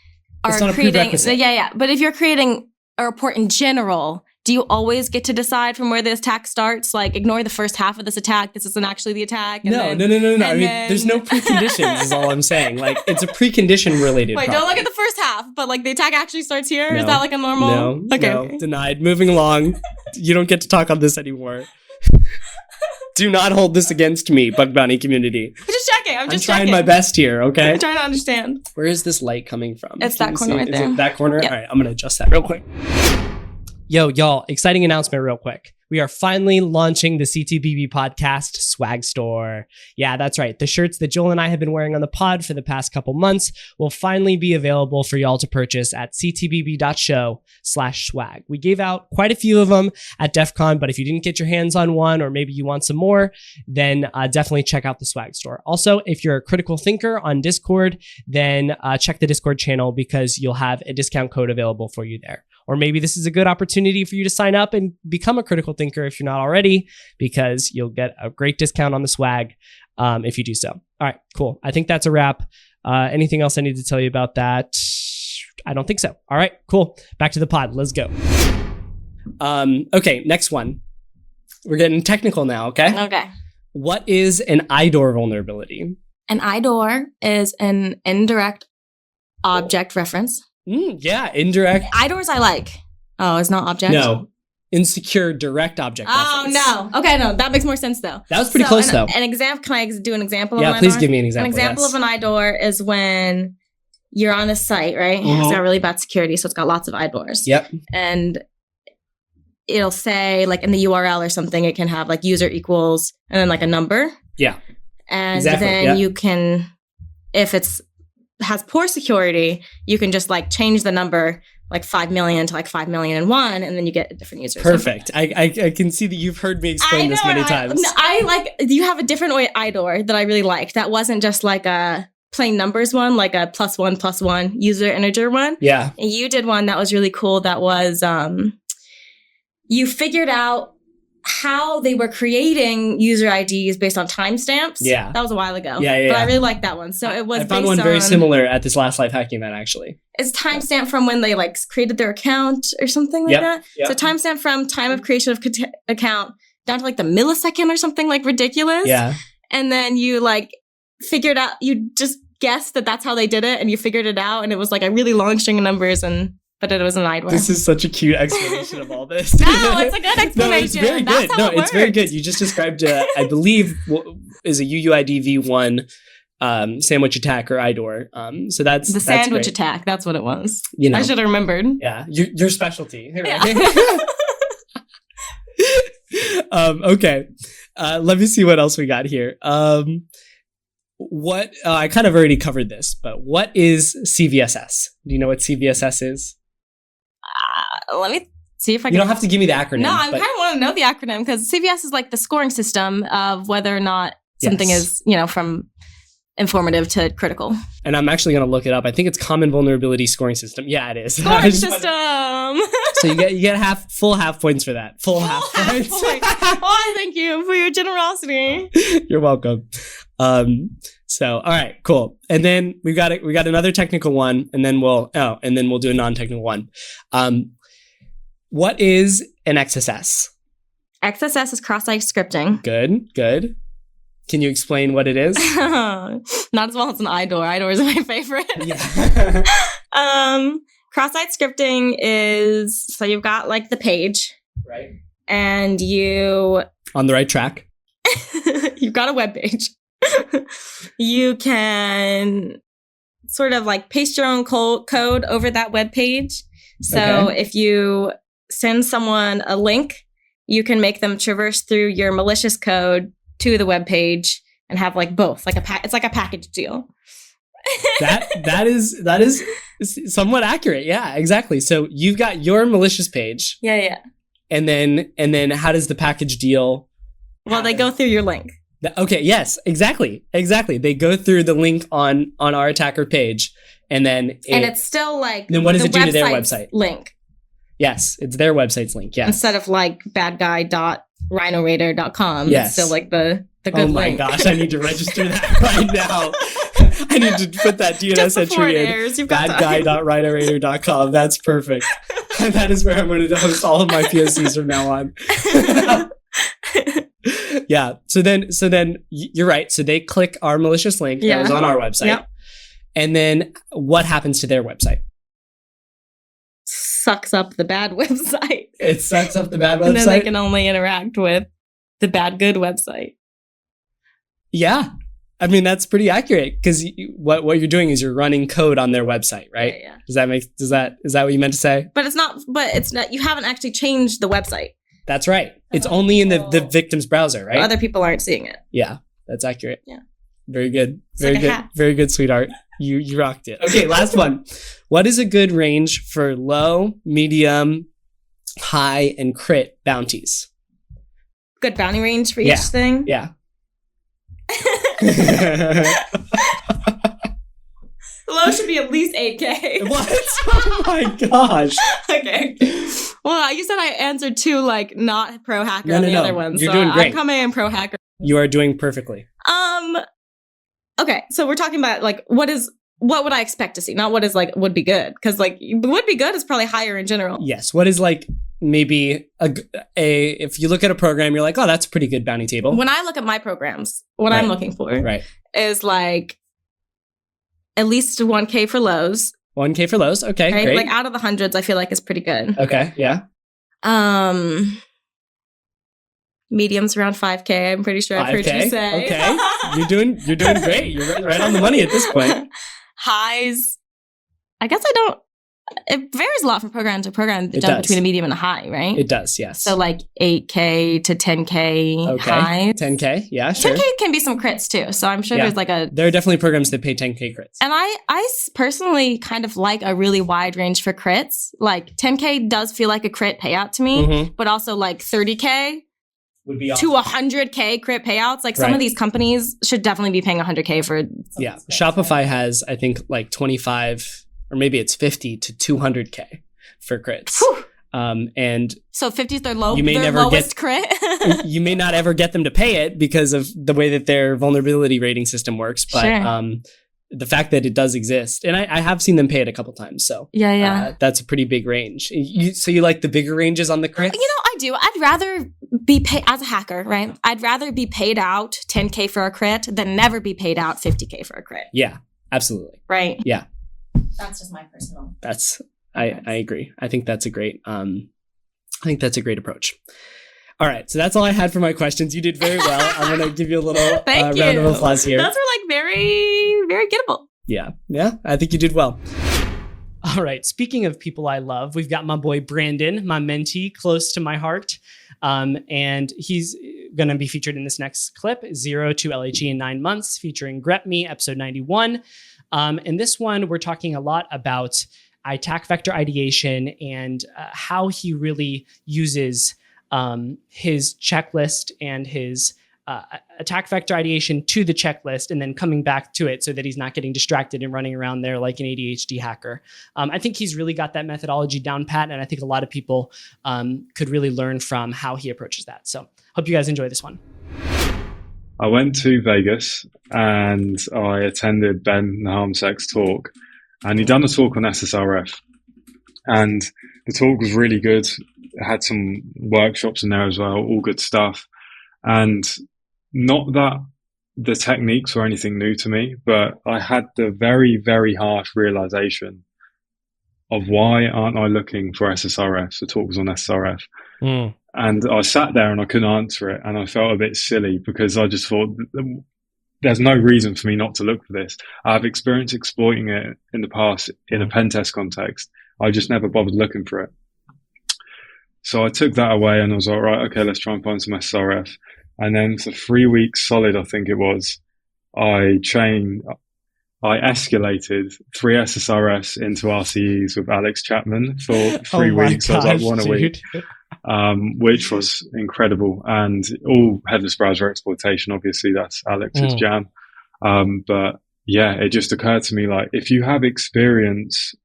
are it's not creating, a prerequisite. Yeah. But if you're creating a report in general, do you always get to decide from where the attack starts? Ignore the first half of this attack. This isn't actually the attack. No. I mean, there's no preconditions is all I'm saying. It's a precondition related Wait, problem. don't look at the first half, but the attack actually starts here? No, is that a normal? No, okay. Denied. Moving along. You don't get to talk on this anymore. Do not hold this against me, Bug Bounty community. I'm just checking. I'm trying my best here, okay? I'm trying to understand. Where is this light coming from? It's that corner right there. Is it that corner? Yep. All right, I'm going to adjust that real quick. Yo, y'all, exciting announcement real quick. We are finally launching the CTBB Podcast swag store. Yeah, that's right. The shirts that Joel and I have been wearing on the pod for the past couple months will finally be available for y'all to purchase at ctbb.show/swag. We gave out quite a few of them at DEF CON, but if you didn't get your hands on one or maybe you want some more, then definitely check out the swag store. Also, if you're a critical thinker on Discord, then check the Discord channel because you'll have a discount code available for you there. Or maybe this is a good opportunity for you to sign up and become a critical thinker if you're not already, because you'll get a great discount on the swag if you do so. All right, cool. I think that's a wrap. Anything else I need to tell you about that? I don't think so. All right, cool. Back to the pod. Let's go. Okay, next one. We're getting technical now, okay? Okay. What is an IDOR vulnerability? An IDOR is an indirect object reference. Yeah, indirect. IDORs I like. Oh, it's not object? No. insecure direct object reference. Oh no. Okay, no, that makes more sense though. That was pretty close though. An example. Can I do an example? Yeah, of an please IDOR? give me an example. An example yes. of an IDOR is when you're on a site, right? Mhm. It's got really bad security, so it's got lots of IDORs. Yep. And it'll say like in the URL or something, it can have like user equals and then like a number. Yeah. And Exactly, then yeah. you can, if it's has poor security, you can just like change the number like 5 million to like 5,000,001, and then you get a different user. Perfect. I can see that you've heard me explain this many times. I like, you have a different IDOR that I really liked. That wasn't just like a plain numbers one, like a +1+1 user integer one. Yeah. And you did one that was really cool. That was, you figured out how they were creating user IDs based on timestamps. Yeah. That was a while ago. Yeah. But I really liked that one. So it was I found based one very on- similar at this last life hacking event, actually. It's timestamp from when they like created their account or something like Yep, that. yep. So timestamp from time of creation of account down to like the millisecond or something like ridiculous. Yeah. And then you like figured out, you just guessed that that's how they did it, and you figured it out, and it was like a really long string of numbers, but it was an IDOR. This is such a cute explanation of all this. No, it's a good explanation. No, it's very That's good. how No, it it's very works. good. You just described, I believe, what is a UUID v1 sandwich attack or IDOR. So that's The sandwich great. attack. That's what it was. You know. I should have remembered. Yeah, your specialty. Yeah. Okay. Let me see what else we got here. What I kind of already covered this, but what is CVSS? Do you know what CVSS is? Let me see if I can. You don't have to give me the acronym. No, I but- kind of want to know the acronym because CVS is like the scoring system of whether or not something Yes. is, from informative to critical. And I'm actually going to look it up. I think it's Common Vulnerability Scoring System. Yeah, it is. Scoring system. So you get full half points for that. Full half points. Oh, thank you for your generosity. You're welcome. So all right, cool. And then we got another technical one, and then we'll do a non-technical one. What is an XSS? XSS is cross-site scripting. Good. Can you explain what it is? Not as well as an IDOR. IDOR is my favorite. Yeah. Cross-site scripting is, so you've got like the page. Right. And you... On the right track. You've got a web page. You can sort of like paste your own code over that web page. So if you send someone a link, you can make them traverse through your malicious code to the web page and have like both, like it's like a package deal. that is somewhat accurate. Yeah, exactly. So you've got your malicious page. Yeah. And then how does the package deal? Well, they go through your link. Okay, yes, exactly. They go through the link on our attacker page, and then it's still like then what does the it do to their website's website? Link. Yes, it's their website's link. Yes. Instead of like badguy.rhinoradar.com. Yes. It's still like the good Oh my link. gosh, I need to register that right now. I need to put that DNS Just before entry it in. airs, you've got time. Badguy.rhinoradar.com. That's perfect. And that is where I'm going to host all of my POCs from now on. Yeah. So then you're right. So they click our malicious link that was on our website. Yep. And then what happens to their website? Sucks up the bad website. It sucks up the bad website. And then they can only interact with the bad good website. Yeah. I mean, that's pretty accurate because what you're doing is you're running code on their website, right? Yeah. Is that what you meant to say? But it's not, you haven't actually changed the website. That's right. It's only in the victim's browser, right? Other people aren't seeing it. Yeah, that's accurate. Yeah. Very good. It's Very like a good. hat. Very good, sweetheart. You rocked it. Okay, last one. What is a good range for low, medium, high, and crit bounties? Good bounty range for each thing. Yeah. Low should be at least 8K. What? Oh my gosh. Okay. Well, you said I answered two like not pro hacker No, on no, the no. other one. You're so doing great. I'm coming in pro hacker. You are doing perfectly. Okay, so we're talking about like what would I expect to see, not what is like would be good, because like would be good is probably higher in general. Yes. What is like maybe a if you look at a program, you're like, oh, that's a pretty good bounty table. When I look at my programs, what I'm looking for is like at least 1K for lows. 1K for lows. Okay, right? great. Like out of the hundreds, I feel like is pretty good. Okay, yeah. Mediums around 5K. I'm pretty sure I've heard you say. Okay, you're doing great. You're right on the money at this point. Highs. I guess I don't. It varies a lot from program to program. The jump between a medium and a high, right? It does, yes. So like 8K to 10K highs. 10K, yeah, sure. 10K can be some crits too. So I'm sure there's like a. There are definitely programs that pay 10K crits. And I personally kind of like a really wide range for crits. Like 10K does feel like a crit payout to me, but also like 30K. Would be to 100K crit payouts. Like some of these companies should definitely be paying 100K for. Yeah. Shopify has, I think, like 25 or maybe it's 50 to 200K for crits. And so 50 is their lowest crit. You may not ever get them to pay it because of the way that their vulnerability rating system works. But the fact that it does exist, and I have seen them pay it a couple times. So that's a pretty big range. So you like the bigger ranges on the crits? You know, I do. I'd rather be paid as a hacker, right? I'd rather be paid out 10K for a crit than never be paid out 50K for a crit. Yeah, absolutely. Right. Yeah. That's just my personal. I agree. I think that's a great approach. All right, so that's all I had for my questions. You did very well. I'm going to give you a little round of applause here. Those were like very, very gettable. Yeah, I think you did well. All right, speaking of people I love, we've got my boy Brandon, my mentee, close to my heart. And he's going to be featured in this next clip, 0 to LHE in 9 months, featuring Grep Me, episode 91. In this one, we're talking a lot about attack vector ideation and how he really uses his checklist and his attack vector ideation to the checklist and then coming back to it so that he's not getting distracted and running around there like an ADHD hacker. I think he's really got that methodology down pat, and I think a lot of people could really learn from how he approaches that. So hope you guys enjoy this one. I went to Vegas and I attended Ben Nahamsek's talk, and he'd done a talk on SSRF, and the talk was really good. It had some workshops in there as well, all good stuff. And not that the techniques were anything new to me, but I had the very, very harsh realization of why aren't I looking for SSRF? The talk was on SSRF. And I sat there and I couldn't answer it. And I felt a bit silly because I just thought there's no reason for me not to look for this. I've experienced exploiting it in the past in a pen test context. I just never bothered looking for it. So I took that away and I was like, right, okay, let's try and find some SSRF. And then for 3 weeks solid, I think it was, I escalated 3 SSRFs into RCEs with Alex Chapman for 3 weeks. I was like one a week, which was incredible. And all headless browser exploitation, obviously that's Alex's jam. But yeah, it just occurred to me, like, if you have experience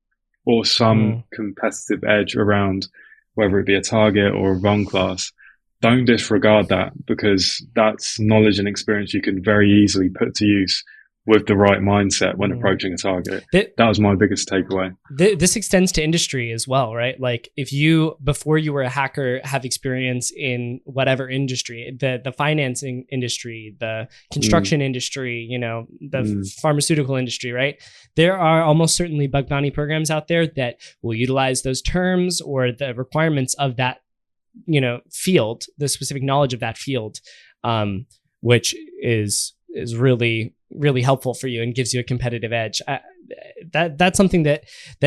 or some competitive edge around whether it be a target or a run class, don't disregard that, because that's knowledge and experience you can very easily put to use with the right mindset when approaching a target. That was my biggest takeaway. This extends to industry as well, right? Like if you, before you were a hacker, have experience in whatever industry, the financing industry, the construction industry, you know, the pharmaceutical industry, right? There are almost certainly bug bounty programs out there that will utilize those terms or the requirements of that, you know, field, the specific knowledge of that field, which is really, really helpful for you and gives you a competitive edge. That's something that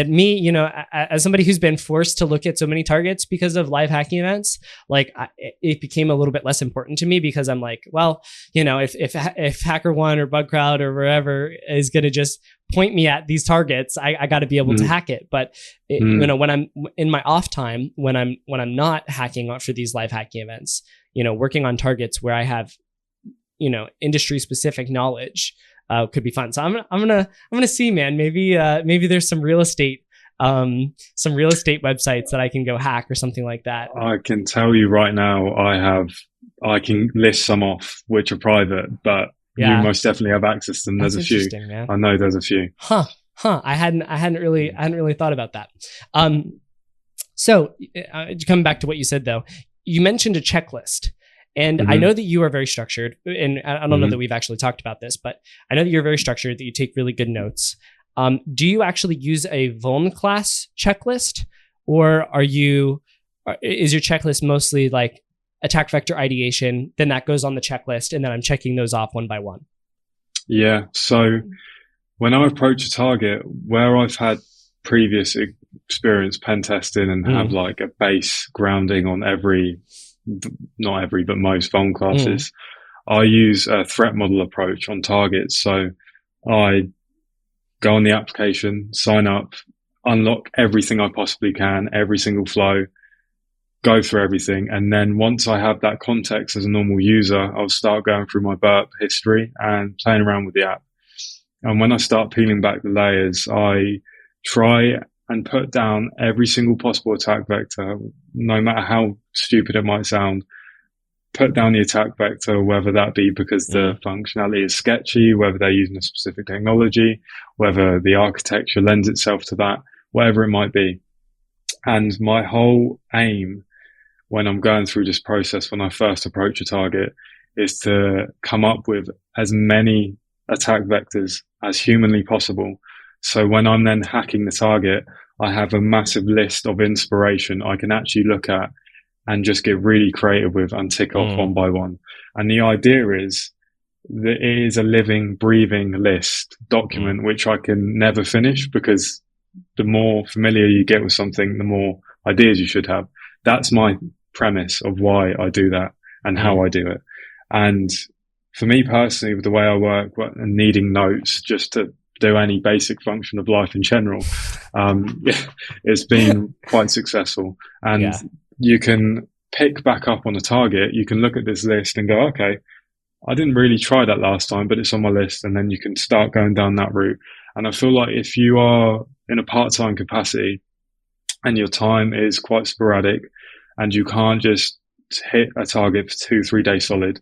me, you know, as somebody who's been forced to look at so many targets because of live hacking events, like it became a little bit less important to me, because I'm like, well, you know, if HackerOne or BugCrowd or wherever is going to just point me at these targets, I got to be able to hack it. But you know, when I'm in my off time, when I'm not hacking for these live hacking events, you know, working on targets where I have, you know, industry specific knowledge could be fun. So I'm gonna see, man, maybe there's some real estate websites that I can go hack or something like that. I can tell you right now, I can list some off which are private, but you most definitely have access to them. There's a few. Man. I know there's a few. Huh. I hadn't really thought about that. So coming back to what you said though, you mentioned a checklist. And I know that you are very structured, and I don't know that we've actually talked about this, but I know that you're very structured, that you take really good notes. Do you actually use a Vuln class checklist, or are you is your checklist mostly like attack vector ideation, then that goes on the checklist, and then I'm checking those off one by one? Yeah. So when I approach a target where I've had previous experience pen testing and have like a base grounding on not every, but most vuln classes, I use a threat model approach on targets. So I go on the application, sign up, unlock everything I possibly can, every single flow, go through everything. And then once I have that context as a normal user, I'll start going through my burp history and playing around with the app. And when I start peeling back the layers, I try and put down every single possible attack vector, no matter how stupid it might sound. Put down the attack vector, whether that be because the functionality is sketchy, whether they're using a specific technology, whether the architecture lends itself to that, whatever it might be. And my whole aim when I'm going through this process, when I first approach a target, is to come up with as many attack vectors as humanly possible. So when I'm then hacking the target, I have a massive list of inspiration I can actually look at and just get really creative with and tick off one by one. And the idea is that it is a living, breathing list document, which I can never finish, because the more familiar you get with something, the more ideas you should have. That's my premise of why I do that and how I do it. And for me personally, with the way I work and needing notes just to do any basic function of life in general, it's been quite successful. And you can pick back up on a target. You can look at this list and go, okay, I didn't really try that last time, but it's on my list. And then you can start going down that route. And I feel like if you are in a part-time capacity and your time is quite sporadic and you can't just hit a target for 2-3 days solid,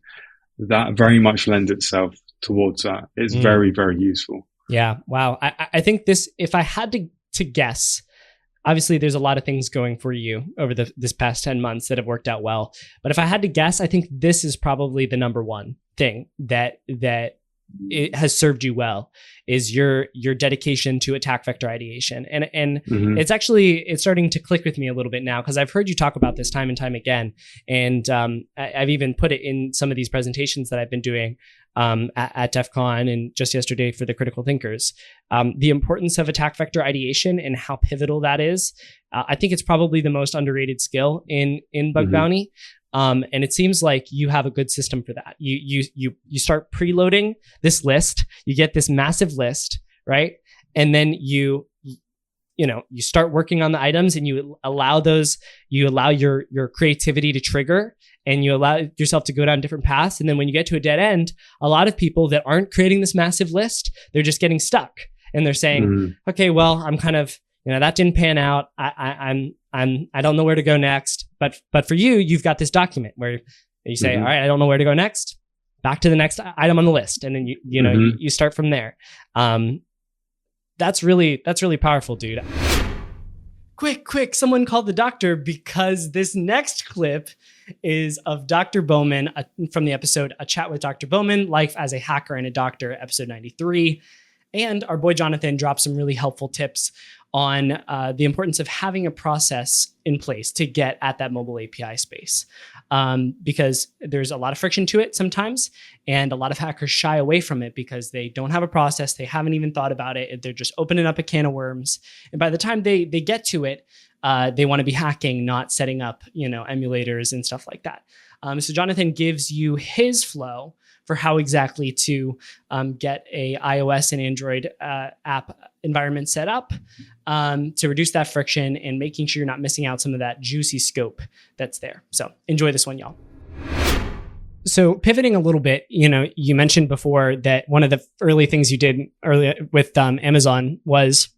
that very much lends itself towards that. It's very, very useful. Yeah. Wow. I think this, if I had to guess, obviously there's a lot of things going for you over this past 10 months that have worked out well. But if I had to guess, I think this is probably the number one thing that it has served you well, is your dedication to attack vector ideation. And it's starting to click with me a little bit now, because I've heard you talk about this time and time again. And I've even put it in some of these presentations that I've been doing at DEF CON and just yesterday for the Critical Thinkers. The importance of attack vector ideation and how pivotal that is. I think it's probably the most underrated skill in bug bounty. And it seems like you have a good system for that. You start preloading this list, you get this massive list, right? And then you start working on the items, and you allow your creativity to trigger, and you allow yourself to go down different paths. And then when you get to a dead end, a lot of people that aren't creating this massive list, they're just getting stuck, and they're saying, okay, well, I'm kind of, that didn't pan out. I don't know where to go next. But for you, you've got this document where you say, all right, I don't know where to go next. Back to the next item on the list. And then you start from there. That's really powerful, dude. Quick, someone called the doctor, because this next clip is of Dr. Bowman from the episode A Chat with Dr. Bowman, Life as a Hacker and a Doctor, episode 93. And our boy Jonathan dropped some really helpful tips on the importance of having a process in place to get at that mobile API space. Because there's a lot of friction to it sometimes, and a lot of hackers shy away from it because they don't have a process, they haven't even thought about it, they're just opening up a can of worms. And by the time they get to it, they want to be hacking, not setting up, emulators and stuff like that. So Jonathan gives you his flow for how exactly to get a iOS and Android app environment set up to reduce that friction and making sure you're not missing out some of that juicy scope that's there. So enjoy this one, y'all. So pivoting a little bit, you mentioned before that one of the early things you did earlier with Amazon was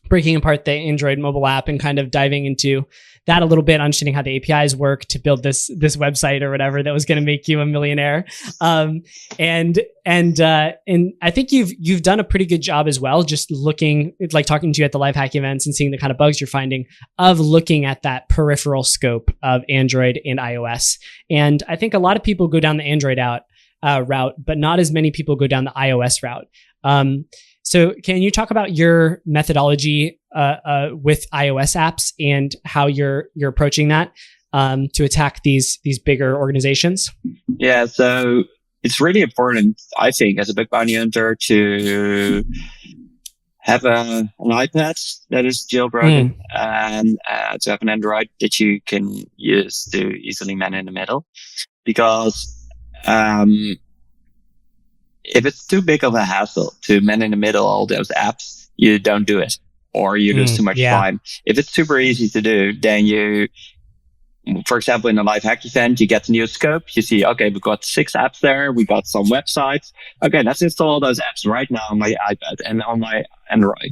breaking apart the Android mobile app and kind of diving into that a little bit, understanding how the APIs work to build this website or whatever that was going to make you a millionaire. And I think you've done a pretty good job as well, just looking, like talking to you at the live hack events and seeing the kind of bugs you're finding, of looking at that peripheral scope of Android and iOS. And I think a lot of people go down the Android route, but not as many people go down the iOS route. So can you talk about your methodology with iOS apps and how you're approaching that to attack these bigger organizations? Yeah, so it's really important, I think, as a bug bounty hunter to have an iPad that is jailbroken and to have an Android that you can use to easily man in the middle. Because if it's too big of a hassle to man in the middle all those apps, you don't do it, or you lose too much time. If it's super easy to do, then you, for example, in a live hack event, you get the new scope. You see, okay, we've got 6 apps there. We got some websites. Okay, let's install those apps right now on my iPad and on my Android.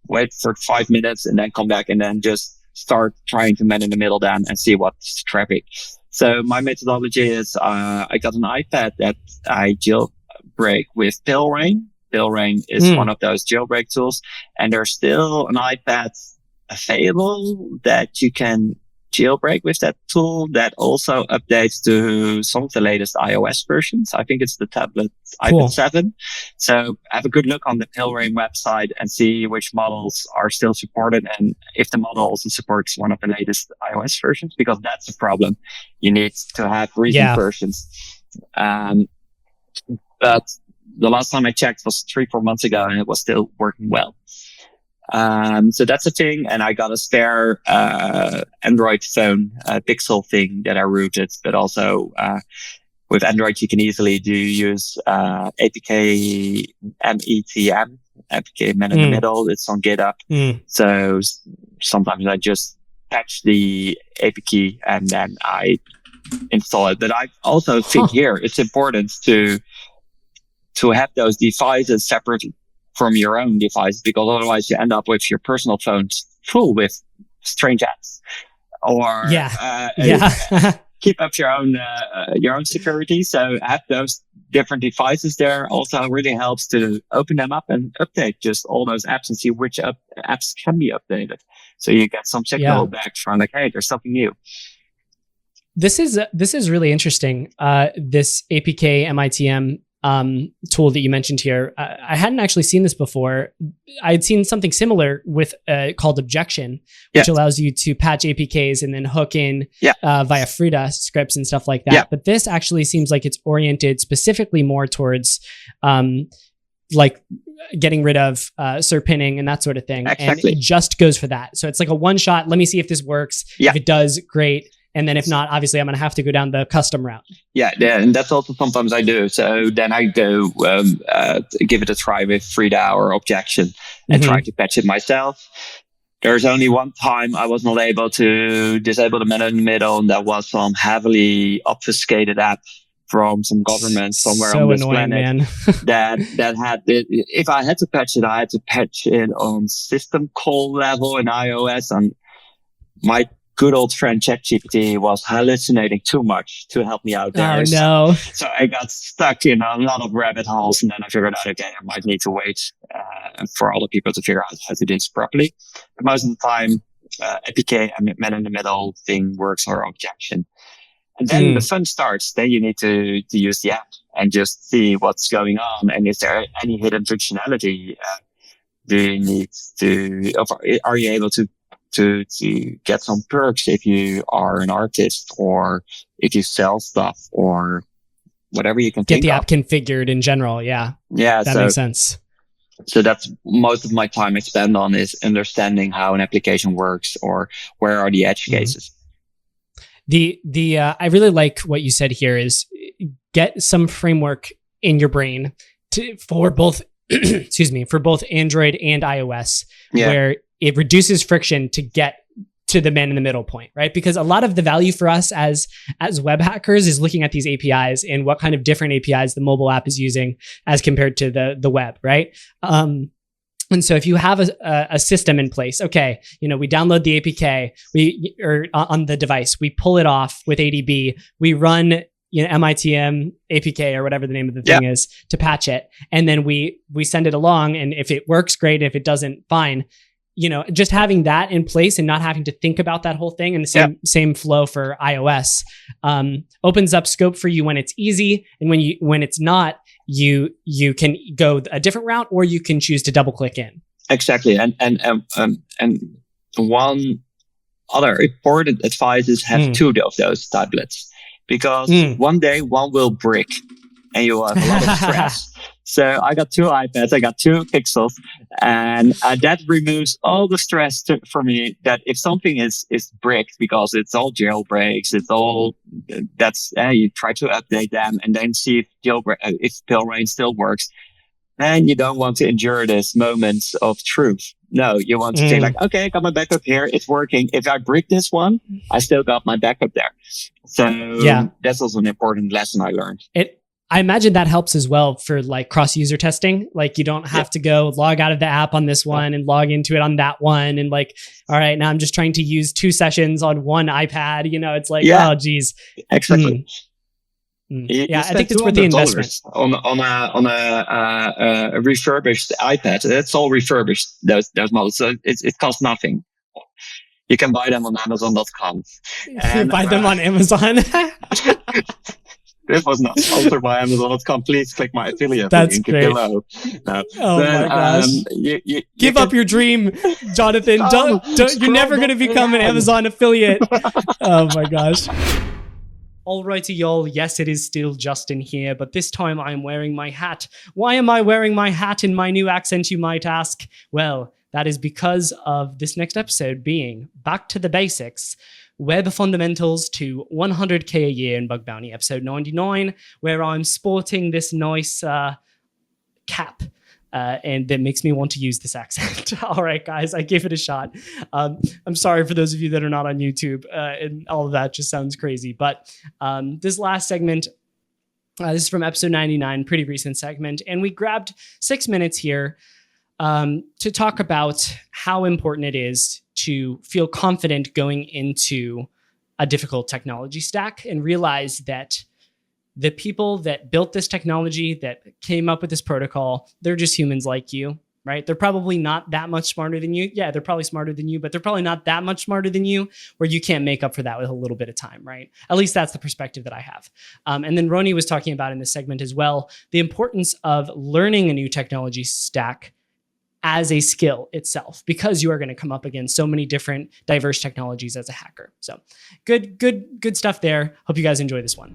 Wait for 5 minutes and then come back and then just start trying to man in the middle then and see what's traffic. So my methodology is, I got an iPad that I jailbreak with Pillrain. Pillrain is one of those jailbreak tools, and there's still an iPad available that you can jailbreak with that tool that also updates to some of the latest iOS versions. I think it's the tablet iPad 7. So have a good look on the Pillrain website and see which models are still supported and if the model also supports one of the latest iOS versions, because that's the problem. You need to have recent versions. But the last time I checked was 3-4 months ago and it was still working well. So that's a thing. And I got a spare, Android phone, Pixel thing that I rooted, but also, with Android, you can easily use, APK METM, APK man in the middle. It's on GitHub. So sometimes I just patch the APK and then I install it. But I also think here it's important to have those devices separate from your own device, because otherwise you end up with your personal phones full with strange apps. Or keep up your own security. So have those different devices there. Also really helps to open them up and update just all those apps and see which apps can be updated. So you get some signal back from like, hey, there's something new. This is really interesting. This APK METM tool that you mentioned here. I hadn't actually seen this before. I'd seen something similar with called Objection, which allows you to patch APKs and then hook in via Frida scripts and stuff like that. But this actually seems like it's oriented specifically more towards like getting rid of SERP pinning and that sort of thing. Exactly. And it just goes for that. So it's like a one shot. Let me see if this works. If it does, great. And then if not, obviously I'm going to have to go down the custom route. Yeah, and that's also sometimes I do. So then I go give it a try with Frida or Objection and try to patch it myself. There's only one time I was not able to disable the man in the middle, and that was some heavily obfuscated app from some government somewhere on this planet. Man. that had it. If I had to patch it, I had to patch it on system call level in iOS, and my good old friend ChatGPT was hallucinating too much to help me out there. Oh, no. So I got stuck in a lot of rabbit holes, and then I figured out, okay, I might need to wait for other people to figure out how to do this properly. But most of the time, APK and man in the middle thing works, or Objection. And then the fun starts. Then you need to use the app and just see what's going on. And is there any hidden functionality? Do you need to, are you able to get some perks if you are an artist, or if you sell stuff, or whatever you can get the app configured in general. Yeah, that makes sense. So that's most of my time I spend on is understanding how an application works, or where are the edge cases. I really like what you said here is get some framework in your brain for both for both Android and iOS, where it reduces friction to get to the man in the middle point, right? Because a lot of the value for us as web hackers is looking at these APIs and what kind of different APIs the mobile app is using as compared to the web, right? And so if you have a system in place, okay, we download the APK, or on the device, we pull it off with ADB, we run METM APK or whatever the name of the thing is to patch it, and then we send it along, and if it works, great. If it doesn't, fine. Just having that in place and not having to think about that whole thing, and the same flow for iOS opens up scope for you when it's easy, and when it's not, you can go a different route, or you can choose to double click in. Exactly. And one other important advice is have two of those tablets, because one day one will break and you will have a lot of stress. So I got two iPads, I got two Pixels, and that removes all the stress for me, that if something is bricked, because it's all jailbreaks, it's all, you try to update them and then see if Pilrain still works. And you don't want to endure this moments of truth. No, you want to say like, okay, I got my backup here. It's working. If I break this one, I still got my backup there. So that's also an important lesson I learned. I imagine that helps as well for like cross-user testing. Like you don't have to go log out of the app on this one and log into it on that one. And like, all right, now I'm just trying to use 2 sessions on one iPad. You know, it's like, oh, geez. Exactly. Yeah, I think it's worth the investment. On a refurbished iPad. That's all refurbished, those models. So it costs nothing. You can buy them on Amazon.com. You buy them on Amazon. This was not sponsored by Amazon.com. Please click my affiliate link below. No. My gosh. Give up your dream, Jonathan. Don't you're never going to become an Amazon affiliate. Oh my gosh. Alrighty, y'all. Yes, it is still Justin here, but this time I'm wearing my hat. Why am I wearing my hat in my new accent, you might ask? Well, that is because of this next episode being Back to the Basics, Web Fundamentals to 100K a Year in Bug Bounty, episode 99, where I'm sporting this nice cap. And that makes me want to use this accent. All right, guys, I gave it a shot. I'm sorry for those of you that are not on YouTube, and all of that just sounds crazy. But this last segment, this is from episode 99, pretty recent segment, and we grabbed 6 minutes here to talk about how important it is to feel confident going into a difficult technology stack and realize that the people that built this technology, that came up with this protocol, they're just humans like you, right? They're probably not that much smarter than you. Yeah, they're probably smarter than you, but they're probably not that much smarter than you, where you can't make up for that with a little bit of time, right? At least that's the perspective that I have. And then Roni was talking about in this segment as well, the importance of learning a new technology stack as a skill itself, because you are going to come up against so many different diverse technologies as a hacker. So good stuff there. Hope you guys enjoy this one.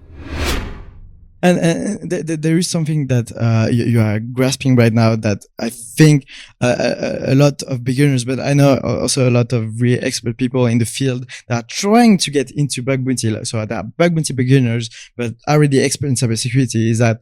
And there is something that you are grasping right now that I think a lot of beginners, but I know also a lot of really expert people in the field that are trying to get into bug bounty. So there are bug bounty beginners, but already expert in cybersecurity, is that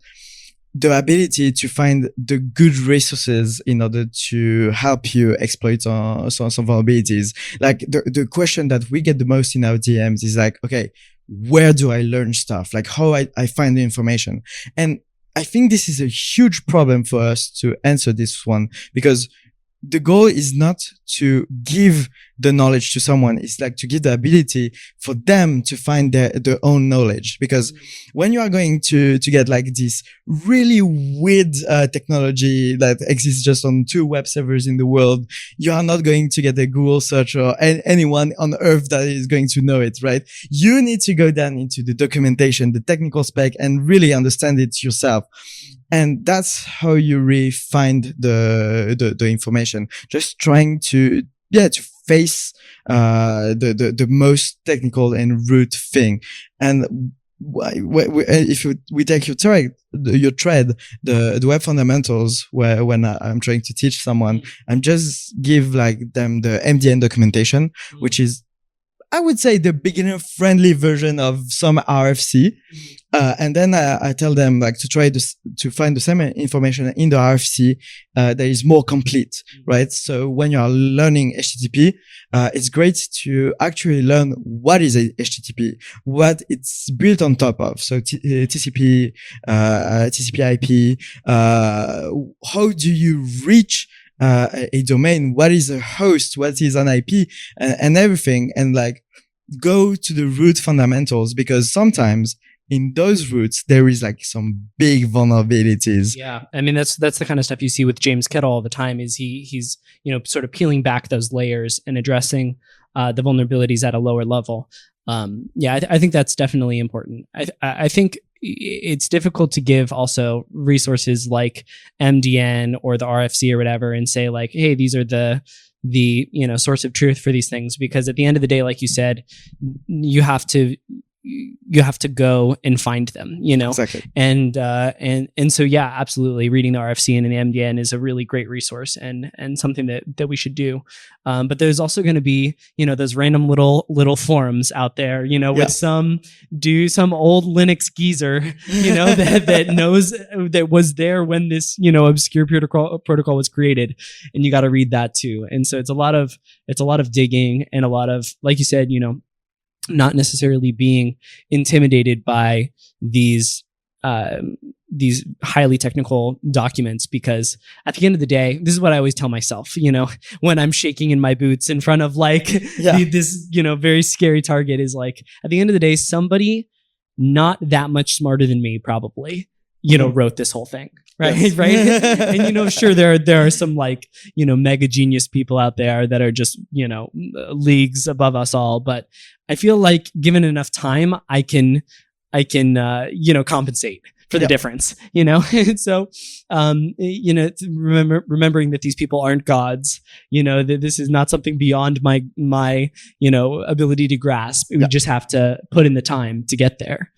the ability to find the good resources in order to help you exploit some vulnerabilities. Like the question that we get the most in our DMs is like, okay, where do I learn stuff? Like how I find the information. And I think this is a huge problem for us to answer this one, because the goal is not to give the knowledge to someone. It's like to give the ability for them to find their own knowledge. Because when you are going to get like this really weird technology that exists just on 2 web servers in the world, you are not going to get a Google search or anyone on earth that is going to know it, right? You need to go down into the documentation, the technical spec, and really understand it yourself. And that's how you really find the information. Just trying to face the most technical and root thing. And if we take your thread, the web fundamentals, where when I'm trying to teach someone, I'm just give like them the MDN documentation, which is, I would say, the beginner friendly version of some RFC. And then I tell them like to try to find the same information in the RFC that is more complete, right? So when you are learning HTTP, it's great to actually learn what is a HTTP, what it's built on top of. So TCP, TCP/IP, how do you reach a domain? What is a host? What is an IP? And everything. And like go to the root fundamentals, because sometimes in those roots, there is like some big vulnerabilities. Yeah. I mean, that's the kind of stuff you see with James Kettle all the time, is he's, sort of peeling back those layers and addressing the vulnerabilities at a lower level. I think that's definitely important. I think, it's difficult to give also resources like MDN or the RFC or whatever and say like, hey, these are the source of truth for these things, because at the end of the day, like you said, you have to go and find them, Exactly. And so, yeah, absolutely. Reading the RFC and the MDN is a really great resource and something that we should do. But there's also going to be, those random little forums out there, with some old Linux geezer, that knows that was there when this, obscure protocol was created, and you got to read that too. And so it's a lot of digging and a lot of, like you said, not necessarily being intimidated by these highly technical documents, because at the end of the day, this is what I always tell myself, when I'm shaking in my boots in front of like this, very scary target, is like, at the end of the day, somebody not that much smarter than me probably, wrote this whole thing. Right. Yes. Right. And, sure, there are some like, mega genius people out there that are just, leagues above us all. But I feel like given enough time, I can compensate for the difference, And so, remembering that these people aren't gods, that this is not something beyond my ability to grasp. We just have to put in the time to get there.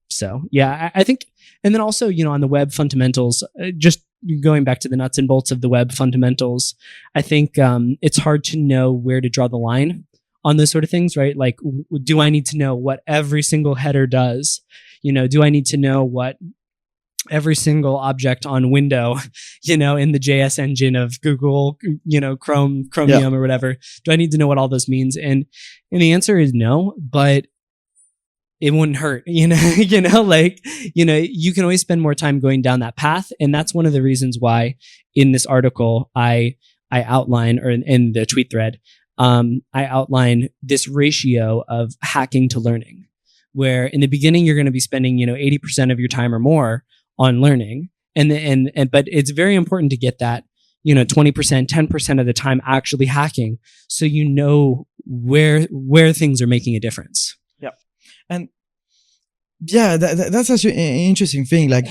So, yeah, I think. And then also, on the web fundamentals, just going back to the nuts and bolts of the web fundamentals, I think it's hard to know where to draw the line on those sort of things, right? Like, do I need to know what every single header does? Do I need to know what every single object on window, in the JS engine of Google, Chromium or whatever? Do I need to know what all this means? And the answer is no, but it wouldn't hurt, you can always spend more time going down that path. And that's one of the reasons why in this article, I outline, or in the tweet thread, I outline this ratio of hacking to learning, where in the beginning, you're going to be spending, 80% of your time or more on learning. But it's very important to get that, 20%, 10% of the time actually hacking, so where things are making a difference. And that's actually an interesting thing, like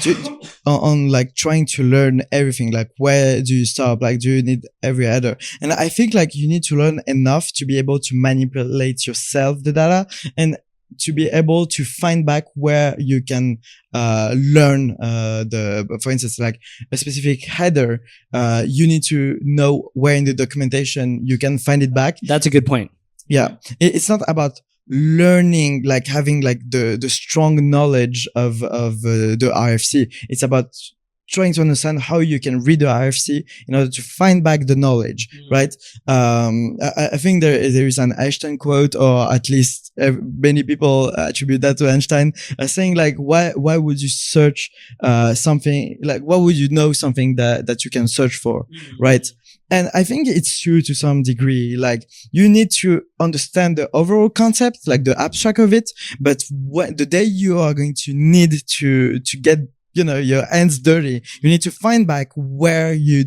on like trying to learn everything, like where do you stop, like do you need every header? And I think like you need to learn enough to be able to manipulate yourself the data, and to be able to find back where you can learn for instance, like a specific header, you need to know where in the documentation you can find it back. That's a good point. Yeah, it's not about learning, like having like the strong knowledge of the RFC. It's about trying to understand how you can read the RFC in order to find back the knowledge, right? I think there is an Einstein quote, or at least many people attribute that to Einstein, saying like, why would you search something, like why would you know something that you can search for, right? And I think it's true to some degree. Like, you need to understand the overall concept, like the abstract of it. But the day you are going to need to get, your hands dirty, you need to find back where you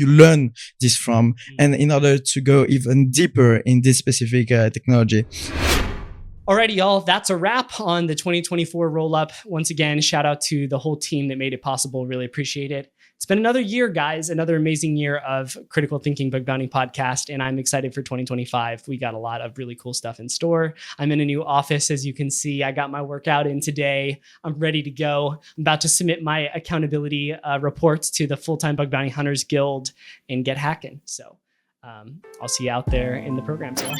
learn this from, and in order to go even deeper in this specific technology. Alrighty, y'all, that's a wrap on the 2024 roll-up. Once again, shout out to the whole team that made it possible. Really appreciate it. It's been another year, guys, another amazing year of Critical Thinking Bug Bounty podcast, and I'm excited for 2025. We got a lot of really cool stuff in store. I'm in a new office, as you can see. I got my workout in today. I'm ready to go. I'm about to submit my accountability reports to the Full-Time Bug Bounty Hunters Guild and get hacking. So I'll see you out there in the programs, y'all.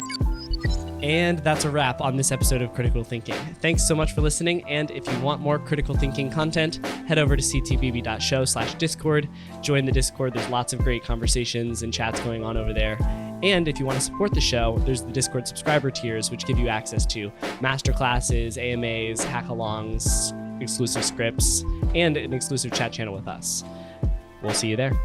And that's a wrap on this episode of Critical Thinking. Thanks so much for listening. And if you want more Critical Thinking content, head over to ctbb.show/Discord. Join the Discord. There's lots of great conversations and chats going on over there. And if you want to support the show, there's the Discord subscriber tiers, which give you access to masterclasses, AMAs, hackalongs, exclusive scripts, and an exclusive chat channel with us. We'll see you there.